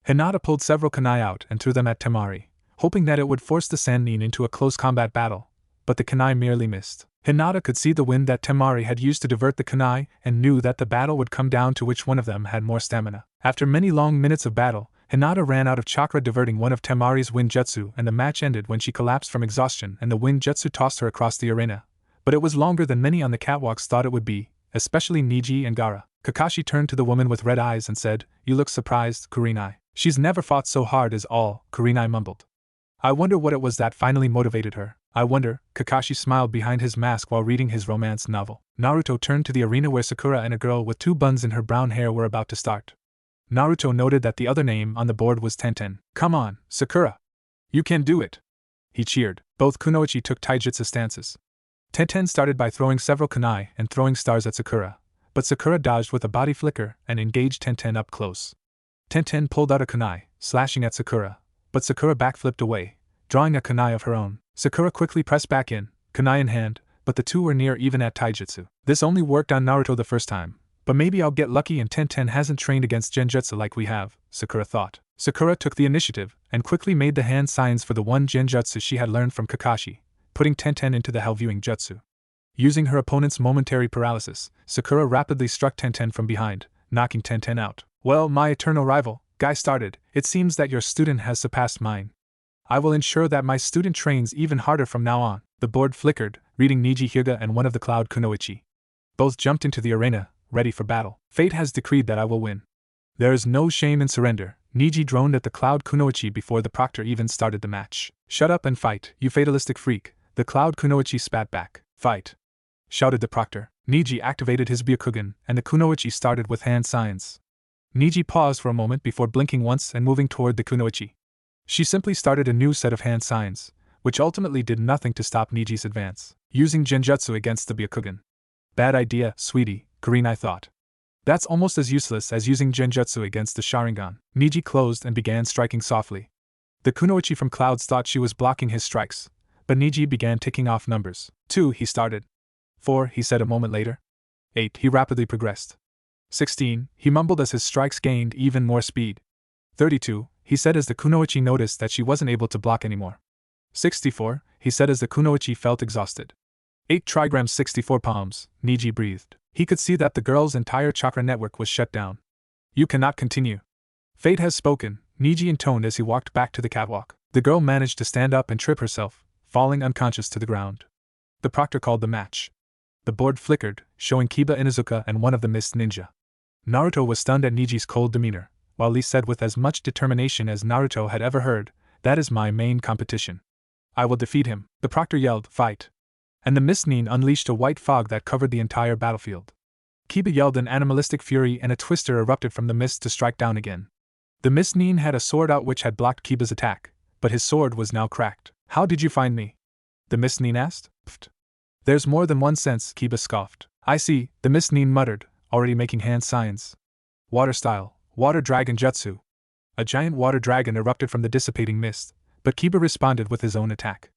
Hinata pulled several kunai out and threw them at Temari, hoping that it would force the sand nin into a close combat battle, but the kunai merely missed. Hinata could see the wind that Temari had used to divert the kunai and knew that the battle would come down to which one of them had more stamina. After many long minutes of battle, Hinata ran out of chakra diverting one of Temari's wind jutsu and the match ended when she collapsed from exhaustion and the wind jutsu tossed her across the arena. But it was longer than many on the catwalks thought it would be, especially Niji and Gaara. Kakashi turned to the woman with red eyes and said, "You look surprised, Kurenai." "She's never fought so hard as all," Kurenai mumbled. "I wonder what it was that finally motivated her. I wonder," Kakashi smiled behind his mask while reading his romance novel. Naruto turned to the arena where Sakura and a girl with 2 buns in her brown hair were about to start. Naruto noted that the other name on the board was Tenten. "Come on, Sakura! You can do it!" he cheered. Both kunoichi took taijutsu stances. Tenten started by throwing several kunai and throwing stars at Sakura, but Sakura dodged with a body flicker and engaged Tenten up close. Tenten pulled out a kunai, slashing at Sakura, but Sakura backflipped away, drawing a kunai of her own. Sakura quickly pressed back in, kunai in hand, but the two were near even at taijutsu. This only worked on Naruto the first time, but maybe I'll get lucky and Tenten hasn't trained against genjutsu like we have, Sakura thought. Sakura took the initiative and quickly made the hand signs for the one genjutsu she had learned from Kakashi, putting Tenten into the hell-viewing jutsu. Using her opponent's momentary paralysis, Sakura rapidly struck Tenten from behind, knocking Tenten out. "Well, my eternal rival," Guy started, "it seems that your student has surpassed mine. I will ensure that my student trains even harder from now on." The board flickered, reading Niji Hyuga and one of the Cloud Kunoichi. Both jumped into the arena, ready for battle. "Fate has decreed that I will win. There is no shame in surrender," Niji droned at the Cloud Kunoichi before the proctor even started the match. "Shut up and fight, you fatalistic freak," the Cloud Kunoichi spat back. "Fight!" shouted the proctor. Niji activated his Byakugan, and the Kunoichi started with hand signs. Niji paused for a moment before blinking once and moving toward the Kunoichi. She simply started a new set of hand signs, which ultimately did nothing to stop Niji's advance. Using Genjutsu against the Byakugan. "Bad idea, sweetie," Kurenai thought. "That's almost as useless as using Genjutsu against the Sharingan." Niji closed and began striking softly. The Kunoichi from Clouds thought she was blocking his strikes, but Niji began ticking off numbers. 2, he started. 4, he said a moment later. 8, he rapidly progressed. 16, he mumbled as his strikes gained even more speed. 32, he said as the Kunoichi noticed that she wasn't able to block anymore. 64, he said as the Kunoichi felt exhausted. 8 trigrams 64 palms, Niji breathed. He could see that the girl's entire chakra network was shut down. "You cannot continue. Fate has spoken," Niji intoned as he walked back to the catwalk. The girl managed to stand up and trip herself, falling unconscious to the ground. The proctor called the match. The board flickered, showing Kiba Inuzuka and one of the Mist Ninja. Naruto was stunned at Niji's cold demeanor, while Lee said with as much determination as Naruto had ever heard, "That is my main competition. I will defeat him." The proctor yelled, "Fight!" And the Mist Nin unleashed a white fog that covered the entire battlefield. Kiba yelled in animalistic fury and a twister erupted from the mist to strike down again. The Mist Nin had a sword out which had blocked Kiba's attack, but his sword was now cracked. "How did you find me?" the Mist Nin asked. "Pfft. There's more than one sense," Kiba scoffed. "I see," the Mist Nin muttered, already making hand signs. "Water style, water dragon jutsu." A giant water dragon erupted from the dissipating mist, but Kiba responded with his own attack.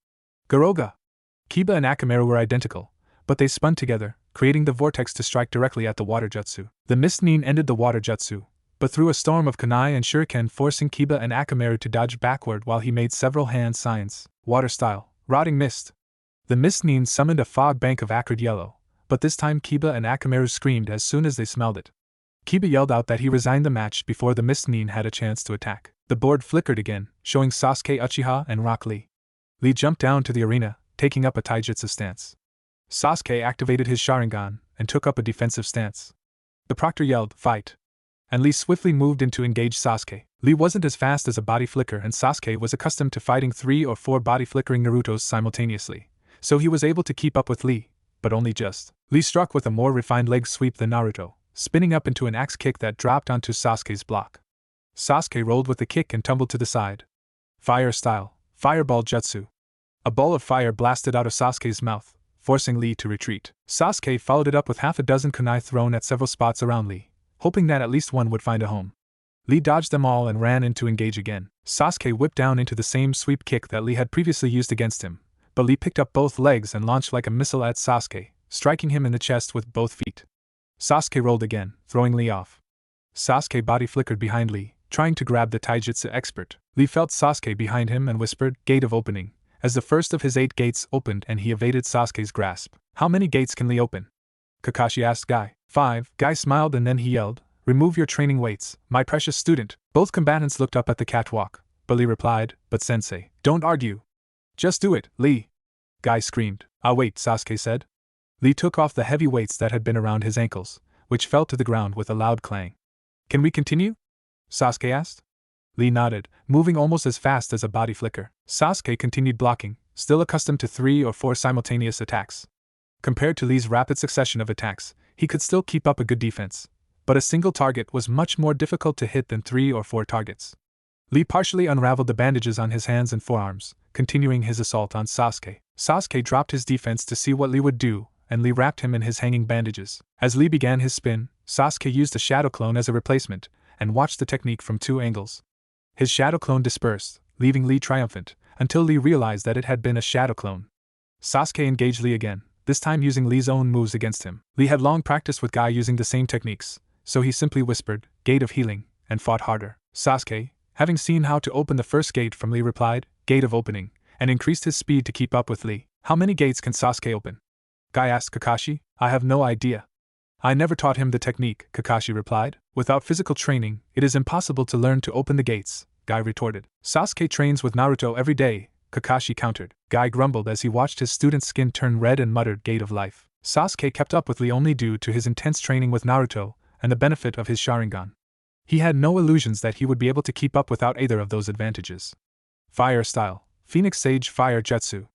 "Garoga!" Kiba and Akamaru were identical, but they spun together, creating the vortex to strike directly at the water jutsu. The Mist Nin ended the water jutsu, but threw a storm of kunai and shuriken, forcing Kiba and Akamaru to dodge backward while he made several hand signs. Water style, rotting mist. The Mist Nin summoned a fog bank of acrid yellow, but this time Kiba and Akamaru screamed as soon as they smelled it. Kiba yelled out that he resigned the match before the Mist Nin had a chance to attack. The board flickered again, showing Sasuke Uchiha and Rock Lee. Lee jumped down to the arena, taking up a taijutsu stance. Sasuke activated his Sharingan and took up a defensive stance. The proctor yelled, "Fight!" and Lee swiftly moved in to engage Sasuke. Lee wasn't as fast as a body flicker and Sasuke was accustomed to fighting 3 or 4 body flickering Narutos simultaneously, so he was able to keep up with Lee, but only just. Lee struck with a more refined leg sweep than Naruto, spinning up into an axe kick that dropped onto Sasuke's block. Sasuke rolled with the kick and tumbled to the side. Fire style, fireball jutsu. A ball of fire blasted out of Sasuke's mouth, forcing Lee to retreat. Sasuke followed it up with half a dozen kunai thrown at several spots around Lee, hoping that at least one would find a home. Lee dodged them all and ran in to engage again. Sasuke whipped down into the same sweep kick that Lee had previously used against him, but Lee picked up both legs and launched like a missile at Sasuke, striking him in the chest with both feet. Sasuke rolled again, throwing Lee off. Sasuke body flickered behind Lee, trying to grab the taijutsu expert. Lee felt Sasuke behind him and whispered, "Gate of opening," as the first of his 8 gates opened and he evaded Sasuke's grasp. "How many gates can Lee open?" Kakashi asked Guy. 5. Guy smiled and then he yelled, "Remove your training weights, my precious student." Both combatants looked up at the catwalk, but Lee replied, "But sensei, don't argue. Just do it, Lee." Guy screamed. "I'll wait," Sasuke said. Lee took off the heavy weights that had been around his ankles, which fell to the ground with a loud clang. "Can we continue?" Sasuke asked. Lee nodded, moving almost as fast as a body flicker. Sasuke continued blocking, still accustomed to 3 or 4 simultaneous attacks. Compared to Lee's rapid succession of attacks, he could still keep up a good defense, but a single target was much more difficult to hit than 3 or 4 targets. Lee partially unraveled the bandages on his hands and forearms, continuing his assault on Sasuke. Sasuke dropped his defense to see what Lee would do, and Lee wrapped him in his hanging bandages. As Lee began his spin, Sasuke used a shadow clone as a replacement, and watched the technique from 2 angles. His shadow clone dispersed, leaving Lee triumphant, until Lee realized that it had been a shadow clone. Sasuke engaged Lee again, this time using Lee's own moves against him. Lee had long practiced with Guy using the same techniques, so he simply whispered, "Gate of healing," and fought harder. Sasuke, Having seen how to open the first gate from Lee replied, "Gate of opening," and increased his speed to keep up with Lee. "How many gates can Sasuke open?" Guy asked Kakashi. "I have no idea." "I never taught him the technique," Kakashi replied. "Without physical training, it is impossible to learn to open the gates," Guy retorted. "Sasuke trains with Naruto every day," Kakashi countered. Guy grumbled as he watched his student's skin turn red and muttered, "Gate of life." Sasuke kept up with Lee only due to his intense training with Naruto and the benefit of his Sharingan. He had no illusions that he would be able to keep up without either of those advantages. Fire style. Phoenix Sage Fire Jutsu.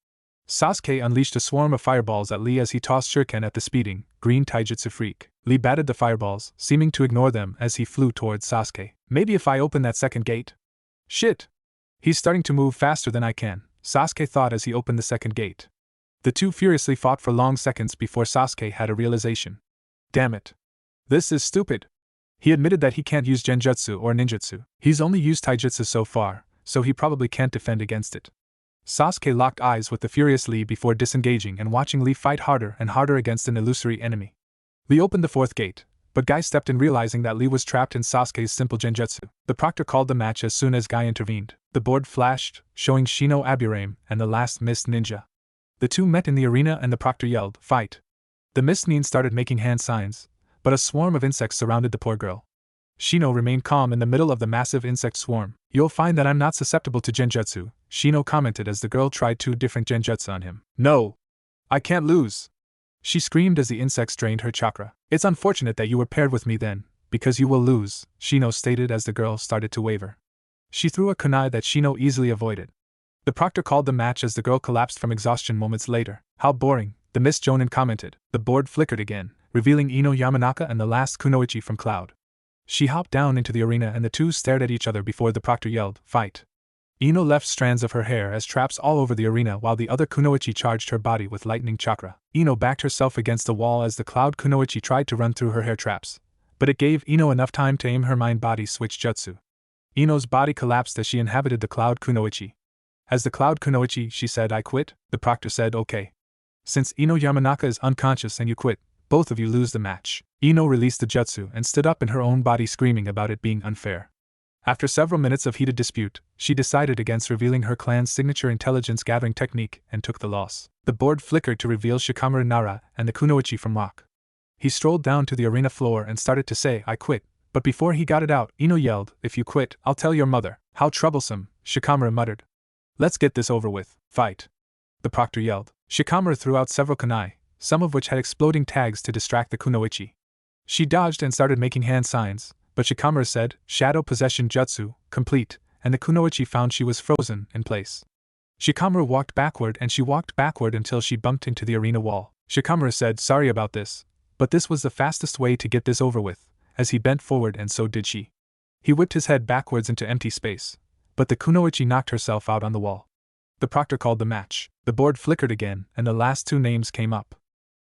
Sasuke unleashed a swarm of fireballs at Lee as he tossed shuriken at the speeding, green taijutsu freak. Lee batted the fireballs, seeming to ignore them as he flew towards Sasuke. "Maybe if I open that second gate?" "Shit! He's starting to move faster than I can," Sasuke thought as he opened the second gate. The two furiously fought for long seconds before Sasuke had a realization. "Damn it. This is stupid." He admitted that he can't use genjutsu or ninjutsu. He's only used taijutsu so far, so he probably can't defend against it. Sasuke locked eyes with the furious Lee before disengaging and watching Lee fight harder and harder against an illusory enemy. Lee opened the fourth gate, but Guy stepped in realizing that Lee was trapped in Sasuke's simple genjutsu. The proctor called the match as soon as Guy intervened. The board flashed, showing Shino Aburame and the last Mist Ninja. The two met in the arena and the proctor yelled, "Fight!" The Mist Nin started making hand signs, but a swarm of insects surrounded the poor girl. Shino remained calm in the middle of the massive insect swarm. "You'll find that I'm not susceptible to genjutsu," Shino commented as the girl tried 2 different genjutsu on him. "No! I can't lose!" she screamed as the insects drained her chakra. "It's unfortunate that you were paired with me then, because you will lose," Shino stated as the girl started to waver. She threw a kunai that Shino easily avoided. The proctor called the match as the girl collapsed from exhaustion moments later. "How boring," the Mist Jonin commented. The board flickered again, revealing Ino Yamanaka and the last kunoichi from Cloud. She hopped down into the arena and the two stared at each other before the proctor yelled, "Fight!" Ino left strands of her hair as traps all over the arena while the other kunoichi charged her body with lightning chakra. Ino backed herself against a wall as the Cloud kunoichi tried to run through her hair traps, but it gave Ino enough time to aim her mind-body switch jutsu. Ino's body collapsed as she inhabited the Cloud kunoichi. As the Cloud kunoichi, she said, "I quit." The proctor said, "Okay. Since Ino Yamanaka is unconscious and you quit, both of you lose the match." Ino released the jutsu and stood up in her own body, screaming about it being unfair. After several minutes of heated dispute, she decided against revealing her clan's signature intelligence-gathering technique and took the loss. The board flickered to reveal Shikamaru Nara and the kunoichi from Rock. He strolled down to the arena floor and started to say, "I quit," but before he got it out, Ino yelled, "If you quit, I'll tell your mother." "How troublesome," Shikamaru muttered. "Let's get this over with. Fight!" the proctor yelled. Shikamaru threw out several kunai, some of which had exploding tags to distract the kunoichi. She dodged and started making hand signs, but Shikamaru said, "Shadow Possession Jutsu, complete," and the kunoichi found she was frozen in place. Shikamaru walked backward and she walked backward until she bumped into the arena wall. Shikamaru said, "Sorry about this, but this was the fastest way to get this over with," as he bent forward and so did she. He whipped his head backwards into empty space, but the kunoichi knocked herself out on the wall. The proctor called the match. The board flickered again and the last 2 names came up.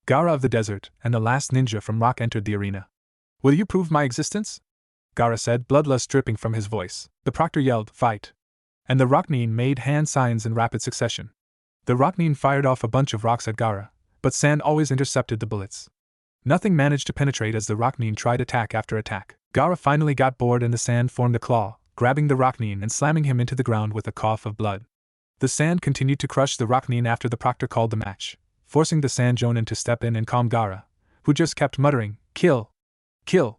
Gaara of the Desert and the last ninja from Rock entered the arena. "Will you prove my existence?" Gaara said, bloodlust dripping from his voice. The proctor yelled, "Fight!" and the Rocknin made hand signs in rapid succession. The Rocknin fired off a bunch of rocks at Gaara, but sand always intercepted the bullets. Nothing managed to penetrate as the Rocknin tried attack after attack. Gaara finally got bored and the sand formed a claw, grabbing the Rocknin and slamming him into the ground with a cough of blood. The sand continued to crush the Rocknin after the proctor called the match, forcing the Sand Jonin to step in and calm Gaara, who just kept muttering, "Kill! Kill!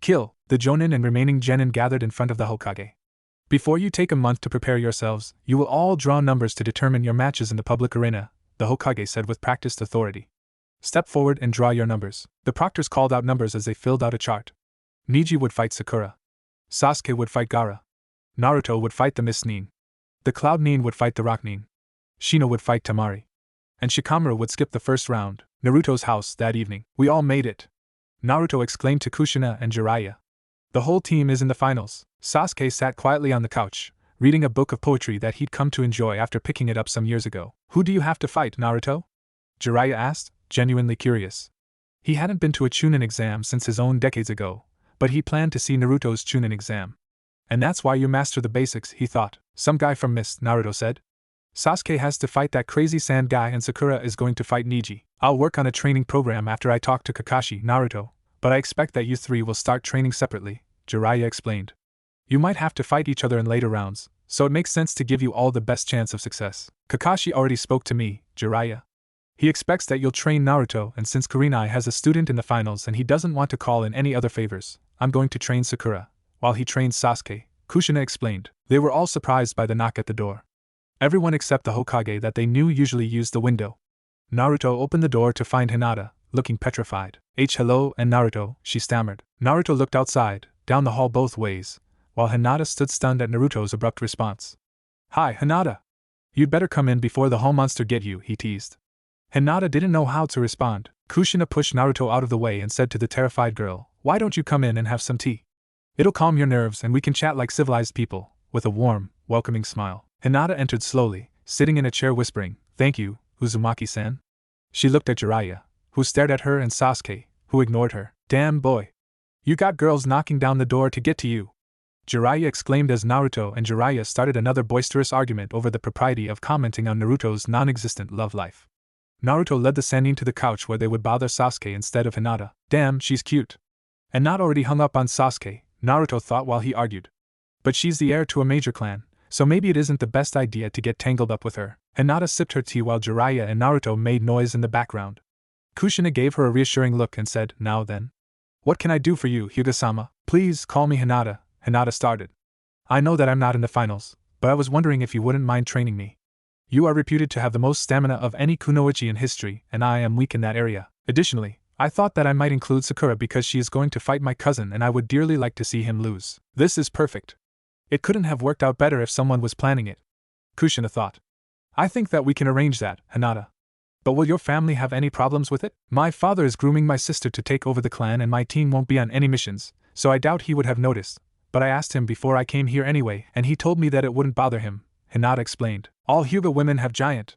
Kill!" The Jonin and remaining genin gathered in front of the Hokage. "Before you take a month to prepare yourselves, you will all draw numbers to determine your matches in the public arena," the Hokage said with practiced authority. "Step forward and draw your numbers." The proctors called out numbers as they filled out a chart. Neji would fight Sakura. Sasuke would fight Gaara. Naruto would fight the Mist Nin. The Cloud Nin would fight the Rock Nin. Shino would fight Tamari. And Shikamaru would skip the first round. Naruto's house that evening. "We all made it!" Naruto exclaimed to Kushina and Jiraiya. "The whole team is in the finals." Sasuke sat quietly on the couch, reading a book of poetry that he'd come to enjoy after picking it up some years ago. "Who do you have to fight, Naruto?" Jiraiya asked, genuinely curious. He hadn't been to a Chunin exam since his own decades ago, but he planned to see Naruto's Chunin exam. "And that's why you master the basics," he thought. "Some guy from Mist," Naruto said. "Sasuke has to fight that crazy sand guy and Sakura is going to fight Neji. I'll work on a training program after I talk to Kakashi, Naruto, but I expect that you 3 will start training separately," Jiraiya explained. You might have to fight each other in later rounds, so it makes sense to give you all the best chance of success. Kakashi already spoke to me, Jiraiya. He expects that you'll train Naruto, and since Kurenai has a student in the finals and he doesn't want to call in any other favors, I'm going to train Sakura, while he trains Sasuke, Kushina explained. They were all surprised by the knock at the door. Everyone except the Hokage that they knew usually used the window. Naruto opened the door to find Hinata, looking petrified. Hello, and Naruto, she stammered. Naruto looked outside, down the hall both ways, while Hinata stood stunned at Naruto's abrupt response. Hi, Hinata! You'd better come in before the hall monster get you, he teased. Hinata didn't know how to respond. Kushina pushed Naruto out of the way and said to the terrified girl, Why don't you come in and have some tea? It'll calm your nerves and we can chat like civilized people, with a warm, welcoming smile. Hinata entered slowly, sitting in a chair whispering, Thank you, Uzumaki-san. She looked at Jiraiya, who stared at her, and Sasuke, who ignored her. Damn boy. You got girls knocking down the door to get to you. Jiraiya exclaimed as Naruto and Jiraiya started another boisterous argument over the propriety of commenting on Naruto's non-existent love life. Naruto led the Sannin to the couch where they would bother Sasuke instead of Hinata. Damn, she's cute. And not already hung up on Sasuke, Naruto thought while he argued. But she's the heir to a major clan, so maybe it isn't the best idea to get tangled up with her. Hinata sipped her tea while Jiraiya and Naruto made noise in the background. Kushina gave her a reassuring look and said, Now then. What can I do for you, Hyuga-sama? Please call me Hinata, Hinata started. I know that I'm not in the finals, but I was wondering if you wouldn't mind training me. You are reputed to have the most stamina of any kunoichi in history, and I am weak in that area. Additionally, I thought that I might include Sakura because she is going to fight my cousin and I would dearly like to see him lose. This is perfect. It couldn't have worked out better if someone was planning it. Kushina thought. I think that we can arrange that, Hinata. But will your family have any problems with it? My father is grooming my sister to take over the clan and my team won't be on any missions, so I doubt he would have noticed. But I asked him before I came here anyway, and he told me that it wouldn't bother him, Hinata explained. All Hyuga women have giant.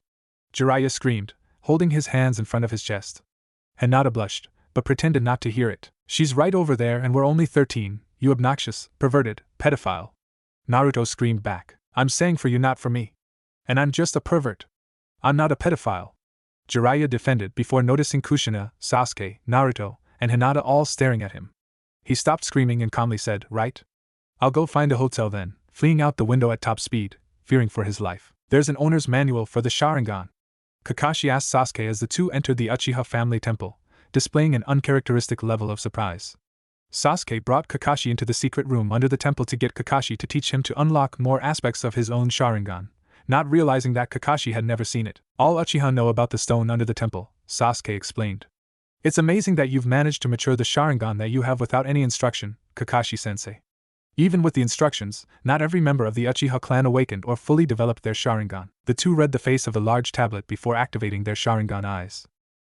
Jiraiya screamed, holding his hands in front of his chest. Hinata blushed, but pretended not to hear it. She's right over there and we're only 13, you obnoxious, perverted, pedophile. Naruto screamed back. I'm saying for you, not for me. And I'm just a pervert. I'm not a pedophile. Jiraiya defended before noticing Kushina, Sasuke, Naruto, and Hinata all staring at him. He stopped screaming and calmly said, Right? I'll go find a hotel then, fleeing out the window at top speed, fearing for his life. There's an owner's manual for the Sharingan. Kakashi asked Sasuke as the two entered the Uchiha family temple, displaying an uncharacteristic level of surprise. Sasuke brought Kakashi into the secret room under the temple to get Kakashi to teach him to unlock more aspects of his own Sharingan, not realizing that Kakashi had never seen it. All Uchiha know about the stone under the temple, Sasuke explained. It's amazing that you've managed to mature the Sharingan that you have without any instruction, Kakashi-sensei. Even with the instructions, not every member of the Uchiha clan awakened or fully developed their Sharingan. The two read the face of a large tablet before activating their Sharingan eyes.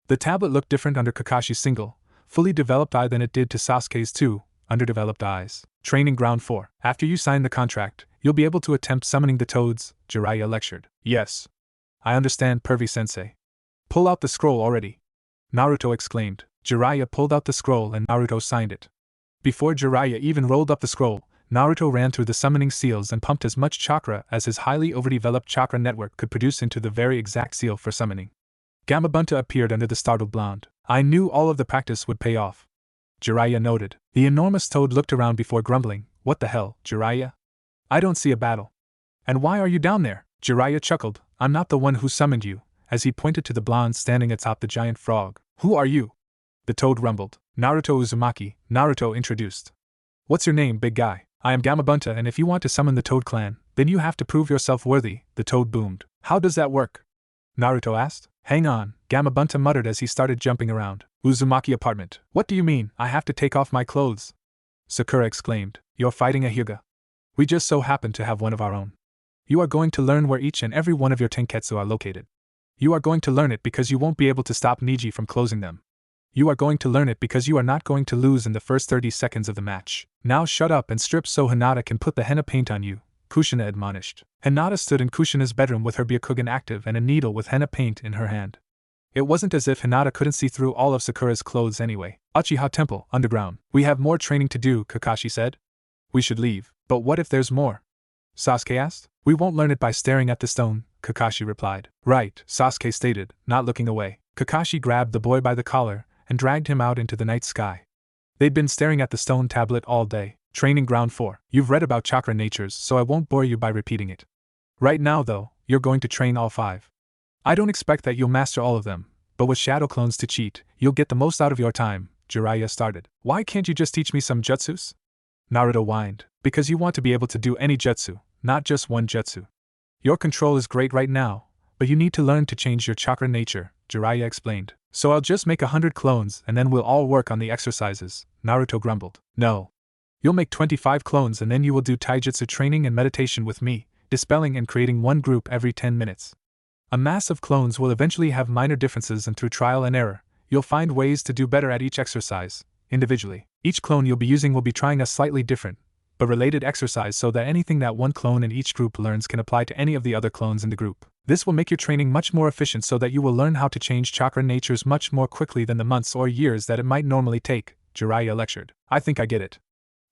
The tablet looked different under Kakashi's single, fully developed eye than it did to Sasuke's two, underdeveloped eyes. Training Ground 4. After you sign the contract, you'll be able to attempt summoning the toads, Jiraiya lectured. Yes. I understand, Pervy-sensei. Pull out the scroll already. Naruto exclaimed. Jiraiya pulled out the scroll and Naruto signed it. Before Jiraiya even rolled up the scroll, Naruto ran through the summoning seals and pumped as much chakra as his highly overdeveloped chakra network could produce into the very exact seal for summoning. Gamabunta appeared under the startled blonde. I knew all of the practice would pay off. Jiraiya noted. The enormous toad looked around before grumbling. What the hell, Jiraiya? I don't see a battle. And why are you down there? Jiraiya chuckled. I'm not the one who summoned you, as he pointed to the blonde standing atop the giant frog. Who are you? The toad rumbled. Naruto Uzumaki, Naruto introduced. What's your name, big guy? I am Gamabunta, and if you want to summon the Toad Clan, then you have to prove yourself worthy, the toad boomed. How does that work? Naruto asked. Hang on, Gamabunta muttered as he started jumping around. Uzumaki apartment. What do you mean, I have to take off my clothes? Sakura exclaimed. You're fighting a Hyuga. We just so happen to have one of our own. You are going to learn where each and every one of your tenketsu are located. You are going to learn it because you won't be able to stop Niji from closing them. You are going to learn it because you are not going to lose in the first 30 seconds of the match. Now shut up and strip so Hinata can put the henna paint on you, Kushina admonished. Hinata stood in Kushina's bedroom with her Byakugan active and a needle with henna paint in her hand. It wasn't as if Hinata couldn't see through all of Sakura's clothes anyway. Uchiha Temple, underground. We have more training to do, Kakashi said. We should leave. But what if there's more? Sasuke asked. We won't learn it by staring at the stone, Kakashi replied. Right, Sasuke stated, not looking away. Kakashi grabbed the boy by the collar and dragged him out into the night sky. They'd been staring at the stone tablet all day. Training Ground 4. You've read about chakra natures, so I won't bore you by repeating it. Right now, though, you're going to train all 5. I don't expect that you'll master all of them, but with shadow clones to cheat, you'll get the most out of your time, Jiraiya started. Why can't you just teach me some jutsus? Naruto whined. Because you want to be able to do any jutsu, not just one jutsu. Your control is great right now, but you need to learn to change your chakra nature, Jiraiya explained. So I'll just make 100 clones and then we'll all work on the exercises, Naruto grumbled. No. You'll make 25 clones and then you will do taijutsu training and meditation with me, dispelling and creating one group every 10 minutes. A mass of clones will eventually have minor differences, and through trial and error, you'll find ways to do better at each exercise, individually. Each clone you'll be using will be trying a slightly different, but related exercise so that anything that one clone in each group learns can apply to any of the other clones in the group. This will make your training much more efficient so that you will learn how to change chakra natures much more quickly than the months or years that it might normally take, Jiraiya lectured. I think I get it.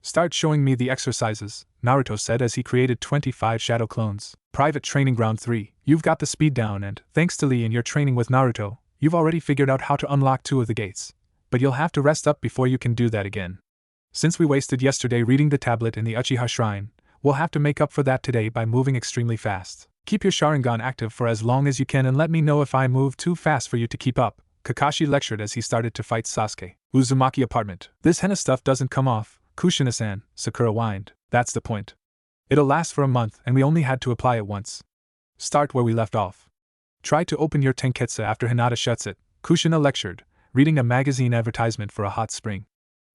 Start showing me the exercises, Naruto said as he created 25 shadow clones. Private Training Ground 3. You've got the speed down and, thanks to Lee and your training with Naruto, you've already figured out how to unlock 2 of the gates. But you'll have to rest up before you can do that again. Since we wasted yesterday reading the tablet in the Uchiha Shrine, we'll have to make up for that today by moving extremely fast. Keep your Sharingan active for as long as you can and let me know if I move too fast for you to keep up, Kakashi lectured as he started to fight Sasuke. Uzumaki apartment. This henna stuff doesn't come off, Kushina-san, Sakura whined. That's the point. It'll last for a month and we only had to apply it once. Start where we left off. Try to open your tenketsu after Hinata shuts it, Kushina lectured, reading a magazine advertisement for a hot spring.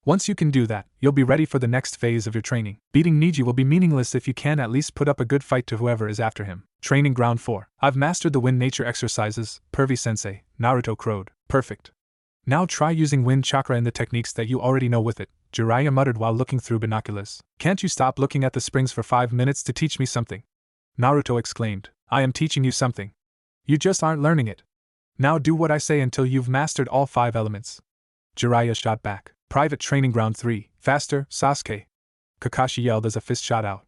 Once you can do that, you'll be ready for the next phase of your training. Beating Niji will be meaningless if you can't at least put up a good fight to whoever is after him. Training Ground 4. I've mastered the wind nature exercises, Pervy-sensei, Naruto crowed. Perfect. Now try using wind chakra in the techniques that you already know with it, Jiraiya muttered while looking through binoculars. Can't you stop looking at the springs for 5 minutes to teach me something? Naruto exclaimed. I am teaching you something. You just aren't learning it. Now do what I say until you've mastered all 5 elements. Jiraiya shot back. Private Training Ground 3. Faster, Sasuke. Kakashi yelled as a fist shot out.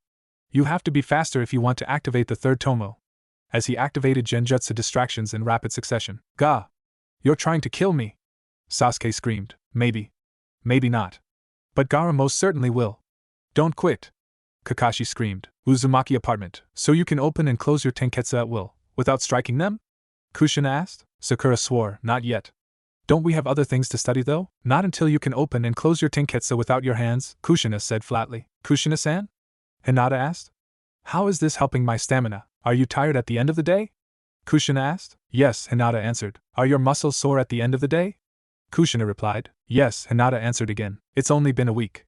You have to be faster if you want to activate the third Tomo. As he activated Genjutsu distractions in rapid succession. Gah! You're trying to kill me! Sasuke screamed. Maybe. Maybe not. But Gaara most certainly will. Don't quit! Kakashi screamed. Uzumaki apartment. So you can open and close your tenketsu at will, without striking them? Kushina asked. Sakura swore. Not yet. Don't we have other things to study though? Not until you can open and close your tenketsu without your hands, Kushina said flatly. Kushina-san? Hinata asked. How is this helping my stamina? Are you tired at the end of the day? Kushina asked. Yes, Hinata answered. Are your muscles sore at the end of the day? Kushina replied. Yes, Hinata answered again. It's only been a week.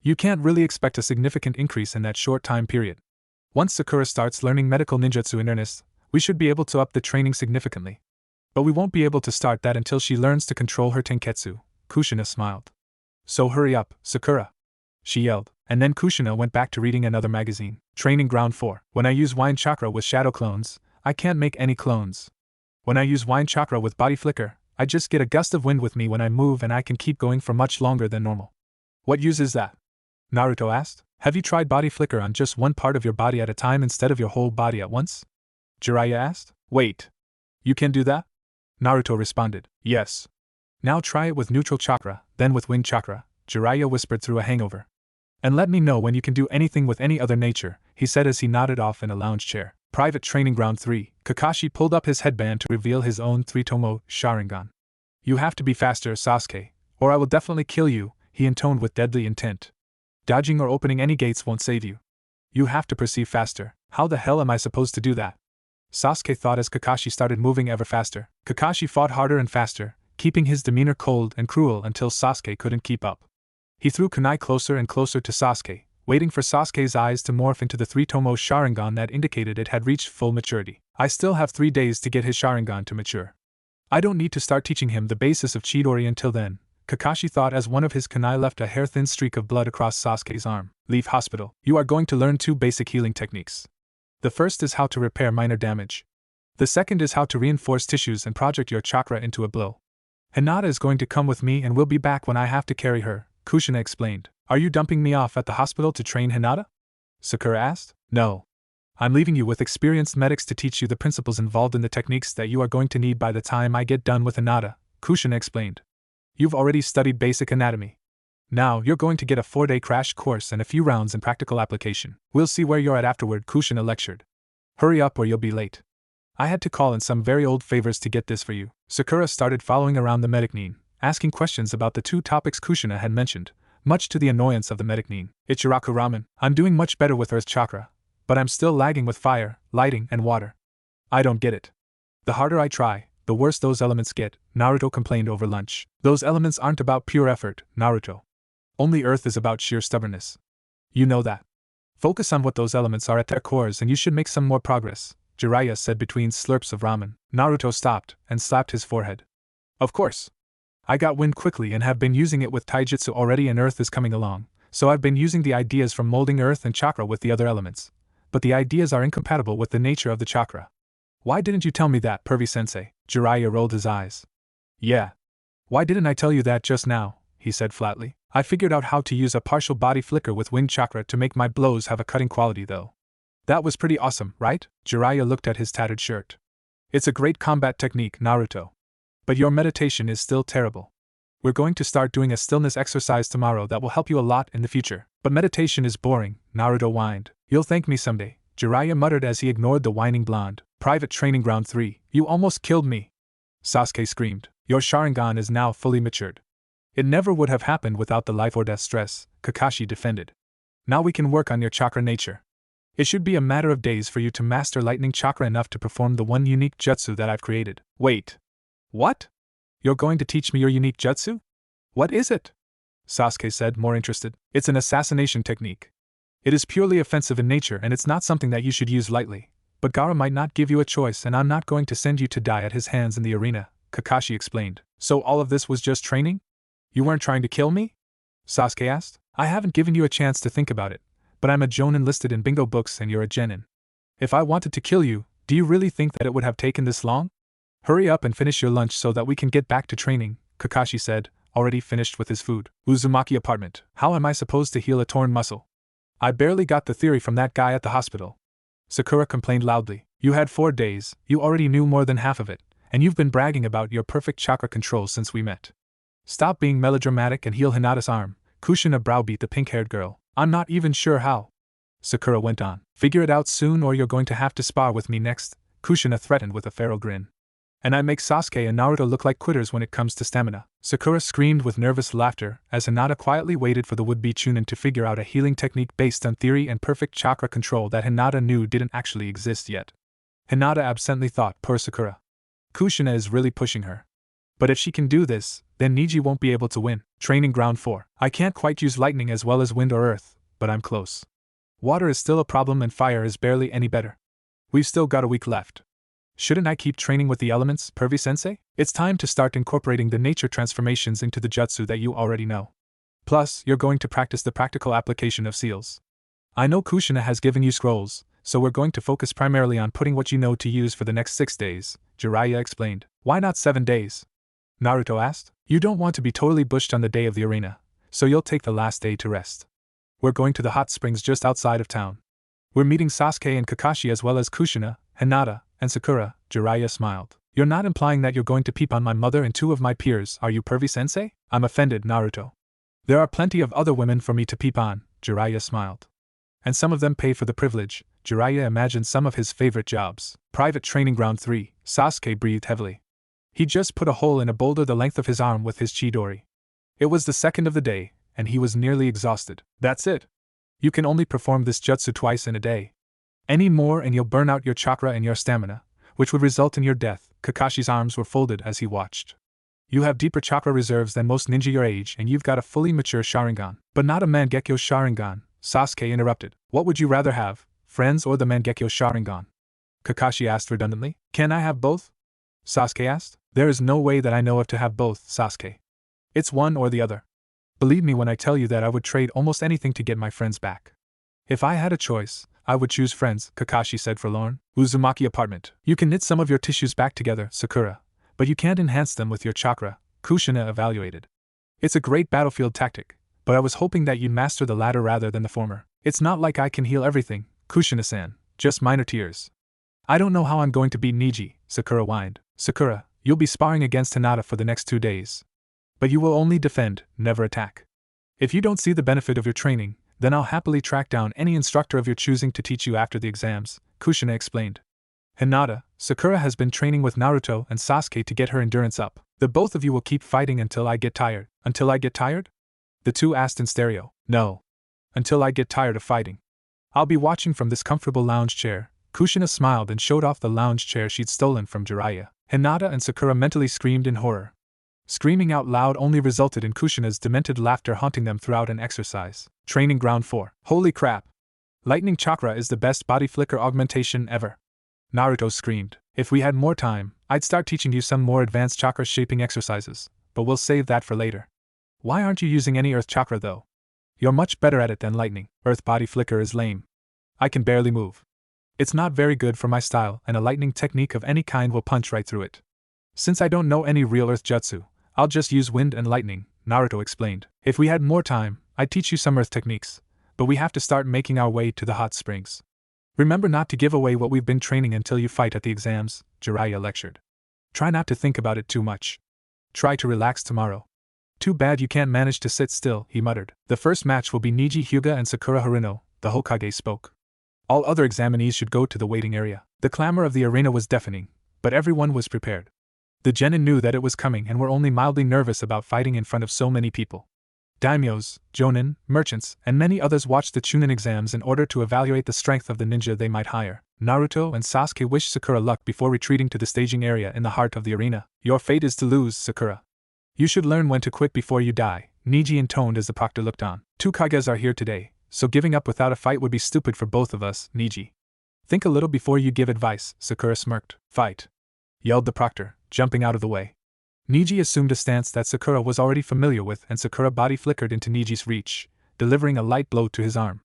You can't really expect a significant increase in that short time period. Once Sakura starts learning medical ninjutsu in earnest, we should be able to up the training significantly. But we won't be able to start that until she learns to control her tenketsu, Kushina smiled. So hurry up, Sakura! She yelled, and then Kushina went back to reading another magazine. Training Ground 4. When I use Wine Chakra with shadow clones, I can't make any clones. When I use Wine Chakra with body flicker, I just get a gust of wind with me when I move and I can keep going for much longer than normal. What use is that? Naruto asked. Have you tried body flicker on just one part of your body at a time instead of your whole body at once? Jiraiya asked. Wait. You can do that? Naruto responded. Yes. Now try it with neutral chakra, then with wind chakra, Jiraiya whispered through a hangover. And let me know when you can do anything with any other nature, he said as he nodded off in a lounge chair. Private Training Ground 3. Kakashi pulled up his headband to reveal his own 3-tomo Sharingan. You have to be faster, Sasuke, or I will definitely kill you, he intoned with deadly intent. Dodging or opening any gates won't save you. You have to perceive faster. How the hell am I supposed to do that? Sasuke thought as Kakashi started moving ever faster. Kakashi fought harder and faster, keeping his demeanor cold and cruel until Sasuke couldn't keep up. He threw kunai closer and closer to Sasuke, waiting for Sasuke's eyes to morph into the 3-tomo Sharingan that indicated it had reached full maturity. I still have 3 days to get his Sharingan to mature. I don't need to start teaching him the basis of Chidori until then, Kakashi thought as one of his kunai left a hair-thin streak of blood across Sasuke's arm. Leave hospital. You are going to learn 2 basic healing techniques. The first is how to repair minor damage. The second is how to reinforce tissues and project your chakra into a blow. Hinata is going to come with me and we'll be back when I have to carry her, Kushina explained. Are you dumping me off at the hospital to train Hinata? Sakura asked. No. I'm leaving you with experienced medics to teach you the principles involved in the techniques that you are going to need by the time I get done with Hinata, Kushina explained. You've already studied basic anatomy. Now, you're going to get a 4-day crash course and a few rounds in practical application. We'll see where you're at afterward, Kushina lectured. Hurry up or you'll be late. I had to call in some very old favors to get this for you. Sakura started following around the medicine, asking questions about the 2 topics Kushina had mentioned, much to the annoyance of the medicine. Ichiraku ramen. I'm doing much better with earth chakra, but I'm still lagging with fire, lighting, and water. I don't get it. The harder I try, the worse those elements get, Naruto complained over lunch. Those elements aren't about pure effort, Naruto. Only earth is about sheer stubbornness. You know that. Focus on what those elements are at their cores and you should make some more progress, Jiraiya said between slurps of ramen. Naruto stopped and slapped his forehead. Of course. I got wind quickly and have been using it with taijutsu already, and earth is coming along, so I've been using the ideas from molding earth and chakra with the other elements. But the ideas are incompatible with the nature of the chakra. Why didn't you tell me that, Pervy-sensei? Jiraiya rolled his eyes. Yeah. Why didn't I tell you that just now? He said flatly. I figured out how to use a partial body flicker with wind chakra to make my blows have a cutting quality though. That was pretty awesome, right? Jiraiya looked at his tattered shirt. It's a great combat technique, Naruto. But your meditation is still terrible. We're going to start doing a stillness exercise tomorrow that will help you a lot in the future. But meditation is boring, Naruto whined. You'll thank me someday, Jiraiya muttered as he ignored the whining blonde. Private Training Ground 3, you almost killed me. Sasuke screamed. Your Sharingan is now fully matured. It never would have happened without the life or death stress, Kakashi defended. Now we can work on your chakra nature. It should be a matter of days for you to master lightning chakra enough to perform the one unique jutsu that I've created. Wait. What? You're going to teach me your unique jutsu? What is it? Sasuke said, more interested. It's an assassination technique. It is purely offensive in nature and it's not something that you should use lightly. But Gaara might not give you a choice and I'm not going to send you to die at his hands in the arena, Kakashi explained. So all of this was just training? You weren't trying to kill me? Sasuke asked. I haven't given you a chance to think about it, but I'm a Jonin listed in bingo books and you're a genin. If I wanted to kill you, do you really think that it would have taken this long? Hurry up and finish your lunch so that we can get back to training, Kakashi said, already finished with his food. Uzumaki apartment. How am I supposed to heal a torn muscle? I barely got the theory from that guy at the hospital. Sakura complained loudly. You had 4 days, you already knew more than half of it, and you've been bragging about your perfect chakra control since we met. Stop being melodramatic and heal Hinata's arm, Kushina browbeat the pink-haired girl. I'm not even sure how. Sakura went on. Figure it out soon or you're going to have to spar with me next, Kushina threatened with a feral grin. And I make Sasuke and Naruto look like quitters when it comes to stamina. Sakura screamed with nervous laughter as Hinata quietly waited for the would-be Chunin to figure out a healing technique based on theory and perfect chakra control that Hinata knew didn't actually exist yet. Hinata absently thought, poor Sakura. Kushina is really pushing her. But if she can do this, then Niji won't be able to win. Training Ground 4. I can't quite use lightning as well as wind or earth, but I'm close. Water is still a problem and fire is barely any better. We've still got a week left. Shouldn't I keep training with the elements, Pervy-sensei? It's time to start incorporating the nature transformations into the jutsu that you already know. Plus, you're going to practice the practical application of seals. I know Kushina has given you scrolls, so we're going to focus primarily on putting what you know to use for the next 6 days, Jiraiya explained. Why not 7 days? Naruto asked. You don't want to be totally bushed on the day of the arena, so you'll take the last day to rest. We're going to the hot springs just outside of town. We're meeting Sasuke and Kakashi as well as Kushina, Hinata, and Sakura, Jiraiya smiled. You're not implying that you're going to peep on my mother and 2 of my peers, are you, Pervy-sensei? I'm offended, Naruto. There are plenty of other women for me to peep on, Jiraiya smiled. And some of them pay for the privilege. Jiraiya imagined some of his favorite jobs. Private Training Ground 3, Sasuke breathed heavily. He just put a hole in a boulder the length of his arm with his Chidori. It was the second of the day, and he was nearly exhausted. That's it. You can only perform this jutsu twice in a day. Any more and you'll burn out your chakra and your stamina, which would result in your death. Kakashi's arms were folded as he watched. You have deeper chakra reserves than most ninja your age and you've got a fully mature Sharingan. But not a Mangekyo Sharingan, Sasuke interrupted. What would you rather have, friends or the Mangekyo Sharingan? Kakashi asked redundantly. Can I have both? Sasuke asked. There is no way that I know of to have both, Sasuke. It's one or the other. Believe me when I tell you that I would trade almost anything to get my friends back. If I had a choice, I would choose friends, Kakashi said forlorn. Uzumaki apartment. You can knit some of your tissues back together, Sakura, but you can't enhance them with your chakra, Kushina evaluated. It's a great battlefield tactic, but I was hoping that you'd master the latter rather than the former. It's not like I can heal everything, Kushina-san, just minor tears. I don't know how I'm going to beat Niji, Sakura whined. Sakura, you'll be sparring against Hinata for the next 2 days. But you will only defend, never attack. If you don't see the benefit of your training, then I'll happily track down any instructor of your choosing to teach you after the exams, Kushina explained. Hinata, Sakura has been training with Naruto and Sasuke to get her endurance up. The both of you will keep fighting until I get tired. Until I get tired? The two asked in stereo. No. Until I get tired of fighting. I'll be watching from this comfortable lounge chair. Kushina smiled and showed off the lounge chair she'd stolen from Jiraiya. Hinata and Sakura mentally screamed in horror. Screaming out loud only resulted in Kushina's demented laughter haunting them throughout an exercise. Training ground 4. Holy crap! Lightning chakra is the best body flicker augmentation ever. Naruto screamed. If we had more time, I'd start teaching you some more advanced chakra shaping exercises, but we'll save that for later. Why aren't you using any earth chakra though? You're much better at it than lightning. Earth body flicker is lame. I can barely move. It's not very good for my style, and a lightning technique of any kind will punch right through it. Since I don't know any real earth jutsu, I'll just use wind and lightning, Naruto explained. If we had more time, I'd teach you some earth techniques, but we have to start making our way to the hot springs. Remember not to give away what we've been training until you fight at the exams, Jiraiya lectured. Try not to think about it too much. Try to relax tomorrow. Too bad you can't manage to sit still, he muttered. The first match will be Niji Hyuga and Sakura Haruno, the Hokage spoke. All other examinees should go to the waiting area. The clamor of the arena was deafening, but everyone was prepared. The genin knew that it was coming and were only mildly nervous about fighting in front of so many people. Daimyos, jonin, merchants, and many others watched the Chunin exams in order to evaluate the strength of the ninja they might hire. Naruto and Sasuke wished Sakura luck before retreating to the staging area in the heart of the arena. Your fate is to lose, Sakura. You should learn when to quit before you die, Niji intoned as the proctor looked on. 2 Kages are here today, so giving up without a fight would be stupid for both of us, Niji. Think a little before you give advice, Sakura smirked. Fight! Yelled the proctor, jumping out of the way. Niji assumed a stance that Sakura was already familiar with, and Sakura body flickered into Niji's reach, delivering a light blow to his arm.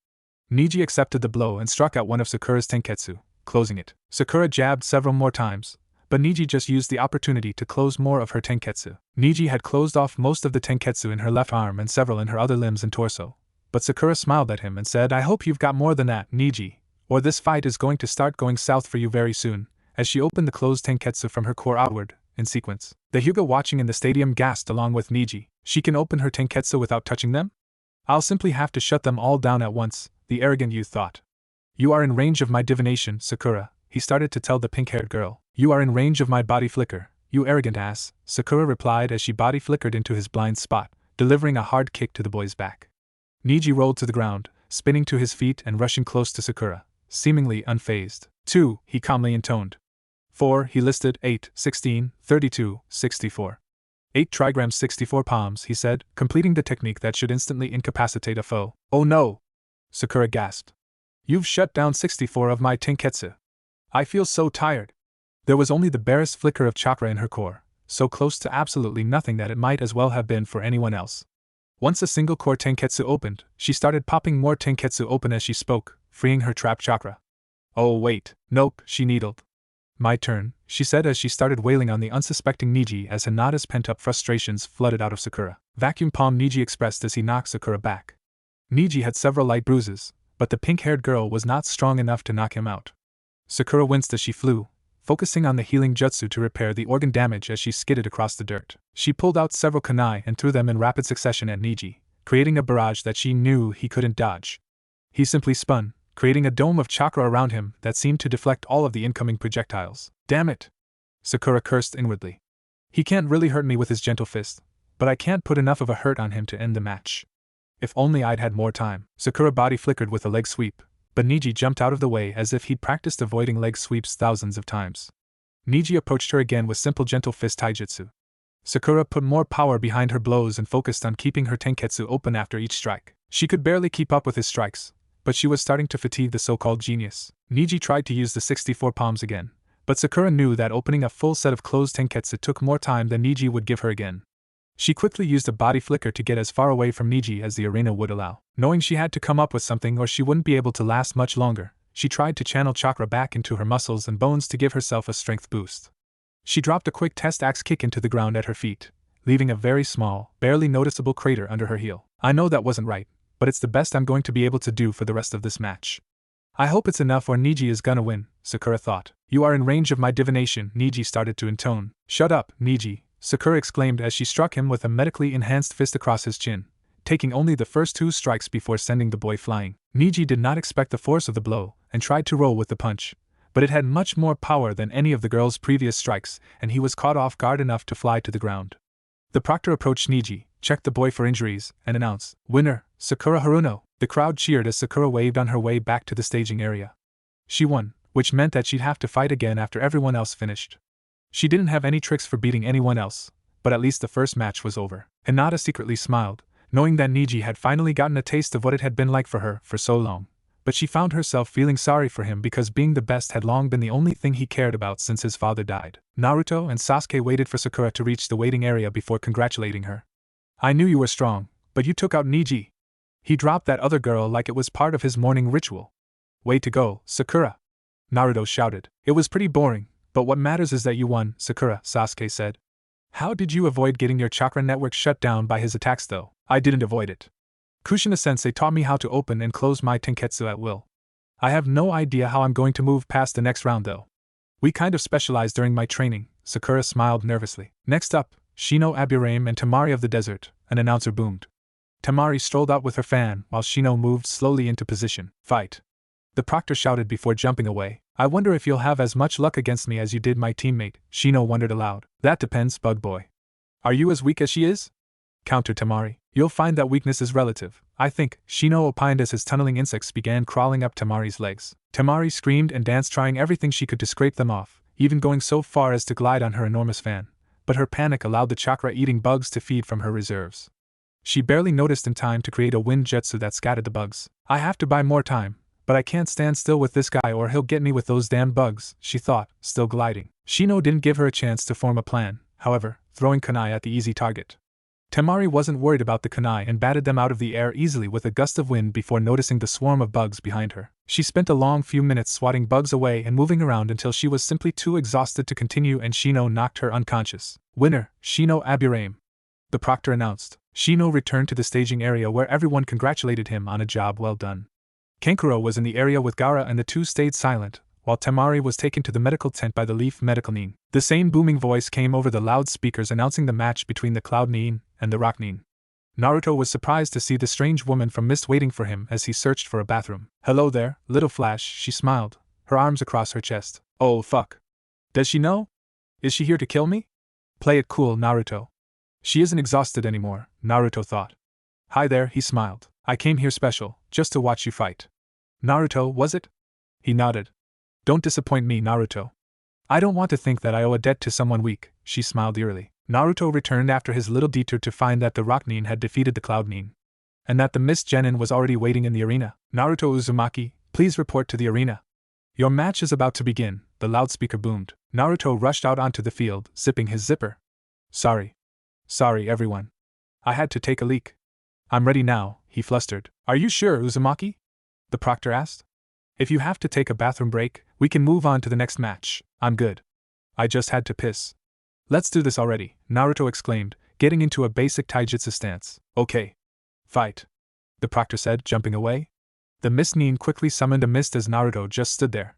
Niji accepted the blow and struck out one of Sakura's tenketsu, closing it. Sakura jabbed several more times, but Niji just used the opportunity to close more of her tenketsu. Niji had closed off most of the tenketsu in her left arm and several in her other limbs and torso, but Sakura smiled at him and said, I hope you've got more than that, Niji, or this fight is going to start going south for you very soon, as she opened the closed tenketsu from her core outward, in sequence. The Hyuga watching in the stadium gasped along with Niji. She can open her tenketsu without touching them? I'll simply have to shut them all down at once, the arrogant youth thought. You are in range of my divination, Sakura, he started to tell the pink-haired girl. You are in range of my body flicker, you arrogant ass, Sakura replied as she body flickered into his blind spot, delivering a hard kick to the boy's back. Niji rolled to the ground, spinning to his feet and rushing close to Sakura, seemingly unfazed. 2, he calmly intoned. 4, he listed. 8, 16, 32, 64. 8 trigrams 64 palms, he said, completing the technique that should instantly incapacitate a foe. Oh no! Sakura gasped. You've shut down 64 of my tenketsu. I feel so tired. There was only the barest flicker of chakra in her core, so close to absolutely nothing that it might as well have been for anyone else. Once a single core tenketsu opened, she started popping more tenketsu open as she spoke, freeing her trapped chakra. Oh wait, nope, she needled. My turn, she said as she started wailing on the unsuspecting Niji as Hinata's pent-up frustrations flooded out of Sakura. Vacuum palm, Niji expressed as he knocked Sakura back. Niji had several light bruises, but the pink-haired girl was not strong enough to knock him out. Sakura winced as she flew, focusing on the healing jutsu to repair the organ damage as she skidded across the dirt. She pulled out several kunai and threw them in rapid succession at Niji, creating a barrage that she knew he couldn't dodge. He simply spun, creating a dome of chakra around him that seemed to deflect all of the incoming projectiles. Damn it! Sakura cursed inwardly. He can't really hurt me with his gentle fist, but I can't put enough of a hurt on him to end the match. If only I'd had more time. Sakura body flickered with a leg sweep, but Niji jumped out of the way as if he'd practiced avoiding leg sweeps thousands of times. Niji approached her again with simple gentle fist taijutsu. Sakura put more power behind her blows and focused on keeping her tenketsu open after each strike. She could barely keep up with his strikes, but she was starting to fatigue the so-called genius. Niji tried to use the 64 palms again, but Sakura knew that opening a full set of closed tenketsu took more time than Niji would give her again. She quickly used a body flicker to get as far away from Niji as the arena would allow. Knowing she had to come up with something or she wouldn't be able to last much longer, she tried to channel chakra back into her muscles and bones to give herself a strength boost. She dropped a quick test axe kick into the ground at her feet, leaving a very small, barely noticeable crater under her heel. I know that wasn't right, but it's the best I'm going to be able to do for the rest of this match. I hope it's enough or Niji is gonna win, Sakura thought. You are in range of my divination, Niji started to intone. Shut up, Niji, Sakura exclaimed as she struck him with a medically enhanced fist across his chin, taking only the first 2 strikes before sending the boy flying. Niji did not expect the force of the blow and tried to roll with the punch, but it had much more power than any of the girl's previous strikes, and he was caught off guard enough to fly to the ground. The proctor approached Niji, checked the boy for injuries, and announced, "Winner, Sakura Haruno." The crowd cheered as Sakura waved on her way back to the staging area. She won, which meant that she'd have to fight again after everyone else finished. She didn't have any tricks for beating anyone else, but at least the first match was over. Hinata secretly smiled, knowing that Niji had finally gotten a taste of what it had been like for her for so long, but she found herself feeling sorry for him because being the best had long been the only thing he cared about since his father died. Naruto and Sasuke waited for Sakura to reach the waiting area before congratulating her. "I knew you were strong, but you took out Niji. He dropped that other girl like it was part of his morning ritual." "Way to go, Sakura!" Naruto shouted. "It was pretty boring, but what matters is that you won, Sakura," Sasuke said. "How did you avoid getting your chakra network shut down by his attacks though?" "I didn't avoid it. Kushina-sensei taught me how to open and close my tenketsu at will. I have no idea how I'm going to move past the next round though. We kind of specialized during my training," Sakura smiled nervously. "Next up, Shino Aburame and Tamari of the Desert," an announcer boomed. Tamari strolled out with her fan while Shino moved slowly into position. "Fight!" the proctor shouted before jumping away. "I wonder if you'll have as much luck against me as you did my teammate," Shino wondered aloud. "That depends, Bug Boy." "Are you as weak as she is?" countered Tamari. "You'll find that weakness is relative, I think," Shino opined as his tunneling insects began crawling up Tamari's legs. Tamari screamed and danced, trying everything she could to scrape them off, even going so far as to glide on her enormous fan, but her panic allowed the chakra-eating bugs to feed from her reserves. She barely noticed in time to create a wind jutsu that scattered the bugs. "I have to buy more time, but I can't stand still with this guy or he'll get me with those damn bugs," she thought, still gliding. Shino didn't give her a chance to form a plan, however, throwing kunai at the easy target. Tamari wasn't worried about the kunai and batted them out of the air easily with a gust of wind before noticing the swarm of bugs behind her. She spent a long few minutes swatting bugs away and moving around until she was simply too exhausted to continue, and Shino knocked her unconscious. "Winner, Shino Aburame," the proctor announced. Shino returned to the staging area where everyone congratulated him on a job well done. Kankuro was in the area with Gaara and the two stayed silent, while Tamari was taken to the medical tent by the Leaf Medical Nin. The same booming voice came over the loudspeakers announcing the match between the Cloud Nin and the Rock Nin. Naruto was surprised to see the strange woman from Mist waiting for him as he searched for a bathroom. "Hello there, little Flash," she smiled, her arms across her chest. "Oh fuck. Does she know? Is she here to kill me?" "Play it cool, Naruto. She isn't exhausted anymore," Naruto thought. "Hi there," he smiled. "I came here special, just to watch you fight." "Naruto, was it?" He nodded. "Don't disappoint me, Naruto. I don't want to think that I owe a debt to someone weak," she smiled eerily. Naruto returned after his little detour to find that the Rock Nin had defeated the Cloud Nin, and that the Mist Genin was already waiting in the arena. "Naruto Uzumaki, please report to the arena. Your match is about to begin," the loudspeaker boomed. Naruto rushed out onto the field, zipping his zipper. Sorry everyone. I had to take a leak. I'm ready now," he flustered. "Are you sure, Uzumaki?" the proctor asked. "If you have to take a bathroom break, we can move on to the next match. I'm good. I just had to piss." "Let's do this already," Naruto exclaimed, getting into a basic taijutsu stance. "Okay. Fight," the proctor said, jumping away. The Mist Nin quickly summoned a mist as Naruto just stood there.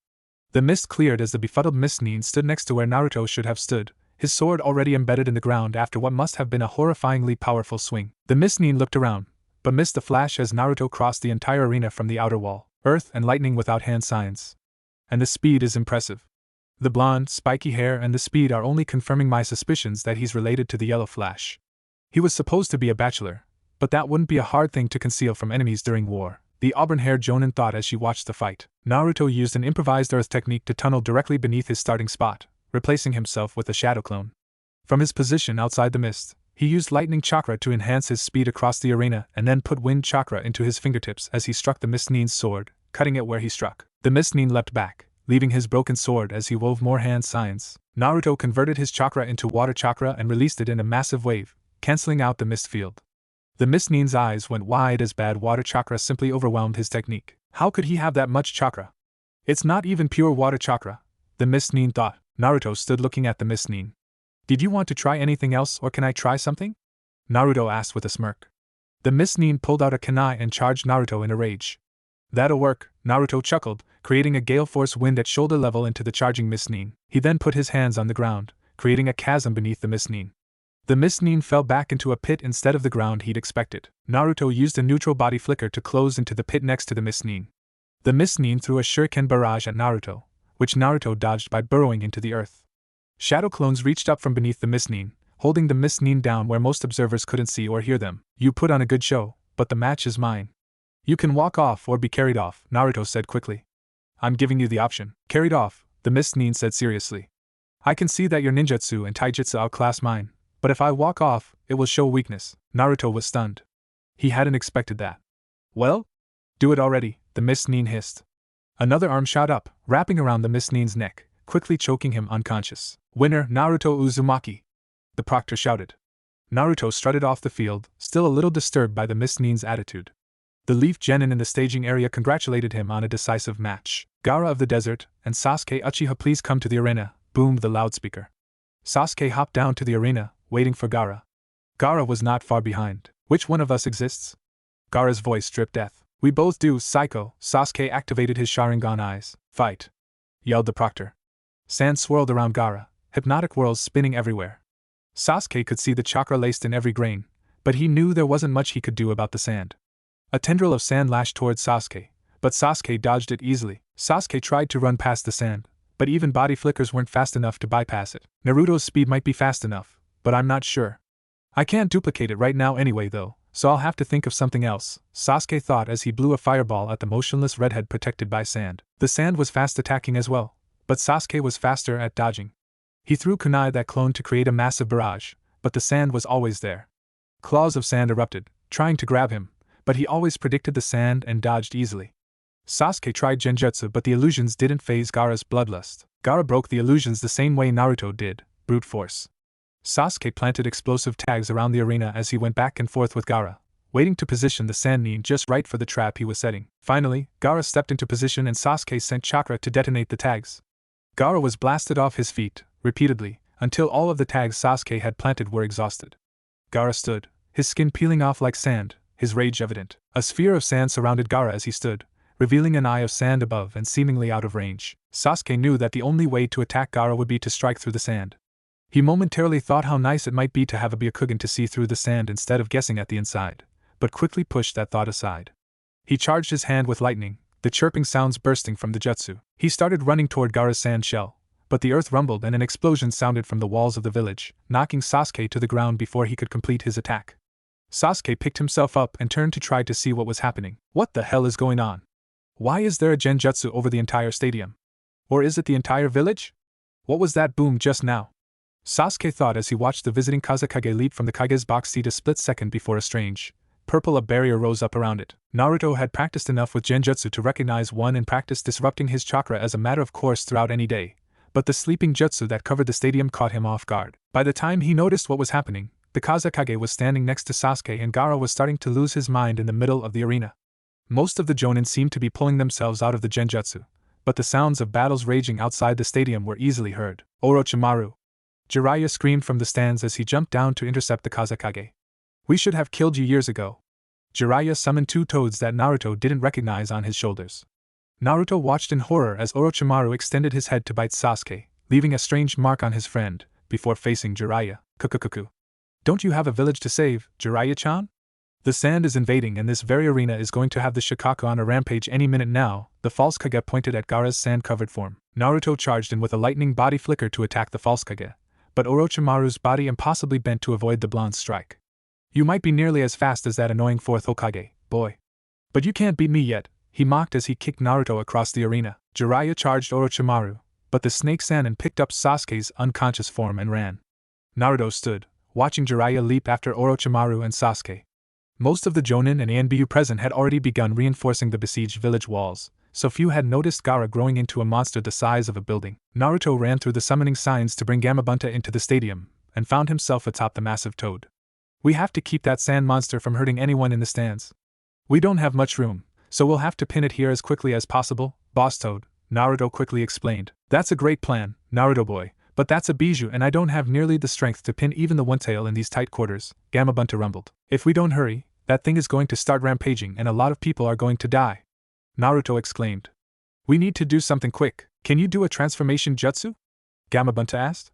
The mist cleared as the befuddled Mist Nin stood next to where Naruto should have stood, his sword already embedded in the ground after what must have been a horrifyingly powerful swing. The Mist Nin looked around, but missed a flash as Naruto crossed the entire arena from the outer wall. Earth and lightning without hand signs. And the speed is impressive. The blonde, spiky hair and the speed are only confirming my suspicions that he's related to the Yellow Flash. He was supposed to be a bachelor, but that wouldn't be a hard thing to conceal from enemies during war, the auburn-haired Jonin thought as she watched the fight. Naruto used an improvised earth technique to tunnel directly beneath his starting spot, replacing himself with a shadow clone. From his position outside the mist, he used lightning chakra to enhance his speed across the arena and then put wind chakra into his fingertips as he struck the Mist Nin's sword, cutting it where he struck. The Mist Nin leapt back, leaving his broken sword as he wove more hand signs. Naruto converted his chakra into water chakra and released it in a massive wave, cancelling out the mist field. The Mist Nin's eyes went wide as bad water chakra simply overwhelmed his technique. How could he have that much chakra? It's not even pure water chakra, the Mist Nin thought. Naruto stood looking at the Mist Nin. "Did you want to try anything else or can I try something?" Naruto asked with a smirk. The Mist Nin pulled out a kunai and charged Naruto in a rage. "That'll work," Naruto chuckled, creating a gale force wind at shoulder level into the charging Mist Nin. He then put his hands on the ground, creating a chasm beneath the Mist Nin. The mist Nin fell back into a pit instead of the ground he'd expected. Naruto used a neutral body flicker to close into the pit next to the mist Nin. The mist Nin threw a shuriken barrage at Naruto, which Naruto dodged by burrowing into the earth. Shadow clones reached up from beneath the mist Nin, holding the mist Nin down where most observers couldn't see or hear them. You put on a good show, but the match is mine. You can walk off or be carried off, Naruto said quickly. I'm giving you the option. Carried off, the mist Nin said seriously. I can see that your ninjutsu and taijutsu outclass mine, but if I walk off, it will show weakness. Naruto was stunned. He hadn't expected that. Well? Do it already, the mist Nin hissed. Another arm shot up, wrapping around the mist Nin's neck, quickly choking him unconscious. Winner, Naruto Uzumaki! The proctor shouted. Naruto strutted off the field, still a little disturbed by the mist Nin's attitude. The Leaf Genin in the staging area congratulated him on a decisive match. Gaara of the desert, and Sasuke Uchiha, please come to the arena, boomed the loudspeaker. Sasuke hopped down to the arena, waiting for Gaara. Gaara was not far behind. Which one of us exists? Gaara's voice dripped death. We both do, psycho. Sasuke activated his Sharingan eyes. Fight! Yelled the proctor. Sand swirled around Gaara, hypnotic whirls spinning everywhere. Sasuke could see the chakra laced in every grain, but he knew there wasn't much he could do about the sand. A tendril of sand lashed towards Sasuke, but Sasuke dodged it easily. Sasuke tried to run past the sand, but even body flickers weren't fast enough to bypass it. Naruto's speed might be fast enough, but I'm not sure. I can't duplicate it right now anyway though, so I'll have to think of something else, Sasuke thought as he blew a fireball at the motionless redhead protected by sand. The sand was fast attacking as well, but Sasuke was faster at dodging. He threw kunai that clone to create a massive barrage, but the sand was always there. Claws of sand erupted, trying to grab him, but he always predicted the sand and dodged easily. Sasuke tried genjutsu, but the illusions didn't faze Gaara's bloodlust. Gaara broke the illusions the same way Naruto did, brute force. Sasuke planted explosive tags around the arena as he went back and forth with Gaara, waiting to position the sand Nin just right for the trap he was setting. Finally, Gaara stepped into position and Sasuke sent chakra to detonate the tags. Gaara was blasted off his feet, repeatedly, until all of the tags Sasuke had planted were exhausted. Gaara stood, his skin peeling off like sand, his rage evident. A sphere of sand surrounded Gaara as he stood, revealing an eye of sand above and seemingly out of range. Sasuke knew that the only way to attack Gaara would be to strike through the sand. He momentarily thought how nice it might be to have a Byakugan to see through the sand instead of guessing at the inside, but quickly pushed that thought aside. He charged his hand with lightning, the chirping sounds bursting from the jutsu. He started running toward Gaara's sand shell, but the earth rumbled and an explosion sounded from the walls of the village, knocking Sasuke to the ground before he could complete his attack. Sasuke picked himself up and turned to try to see what was happening. What the hell is going on? Why is there a genjutsu over the entire stadium? Or is it the entire village? What was that boom just now? Sasuke thought as he watched the visiting Kazekage leap from the Kage's box seat a split second before a strange, purple barrier rose up around it. Naruto had practiced enough with genjutsu to recognize one and practice disrupting his chakra as a matter of course throughout any day, but the sleeping jutsu that covered the stadium caught him off guard. By the time he noticed what was happening, the Kazekage was standing next to Sasuke and Gaara was starting to lose his mind in the middle of the arena. Most of the jonin seemed to be pulling themselves out of the genjutsu, but the sounds of battles raging outside the stadium were easily heard. Orochimaru! Jiraiya screamed from the stands as he jumped down to intercept the Kazekage. We should have killed you years ago. Jiraiya summoned two toads that Naruto didn't recognize on his shoulders. Naruto watched in horror as Orochimaru extended his head to bite Sasuke, leaving a strange mark on his friend, before facing Jiraiya. Kukukuku. Don't you have a village to save, Jiraiya-chan? The sand is invading and this very arena is going to have the Shikaku on a rampage any minute now, the false Kage pointed at Gaara's sand-covered form. Naruto charged in with a lightning body flicker to attack the false Kage, but Orochimaru's body impossibly bent to avoid the blonde's strike. You might be nearly as fast as that annoying fourth Hokage, boy. But you can't beat me yet, he mocked as he kicked Naruto across the arena. Jiraiya charged Orochimaru, but the snake Sannin picked up Sasuke's unconscious form and ran. Naruto stood, watching Jiraiya leap after Orochimaru and Sasuke. Most of the Jonin and Anbu present had already begun reinforcing the besieged village walls, so few had noticed Gaara growing into a monster the size of a building. Naruto ran through the summoning signs to bring Gamabunta into the stadium, and found himself atop the massive toad. We have to keep that sand monster from hurting anyone in the stands. We don't have much room, so we'll have to pin it here as quickly as possible, Boss Toad, Naruto quickly explained. That's a great plan, Naruto boy, but that's a bijou and I don't have nearly the strength to pin even the one tail in these tight quarters, Gamabunta rumbled. If we don't hurry, that thing is going to start rampaging and a lot of people are going to die. Naruto exclaimed. We need to do something quick. Can you do a transformation jutsu? Gamabunta asked.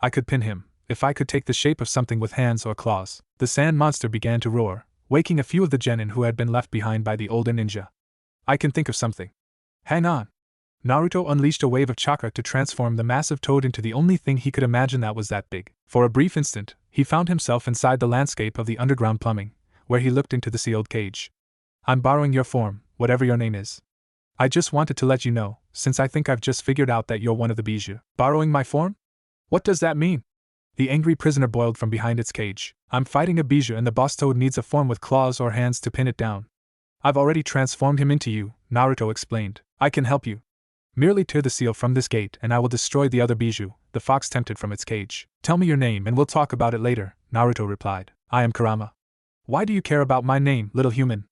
I could pin him, if I could take the shape of something with hands or claws. The sand monster began to roar, waking a few of the genin who had been left behind by the older ninja. I can think of something. Hang on. Naruto unleashed a wave of chakra to transform the massive toad into the only thing he could imagine that was that big. For a brief instant, he found himself inside the landscape of the underground plumbing, where he looked into the sealed cage. I'm borrowing your form, whatever your name is. I just wanted to let you know, since I think I've just figured out that you're one of the bijou. Borrowing my form? What does that mean? The angry prisoner boiled from behind its cage. I'm fighting a bijou and the boss toad needs a form with claws or hands to pin it down. I've already transformed him into you, Naruto explained. I can help you. Merely tear the seal from this gate and I will destroy the other bijou, the fox tempted from its cage. Tell me your name and we'll talk about it later, Naruto replied. I am Kurama. Why do you care about my name, little human?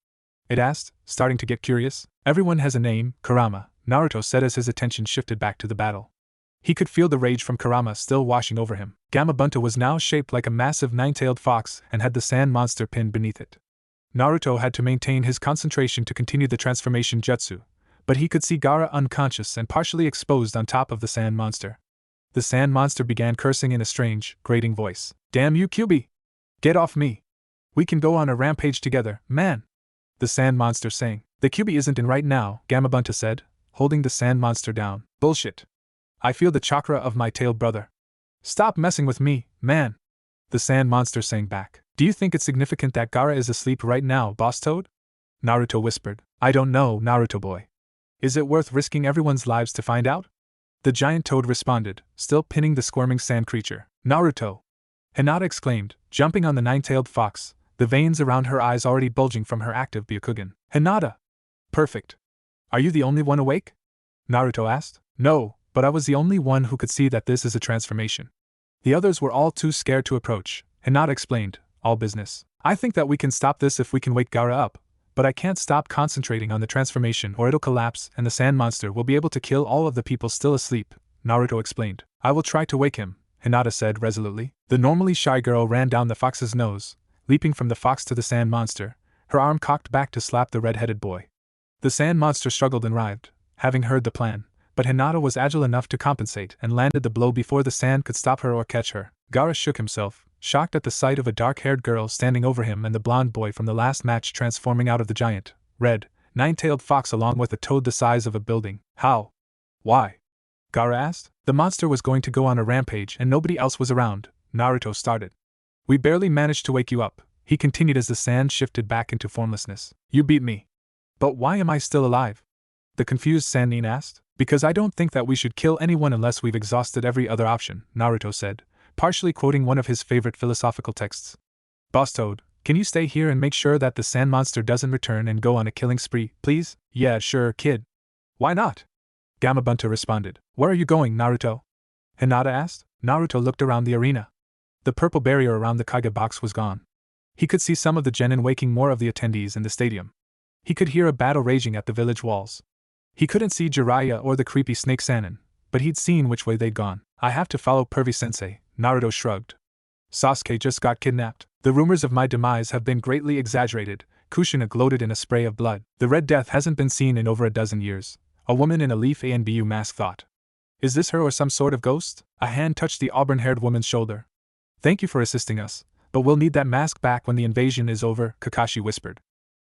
It asked, starting to get curious. Everyone has a name, Kurama, Naruto said as his attention shifted back to the battle. He could feel the rage from Kurama still washing over him. Gamabunta was now shaped like a massive nine-tailed fox and had the sand monster pinned beneath it. Naruto had to maintain his concentration to continue the transformation jutsu, but he could see Gaara unconscious and partially exposed on top of the sand monster. The sand monster began cursing in a strange, grating voice. Damn you, Kyuubi! Get off me! We can go on a rampage together, man! The sand monster sang. The Kyuubi isn't in right now, Gamabunta said, holding the sand monster down. Bullshit. I feel the chakra of my tailed brother. Stop messing with me, man! The sand monster sang back. Do you think it's significant that Gaara is asleep right now, Boss Toad? Naruto whispered. I don't know, Naruto boy. Is it worth risking everyone's lives to find out? The giant toad responded, still pinning the squirming sand creature. Naruto! Hinata exclaimed, jumping on the nine-tailed fox, the veins around her eyes already bulging from her active Byakugan. Hinata! Perfect. Are you the only one awake? Naruto asked. No, but I was the only one who could see that this is a transformation. The others were all too scared to approach, Hinata explained, all business. I think that we can stop this if we can wake Gaara up, but I can't stop concentrating on the transformation or it'll collapse and the sand monster will be able to kill all of the people still asleep, Naruto explained. I will try to wake him, Hinata said resolutely. The normally shy girl ran down the fox's nose, leaping from the fox to the sand monster, her arm cocked back to slap the red-headed boy. The sand monster struggled and writhed, having heard the plan, but Hinata was agile enough to compensate and landed the blow before the sand could stop her or catch her. Gaara shook himself, shocked at the sight of a dark-haired girl standing over him and the blonde boy from the last match transforming out of the giant, red, nine-tailed fox along with a toad the size of a building. How? Why? Gaara asked. The monster was going to go on a rampage and nobody else was around, Naruto started. We barely managed to wake you up, he continued as the sand shifted back into formlessness. You beat me. But why am I still alive? The confused Sannin asked. Because I don't think that we should kill anyone unless we've exhausted every other option, Naruto said, partially quoting one of his favorite philosophical texts. Boss Toad, can you stay here and make sure that the sand monster doesn't return and go on a killing spree, please? Yeah, sure, kid. Why not? Gamabunta responded. Where are you going, Naruto? Hinata asked. Naruto looked around the arena. The purple barrier around the Kage box was gone. He could see some of the genin waking more of the attendees in the stadium. He could hear a battle raging at the village walls. He couldn't see Jiraiya or the creepy snake Sannin, but he'd seen which way they'd gone. I have to follow Pervy-sensei, Naruto shrugged. Sasuke just got kidnapped. The rumors of my demise have been greatly exaggerated, Kushina gloated in a spray of blood. The Red Death hasn't been seen in over a dozen years, a woman in a Leaf ANBU mask thought. Is this her or some sort of ghost? A hand touched the auburn-haired woman's shoulder. Thank you for assisting us, but we'll need that mask back when the invasion is over, Kakashi whispered.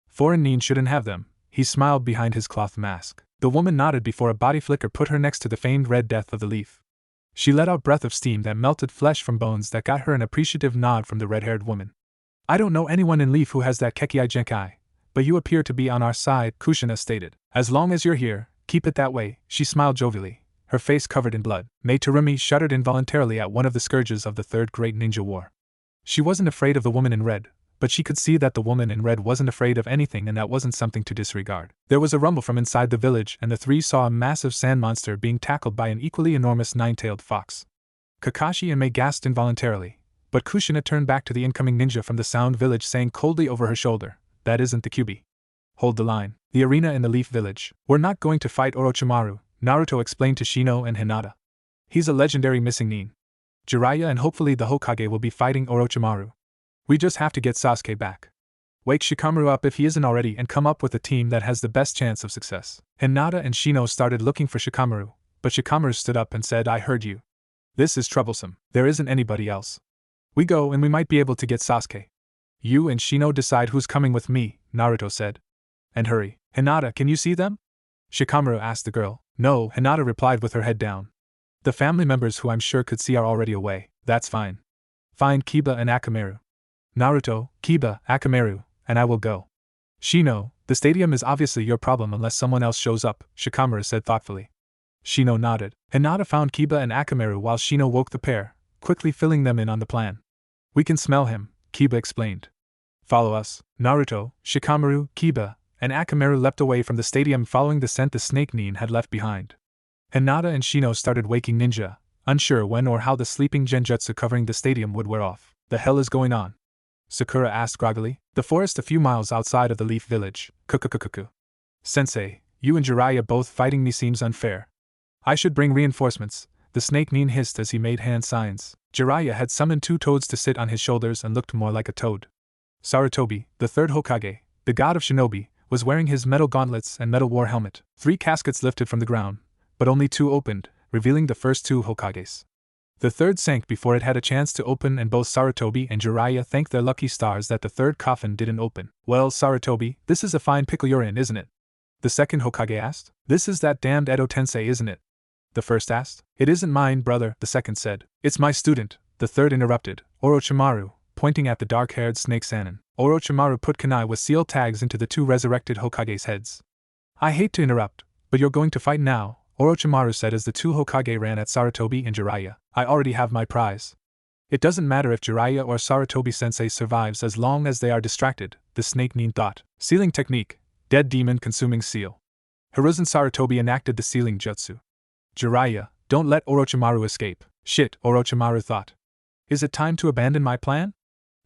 Foreign Nin shouldn't have them, he smiled behind his cloth mask. The woman nodded before a body flicker put her next to the famed Red Death of the Leaf. She let out breath of steam that melted flesh from bones that got her an appreciative nod from the red-haired woman. I don't know anyone in Leaf who has that Kekkei Genkai, but you appear to be on our side, Kushina stated. As long as you're here, keep it that way, she smiled jovially, her face covered in blood. Mei Terumi shuddered involuntarily at one of the scourges of the Third Great Ninja War. She wasn't afraid of the woman in red, but she could see that the woman in red wasn't afraid of anything and that wasn't something to disregard. There was a rumble from inside the village and the three saw a massive sand monster being tackled by an equally enormous nine-tailed fox. Kakashi and Mei gasped involuntarily, but Kushina turned back to the incoming ninja from the Sound Village saying coldly over her shoulder, that isn't the Kyuubi. Hold the line. The arena in the Leaf Village. We're not going to fight Orochimaru, Naruto explained to Shino and Hinata. He's a legendary missing Nin. Jiraiya and hopefully the Hokage will be fighting Orochimaru. We just have to get Sasuke back. Wake Shikamaru up if he isn't already and come up with a team that has the best chance of success. Hinata and Shino started looking for Shikamaru, but Shikamaru stood up and said, I heard you. This is troublesome. There isn't anybody else. We go and we might be able to get Sasuke. You and Shino decide who's coming with me, Naruto said. And hurry. Hinata, can you see them? Shikamaru asked the girl. No, Hinata replied with her head down. The family members who I'm sure could see are already away. That's fine. Find Kiba and Akamaru. Naruto, Kiba, Akamaru, and I will go. Shino, the stadium is obviously your problem unless someone else shows up, Shikamaru said thoughtfully. Shino nodded. Hinata found Kiba and Akamaru while Shino woke the pair, quickly filling them in on the plan. We can smell him, Kiba explained. Follow us. Naruto, Shikamaru, Kiba, and Akamaru leapt away from the stadium following the scent the snake Nin had left behind. Hinata and Shino started waking ninja, unsure when or how the sleeping genjutsu covering the stadium would wear off. The hell is going on? Sakura asked groggily. The forest a few miles outside of the Leaf Village. Kukukukuku. Sensei, you and Jiraiya both fighting me seems unfair. I should bring reinforcements, the snake Nin hissed as he made hand signs. Jiraiya had summoned 2 toads to sit on his shoulders and looked more like a toad. Sarutobi, the 3rd Hokage, the god of shinobi, was wearing his metal gauntlets and metal war helmet. 3 caskets lifted from the ground, but only 2 opened, revealing the first 2 Hokages. The 3rd sank before it had a chance to open, and both Sarutobi and Jiraiya thanked their lucky stars that the 3rd coffin didn't open. Well, Sarutobi, this is a fine pickle you're in, isn't it? The 2nd Hokage asked. This is that damned Edo Tensei, isn't it? The 1st asked. It isn't mine, brother, the 2nd said. It's my student, the 3rd interrupted. Orochimaru, pointing at the dark-haired snake Sannin. Orochimaru put kunai with seal tags into the 2 resurrected Hokage's heads. I hate to interrupt, but you're going to fight now, Orochimaru said as the 2 Hokage ran at Sarutobi and Jiraiya. I already have my prize. It doesn't matter if Jiraiya or Sarutobi-sensei survives as long as they are distracted, the snake Nin thought. Sealing technique. Dead demon consuming seal. Hiruzen Sarutobi enacted the sealing jutsu. Jiraiya, don't let Orochimaru escape. Shit, Orochimaru thought. Is it time to abandon my plan?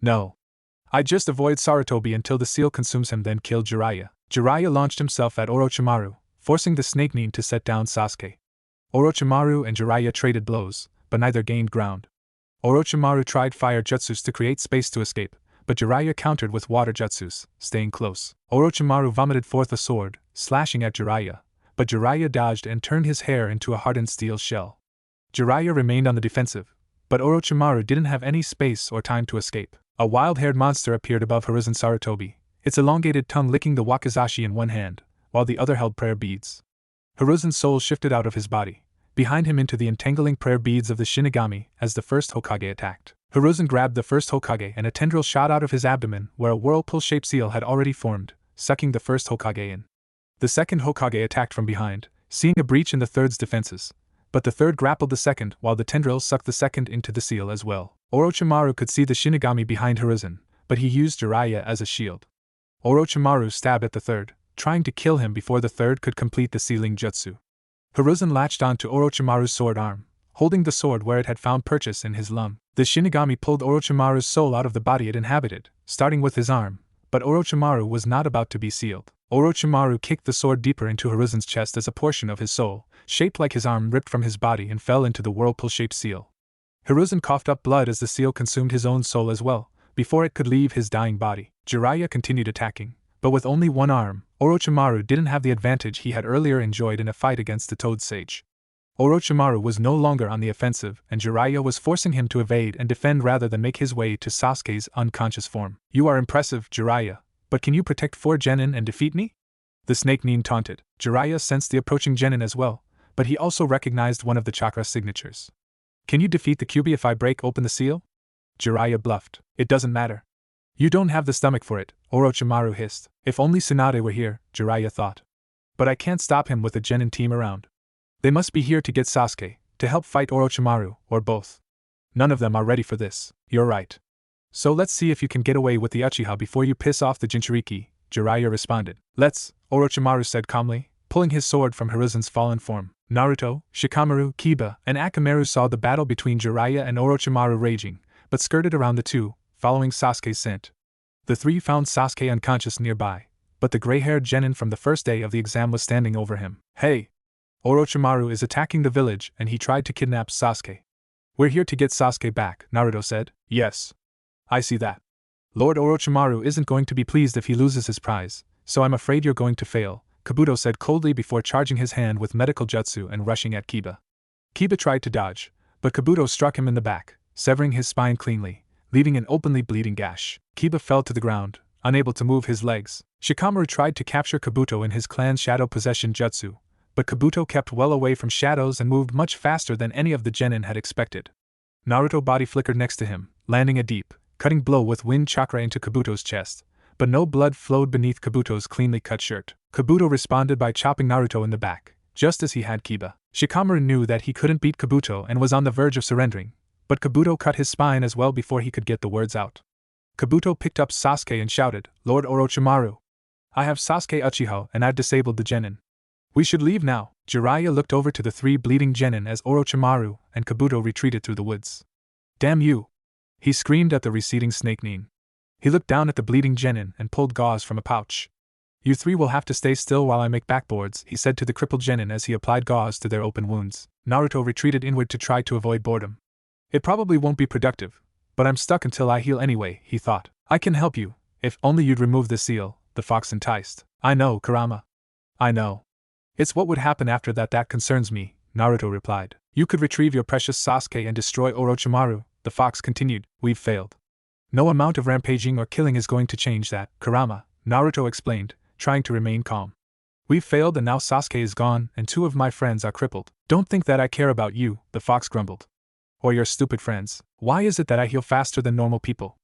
No. I just avoid Sarutobi until the seal consumes him, then kill Jiraiya. Jiraiya launched himself at Orochimaru, forcing the snake Nin to set down Sasuke. Orochimaru and Jiraiya traded blows, but neither gained ground. Orochimaru tried fire jutsus to create space to escape, but Jiraiya countered with water jutsus, staying close. Orochimaru vomited forth a sword, slashing at Jiraiya, but Jiraiya dodged and turned his hair into a hardened steel shell. Jiraiya remained on the defensive, but Orochimaru didn't have any space or time to escape. A wild-haired monster appeared above Hiruzen Sarutobi, its elongated tongue licking the wakizashi in one hand, while the other held prayer beads. Hiruzen's soul shifted out of his body, behind him into the entangling prayer beads of the Shinigami as the 1st Hokage attacked. Hiruzen grabbed the 1st Hokage and a tendril shot out of his abdomen where a whirlpool-shaped seal had already formed, sucking the 1st Hokage in. The 2nd Hokage attacked from behind, seeing a breach in the 3rd's defenses, but the 3rd grappled the 2nd while the tendril sucked the 2nd into the seal as well. Orochimaru could see the Shinigami behind Hiruzen, but he used Jiraiya as a shield. Orochimaru stabbed at the 3rd, trying to kill him before the 3rd could complete the sealing jutsu. Hiruzen latched onto Orochimaru's sword arm, holding the sword where it had found purchase in his lung. The Shinigami pulled Orochimaru's soul out of the body it inhabited, starting with his arm, but Orochimaru was not about to be sealed. Orochimaru kicked the sword deeper into Hiruzen's chest as a portion of his soul, shaped like his arm, ripped from his body and fell into the whirlpool-shaped seal. Hiruzen coughed up blood as the seal consumed his own soul as well, before it could leave his dying body. Jiraiya continued attacking, but with only one arm, Orochimaru didn't have the advantage he had earlier enjoyed in a fight against the Toad Sage. Orochimaru was no longer on the offensive, and Jiraiya was forcing him to evade and defend rather than make his way to Sasuke's unconscious form. You are impressive, Jiraiya, but can you protect 4 genin and defeat me? The snake Nin taunted. Jiraiya sensed the approaching genin as well, but he also recognized one of the chakra signatures. Can you defeat the Kyuubi if I break open the seal? Jiraiya bluffed. It doesn't matter. You don't have the stomach for it, Orochimaru hissed. If only Tsunade were here, Jiraiya thought. But I can't stop him with a genin team around. They must be here to get Sasuke, to help fight Orochimaru, or both. None of them are ready for this. You're right. So let's see if you can get away with the Uchiha before you piss off the Jinchuriki, Jiraiya responded. Let's, Orochimaru said calmly, pulling his sword from Hiruzen's fallen form. Naruto, Shikamaru, Kiba, and Akamaru saw the battle between Jiraiya and Orochimaru raging, but skirted around the two, following Sasuke's scent. The 3 found Sasuke unconscious nearby, but the gray-haired genin from the first day of the exam was standing over him. Hey! Orochimaru is attacking the village and he tried to kidnap Sasuke. We're here to get Sasuke back, Naruto said. Yes. I see that. Lord Orochimaru isn't going to be pleased if he loses his prize, so I'm afraid you're going to fail, Kabuto said coldly before charging his hand with medical jutsu and rushing at Kiba. Kiba tried to dodge, but Kabuto struck him in the back, severing his spine cleanly, leaving an openly bleeding gash. Kiba fell to the ground, unable to move his legs. Shikamaru tried to capture Kabuto in his clan's shadow possession jutsu, but Kabuto kept well away from shadows and moved much faster than any of the genin had expected. Naruto body flickered next to him, landing a deep, cutting blow with wind chakra into Kabuto's chest, but no blood flowed beneath Kabuto's cleanly cut shirt. Kabuto responded by chopping Naruto in the back, just as he had Kiba. Shikamaru knew that he couldn't beat Kabuto and was on the verge of surrendering, but Kabuto cut his spine as well before he could get the words out. Kabuto picked up Sasuke and shouted, "Lord Orochimaru! I have Sasuke Uchiha and I've disabled the genin. We should leave now." Jiraiya looked over to the 3 bleeding genin as Orochimaru and Kabuto retreated through the woods. "Damn you!" he screamed at the receding snake Nin. He looked down at the bleeding genin and pulled gauze from a pouch. "You 3 will have to stay still while I make backboards," he said to the crippled genin as he applied gauze to their open wounds. Naruto retreated inward to try to avoid boredom. "It probably won't be productive, but I'm stuck until I heal anyway," he thought. "I can help you, if only you'd remove the seal," the fox enticed. "I know, Kurama. I know. It's what would happen after that concerns me," Naruto replied. "You could retrieve your precious Sasuke and destroy Orochimaru," the fox continued. "We've failed. No amount of rampaging or killing is going to change that, Kurama," Naruto explained, trying to remain calm. "We've failed and now Sasuke is gone and 2 of my friends are crippled. Don't think that I care about you," the fox grumbled. "Or your stupid friends. Why is it that I heal faster than normal people?"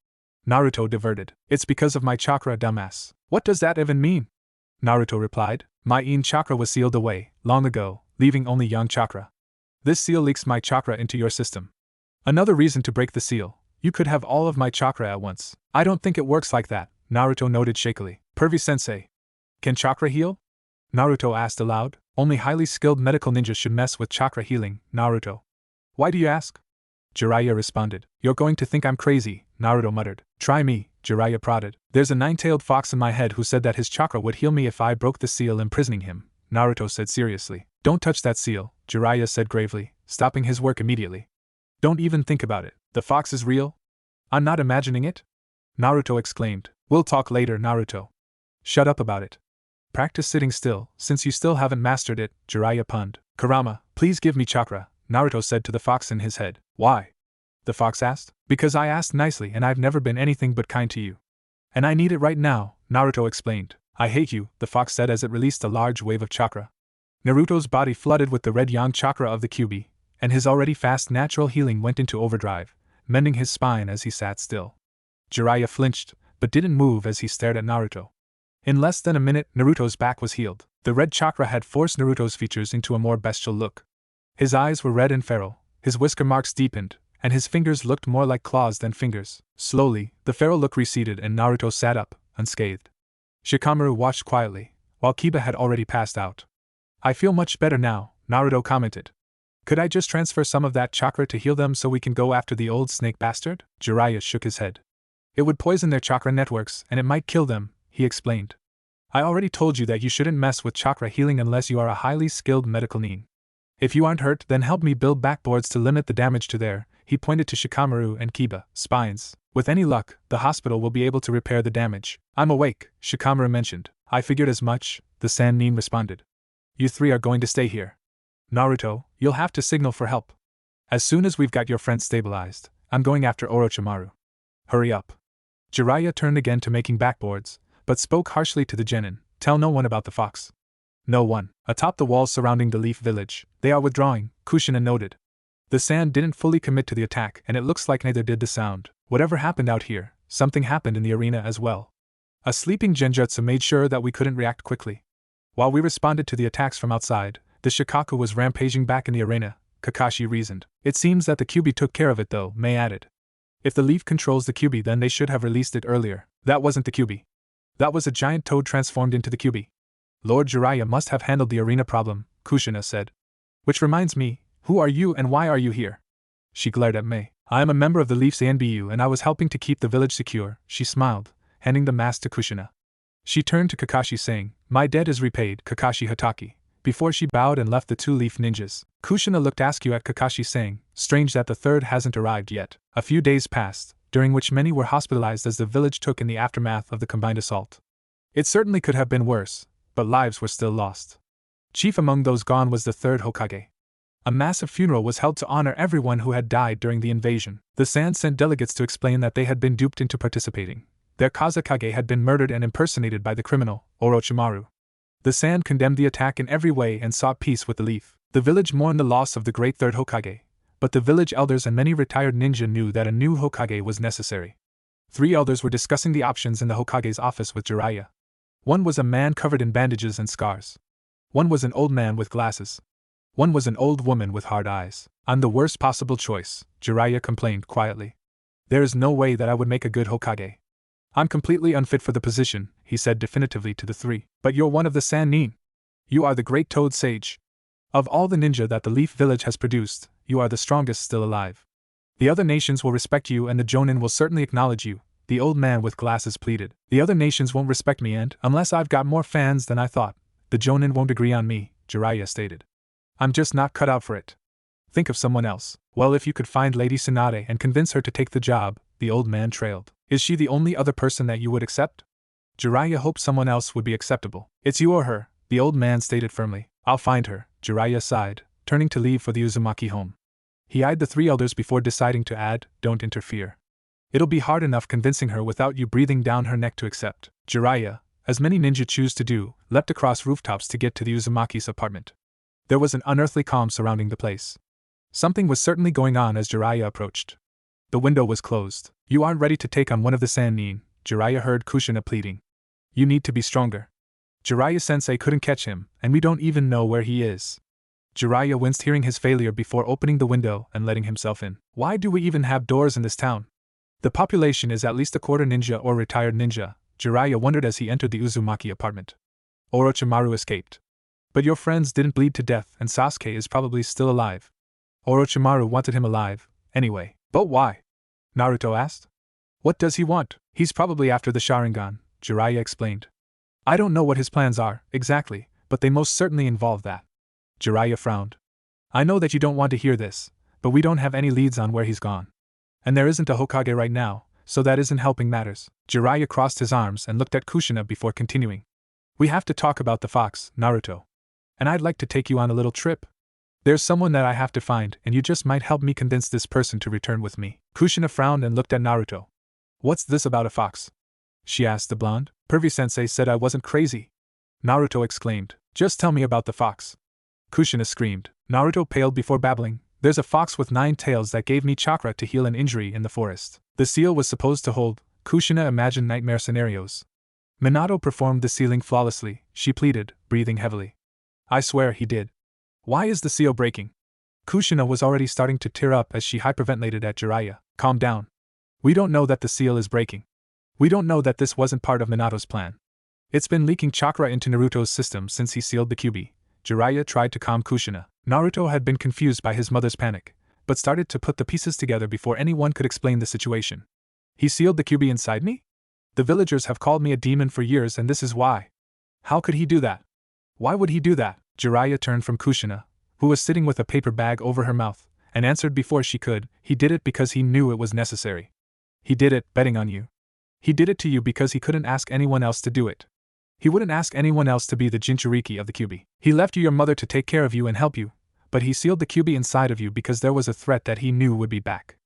Naruto diverted. "It's because of my chakra, dumbass." "What does that even mean?" Naruto replied. "My Yin chakra was sealed away, long ago, leaving only Yang chakra. This seal leaks my chakra into your system. Another reason to break the seal. You could have all of my chakra at once." "I don't think it works like that," Naruto noted shakily. "Pervy-sensei. Can chakra heal?" Naruto asked aloud. "Only highly skilled medical ninjas should mess with chakra healing, Naruto." "Why do you ask?" Jiraiya responded. "You're going to think I'm crazy," Naruto muttered. "Try me," Jiraiya prodded. "There's a 9-tailed fox in my head who said that his chakra would heal me if I broke the seal imprisoning him," Naruto said seriously. "Don't touch that seal," Jiraiya said gravely, stopping his work immediately. "Don't even think about it. The fox is real? I'm not imagining it?" Naruto exclaimed. "We'll talk later, Naruto." "Shut up about it. Practice sitting still, since you still haven't mastered it," Jiraiya punned. "Kurama, please give me chakra," Naruto said to the fox in his head. "Why?" the fox asked. "Because I asked nicely and I've never been anything but kind to you. And I need it right now," Naruto explained. "I hate you," the fox said as it released a large wave of chakra. Naruto's body flooded with the red yang chakra of the Kyuubi, and his already fast natural healing went into overdrive, mending his spine as he sat still. Jiraiya flinched, but didn't move as he stared at Naruto. In less than a minute, Naruto's back was healed. The red chakra had forced Naruto's features into a more bestial look. His eyes were red and feral, his whisker marks deepened, and his fingers looked more like claws than fingers. Slowly, the feral look receded and Naruto sat up, unscathed. Shikamaru watched quietly, while Kiba had already passed out. "I feel much better now," Naruto commented. "Could I just transfer some of that chakra to heal them so we can go after the old snake bastard?" Jiraiya shook his head. "It would poison their chakra networks and it might kill them," he explained. "I already told you that you shouldn't mess with chakra healing unless you are a highly skilled medical nin. If you aren't hurt, then help me build backboards to limit the damage to their," he pointed to Shikamaru and Kiba, "spines. With any luck, the hospital will be able to repair the damage." "I'm awake," Shikamaru mentioned. "I figured as much," the Sand Nin responded. "You 3 are going to stay here. Naruto, you'll have to signal for help. As soon as we've got your friend stabilized, I'm going after Orochimaru. Hurry up." Jiraiya turned again to making backboards, but spoke harshly to the genin. "Tell no one about the fox." "No one." Atop the walls surrounding the Leaf Village, "They are withdrawing," Kushina noted. "The sand didn't fully commit to the attack and it looks like neither did the sound. Whatever happened out here, something happened in the arena as well. A sleeping genjutsu made sure that we couldn't react quickly. While we responded to the attacks from outside, the Shikaku was rampaging back in the arena," Kakashi reasoned. "It seems that the Kyuubi took care of it though," Mei added. "If the leaf controls the Kyuubi, then they should have released it earlier." "That wasn't the Kyuubi. That was a giant toad transformed into the Kyuubi. Lord Jiraiya must have handled the arena problem," Kushina said. "Which reminds me, who are you and why are you here?" She glared at Mei. "I am a member of the Leaf's ANBU and I was helping to keep the village secure," she smiled, handing the mask to Kushina. She turned to Kakashi saying, "My debt is repaid, Kakashi Hatake," before she bowed and left the 2 leaf ninjas. Kushina looked askew at Kakashi saying, "Strange that the 3rd hasn't arrived yet." A few days passed, during which many were hospitalized as the village took in the aftermath of the combined assault. It certainly could have been worse, but lives were still lost. Chief among those gone was the 3rd Hokage. A massive funeral was held to honor everyone who had died during the invasion. The Sand sent delegates to explain that they had been duped into participating. Their Kazakage had been murdered and impersonated by the criminal, Orochimaru. The Sand condemned the attack in every way and sought peace with the Leaf. The village mourned the loss of the great third Hokage, but the village elders and many retired ninja knew that a new Hokage was necessary. 3 elders were discussing the options in the Hokage's office with Jiraiya. One was a man covered in bandages and scars. One was an old man with glasses. One was an old woman with hard eyes. "I'm the worst possible choice," Jiraiya complained quietly. "There is no way that I would make a good Hokage. I'm completely unfit for the position," he said definitively to the 3. "But you're one of the Sand Nin. You are the great Toad Sage. Of all the ninja that the Leaf Village has produced, you are the strongest still alive. The other nations will respect you and the Jonin will certainly acknowledge you," the old man with glasses pleaded. "The other nations won't respect me and, unless I've got more fans than I thought, the Jonin won't agree on me," Jiraiya stated. "I'm just not cut out for it. Think of someone else." "Well, if you could find Lady Tsunade and convince her to take the job," the old man trailed. "Is she the only other person that you would accept?" Jiraiya hoped someone else would be acceptable. "It's you or her," the old man stated firmly. "I'll find her," Jiraiya sighed, turning to leave for the Uzumaki home. He eyed the 3 elders before deciding to add, "Don't interfere. It'll be hard enough convincing her without you breathing down her neck to accept." Jiraiya, as many ninja choose to do, leapt across rooftops to get to the Uzumaki's apartment. There was an unearthly calm surrounding the place. Something was certainly going on as Jiraiya approached. The window was closed. "You aren't ready to take on one of the Sand Nin," Jiraiya heard Kushina pleading. "You need to be stronger. Jiraiya-sensei couldn't catch him, and we don't even know where he is." Jiraiya winced hearing his failure before opening the window and letting himself in. "Why do we even have doors in this town? The population is at least a quarter ninja or retired ninja," Jiraiya wondered as he entered the Uzumaki apartment. "Orochimaru escaped. But your friends didn't bleed to death and Sasuke is probably still alive. Orochimaru wanted him alive, anyway." "But why?" Naruto asked. "What does he want?" "He's probably after the Sharingan," Jiraiya explained. "I don't know what his plans are, exactly, but they most certainly involve that." Jiraiya frowned. "I know that you don't want to hear this, but we don't have any leads on where he's gone. And there isn't a Hokage right now, so that isn't helping matters." Jiraiya crossed his arms and looked at Kushina before continuing. "We have to talk about the fox, Naruto. And I'd like to take you on a little trip. There's someone that I have to find, and you just might help me convince this person to return with me." Kushina frowned and looked at Naruto. "What's this about a fox?" she asked the blonde. "Pervy-sensei said I wasn't crazy," Naruto exclaimed. "Just tell me about the fox." Kushina screamed. Naruto paled before babbling. "There's a fox with 9 tails that gave me chakra to heal an injury in the forest. The seal was supposed to hold." Kushina imagined nightmare scenarios. "Minato performed the sealing flawlessly," she pleaded, breathing heavily. "I swear he did. Why is the seal breaking?" Kushina was already starting to tear up as she hyperventilated at Jiraiya. "Calm down. We don't know that the seal is breaking. We don't know that this wasn't part of Minato's plan. It's been leaking chakra into Naruto's system since he sealed the Kyuubi." Jiraiya tried to calm Kushina. Naruto had been confused by his mother's panic, but started to put the pieces together before anyone could explain the situation. "He sealed the Kyuubi inside me? The villagers have called me a demon for years and this is why. How could he do that? Why would he do that?" Jiraiya turned from Kushina, who was sitting with a paper bag over her mouth, and answered before she could. "He did it because he knew it was necessary. He did it, betting on you. He did it to you because he couldn't ask anyone else to do it. He wouldn't ask anyone else to be the Jinchuriki of the Kyuubi. He left you your mother to take care of you and help you, but he sealed the Kyuubi inside of you because there was a threat that he knew would be back.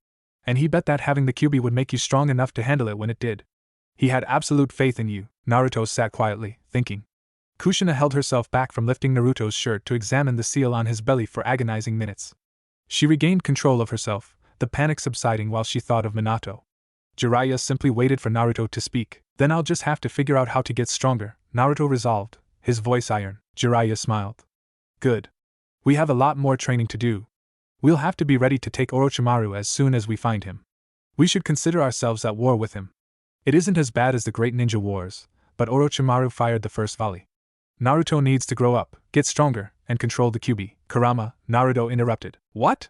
And he bet that having the Kyuubi would make you strong enough to handle it when it did. He had absolute faith in you." Naruto sat quietly, thinking. Kushina held herself back from lifting Naruto's shirt to examine the seal on his belly for agonizing minutes. She regained control of herself, the panic subsiding while she thought of Minato. Jiraiya simply waited for Naruto to speak. "Then I'll just have to figure out how to get stronger," Naruto resolved, his voice iron. Jiraiya smiled. "Good. We have a lot more training to do. We'll have to be ready to take Orochimaru as soon as we find him. We should consider ourselves at war with him. It isn't as bad as the Great Ninja Wars, but Orochimaru fired the first volley. Naruto needs to grow up, get stronger, and control the Kyuubi." "Kurama," Naruto interrupted. "What?"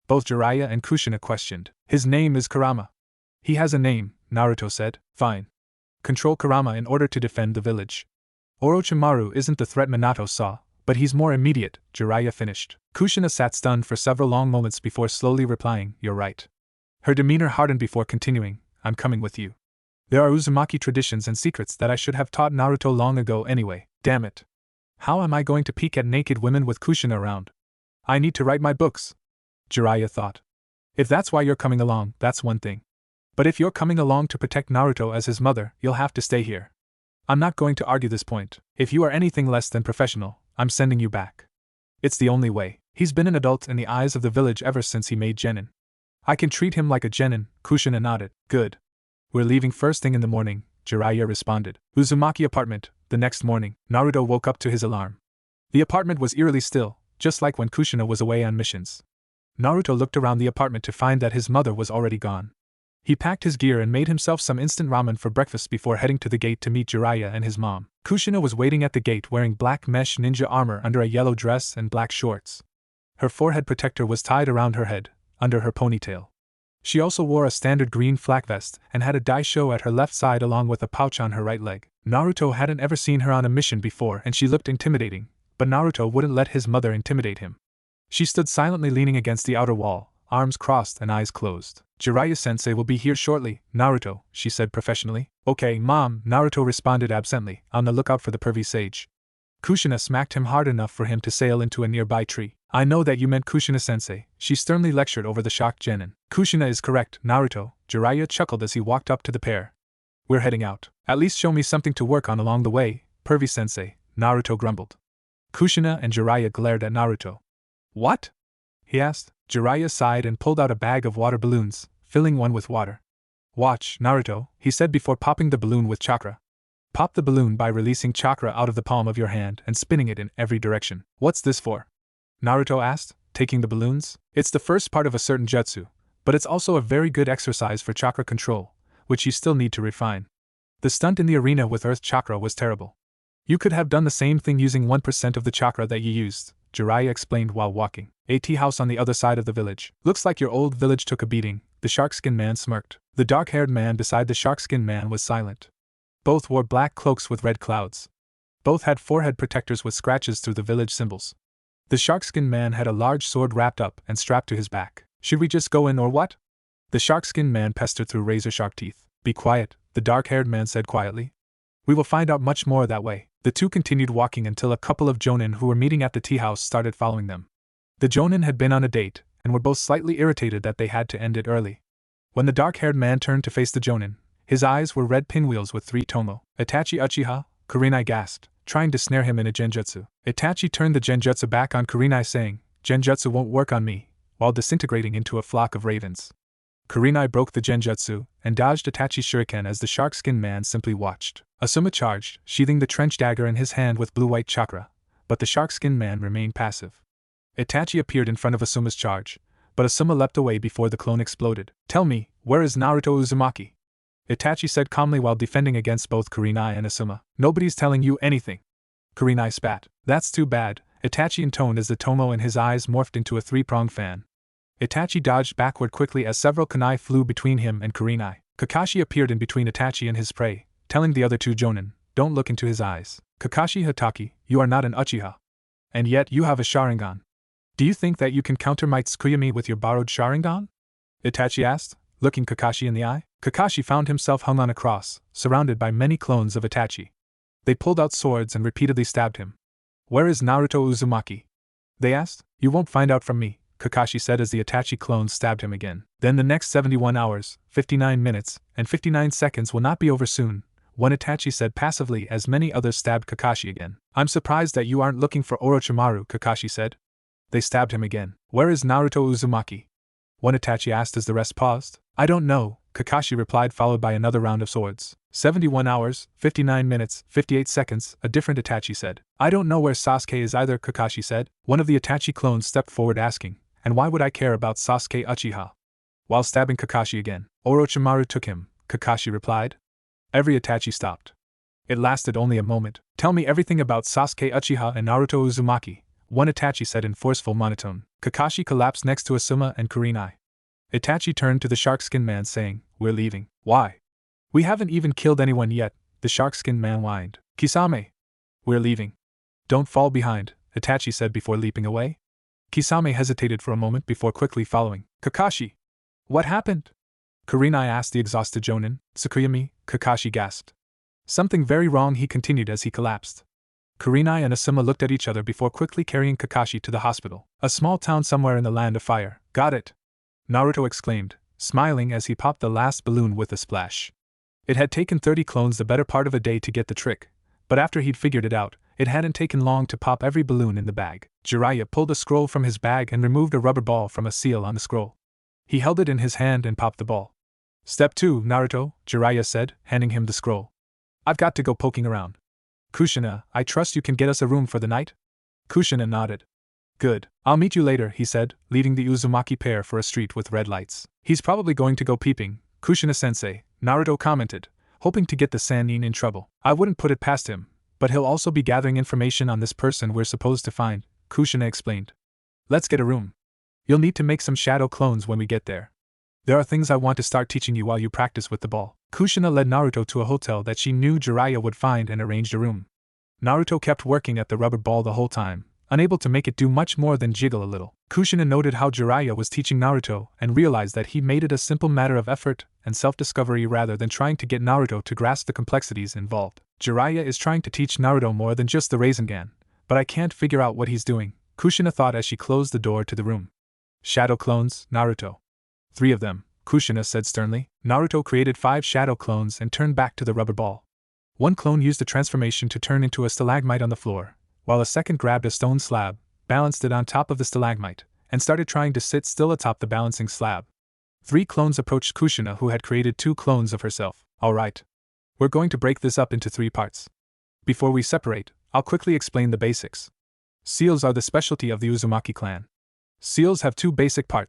both Jiraiya and Kushina questioned. "His name is Kurama." "He has a name," Naruto said. "Fine. Control Kurama in order to defend the village. Orochimaru isn't the threat Minato saw, but he's more immediate," Jiraiya finished. Kushina sat stunned for several long moments before slowly replying, "You're right." Her demeanor hardened before continuing, "I'm coming with you. There are Uzumaki traditions and secrets that I should have taught Naruto long ago anyway. Damn it. How am I going to peek at naked women with Kushina around? I need to write my books, Jiraiya thought. If that's why you're coming along, that's one thing. But if you're coming along to protect Naruto as his mother, you'll have to stay here. I'm not going to argue this point. If you are anything less than professional, I'm sending you back. It's the only way. He's been an adult in the eyes of the village ever since he made genin. I can treat him like a genin. Kushina nodded. Good. We're leaving first thing in the morning, Jiraiya responded. Uzumaki apartment. The next morning, Naruto woke up to his alarm. The apartment was eerily still, just like when Kushina was away on missions. Naruto looked around the apartment to find that his mother was already gone. He packed his gear and made himself some instant ramen for breakfast before heading to the gate to meet Jiraiya and his mom. Kushina was waiting at the gate wearing black mesh ninja armor under a yellow dress and black shorts. Her forehead protector was tied around her head, under her ponytail. She also wore a standard green flak vest and had a daisho at her left side along with a pouch on her right leg. Naruto hadn't ever seen her on a mission before and she looked intimidating, but Naruto wouldn't let his mother intimidate him. She stood silently leaning against the outer wall, arms crossed and eyes closed. Jiraiya-sensei will be here shortly, Naruto, she said professionally. Okay, Mom, Naruto responded absently, on the lookout for the pervy sage. Kushina smacked him hard enough for him to sail into a nearby tree. I know that you meant Kushina-sensei, she sternly lectured over the shocked genin. Kushina is correct, Naruto, Jiraiya chuckled as he walked up to the pair. We're heading out. At least show me something to work on along the way, pervy-sensei, Naruto grumbled. Kushina and Jiraiya glared at Naruto. What? He asked. Jiraiya sighed and pulled out a bag of water balloons, filling one with water. Watch, Naruto, he said before popping the balloon with chakra. Pop the balloon by releasing chakra out of the palm of your hand and spinning it in every direction. What's this for? Naruto asked, taking the balloons. It's the first part of a certain jutsu, but it's also a very good exercise for chakra control, which you still need to refine. The stunt in the arena with earth chakra was terrible. You could have done the same thing using 1% of the chakra that you used, Jiraiya explained while walking. A tea house on the other side of the village. Looks like your old village took a beating, the shark-skinned man smirked. The dark-haired man beside the shark-skinned man was silent. Both wore black cloaks with red clouds. Both had forehead protectors with scratches through the village symbols. The shark-skinned man had a large sword wrapped up and strapped to his back. Should we just go in or what? The shark-skinned man pestered through razor-sharp teeth. Be quiet, the dark-haired man said quietly. We will find out much more that way. The two continued walking until a couple of jonin who were meeting at the tea house started following them. The jonin had been on a date, and were both slightly irritated that they had to end it early. When the dark-haired man turned to face the jonin, his eyes were red pinwheels with 3 tomo. Itachi Uchiha, Kurenai gasped, trying to snare him in a genjutsu. Itachi turned the genjutsu back on Kurenai saying, Genjutsu won't work on me, while disintegrating into a flock of ravens. Kurenai broke the genjutsu, and dodged Itachi's shuriken as the shark-skinned man simply watched. Asuma charged, sheathing the trench dagger in his hand with blue-white chakra, but the shark-skinned man remained passive. Itachi appeared in front of Asuma's charge, but Asuma leapt away before the clone exploded. Tell me, where is Naruto Uzumaki? Itachi said calmly while defending against both Kurenai and Asuma. Nobody's telling you anything. Kurenai spat. That's too bad, Itachi intoned as the tomo in his eyes morphed into a 3-pronged fan. Itachi dodged backward quickly as several kunai flew between him and Kurenai. Kakashi appeared in between Itachi and his prey, telling the other two jonin, don't look into his eyes. Kakashi Hatake, you are not an Uchiha. And yet you have a Sharingan. Do you think that you can counter my Tsukuyami with your borrowed Sharingan? Itachi asked, looking Kakashi in the eye. Kakashi found himself hung on a cross, surrounded by many clones of Itachi. They pulled out swords and repeatedly stabbed him. Where is Naruto Uzumaki? They asked. You won't find out from me, Kakashi said as the Itachi clones stabbed him again. Then the next 71 hours, 59 minutes, and 59 seconds will not be over soon, one Itachi said passively as many others stabbed Kakashi again. I'm surprised that you aren't looking for Orochimaru, Kakashi said. They stabbed him again. Where is Naruto Uzumaki? One Itachi asked as the rest paused. I don't know, Kakashi replied, followed by another round of swords. 71 hours, 59 minutes, 58 seconds, a different Itachi said. I don't know where Sasuke is either, Kakashi said. One of the Itachi clones stepped forward asking, and why would I care about Sasuke Uchiha? While stabbing Kakashi again. Orochimaru took him, Kakashi replied. Every Itachi stopped. It lasted only a moment. Tell me everything about Sasuke Uchiha and Naruto Uzumaki, one Itachi said in forceful monotone. Kakashi collapsed next to Asuma and Kurenai. Itachi turned to the shark-skinned man saying, We're leaving. Why? We haven't even killed anyone yet, the shark-skinned man whined. Kisame. We're leaving. Don't fall behind, Itachi said before leaping away. Kisame hesitated for a moment before quickly following. Kakashi. What happened? Kurenai asked the exhausted jonin. Tsukuyami, Kakashi gasped. Something very wrong, he continued as he collapsed. Kurenai and Asuma looked at each other before quickly carrying Kakashi to the hospital. A small town somewhere in the land of fire. Got it! Naruto exclaimed, smiling as he popped the last balloon with a splash. It had taken 30 clones the better part of a day to get the trick, but after he'd figured it out, it hadn't taken long to pop every balloon in the bag. Jiraiya pulled a scroll from his bag and removed a rubber ball from a seal on the scroll. He held it in his hand and popped the ball. Step 2, Naruto, Jiraiya said, handing him the scroll. I've got to go poking around. Kushina, I trust you can get us a room for the night? Kushina nodded. Good. I'll meet you later, he said, leading the Uzumaki pair for a street with red lights. He's probably going to go peeping, Kushina-sensei, Naruto commented, hoping to get the Sannin in trouble. I wouldn't put it past him, but he'll also be gathering information on this person we're supposed to find, Kushina explained. Let's get a room. You'll need to make some shadow clones when we get there. There are things I want to start teaching you while you practice with the ball. Kushina led Naruto to a hotel that she knew Jiraiya would find and arranged a room. Naruto kept working at the rubber ball the whole time, unable to make it do much more than jiggle a little. Kushina noted how Jiraiya was teaching Naruto and realized that he made it a simple matter of effort and self-discovery rather than trying to get Naruto to grasp the complexities involved. Jiraiya is trying to teach Naruto more than just the Rasengan, but I can't figure out what he's doing, Kushina thought as she closed the door to the room. Shadow clones, Naruto. 3 of them, Kushina said sternly. Naruto created 5 shadow clones and turned back to the rubber ball. One clone used the transformation to turn into a stalagmite on the floor, while a second grabbed a stone slab, balanced it on top of the stalagmite, and started trying to sit still atop the balancing slab. 3 clones approached Kushina, who had created 2 clones of herself. Alright. We're going to break this up into 3 parts. Before we separate, I'll quickly explain the basics. Seals are the specialty of the Uzumaki clan. Seals have 2 basic parts.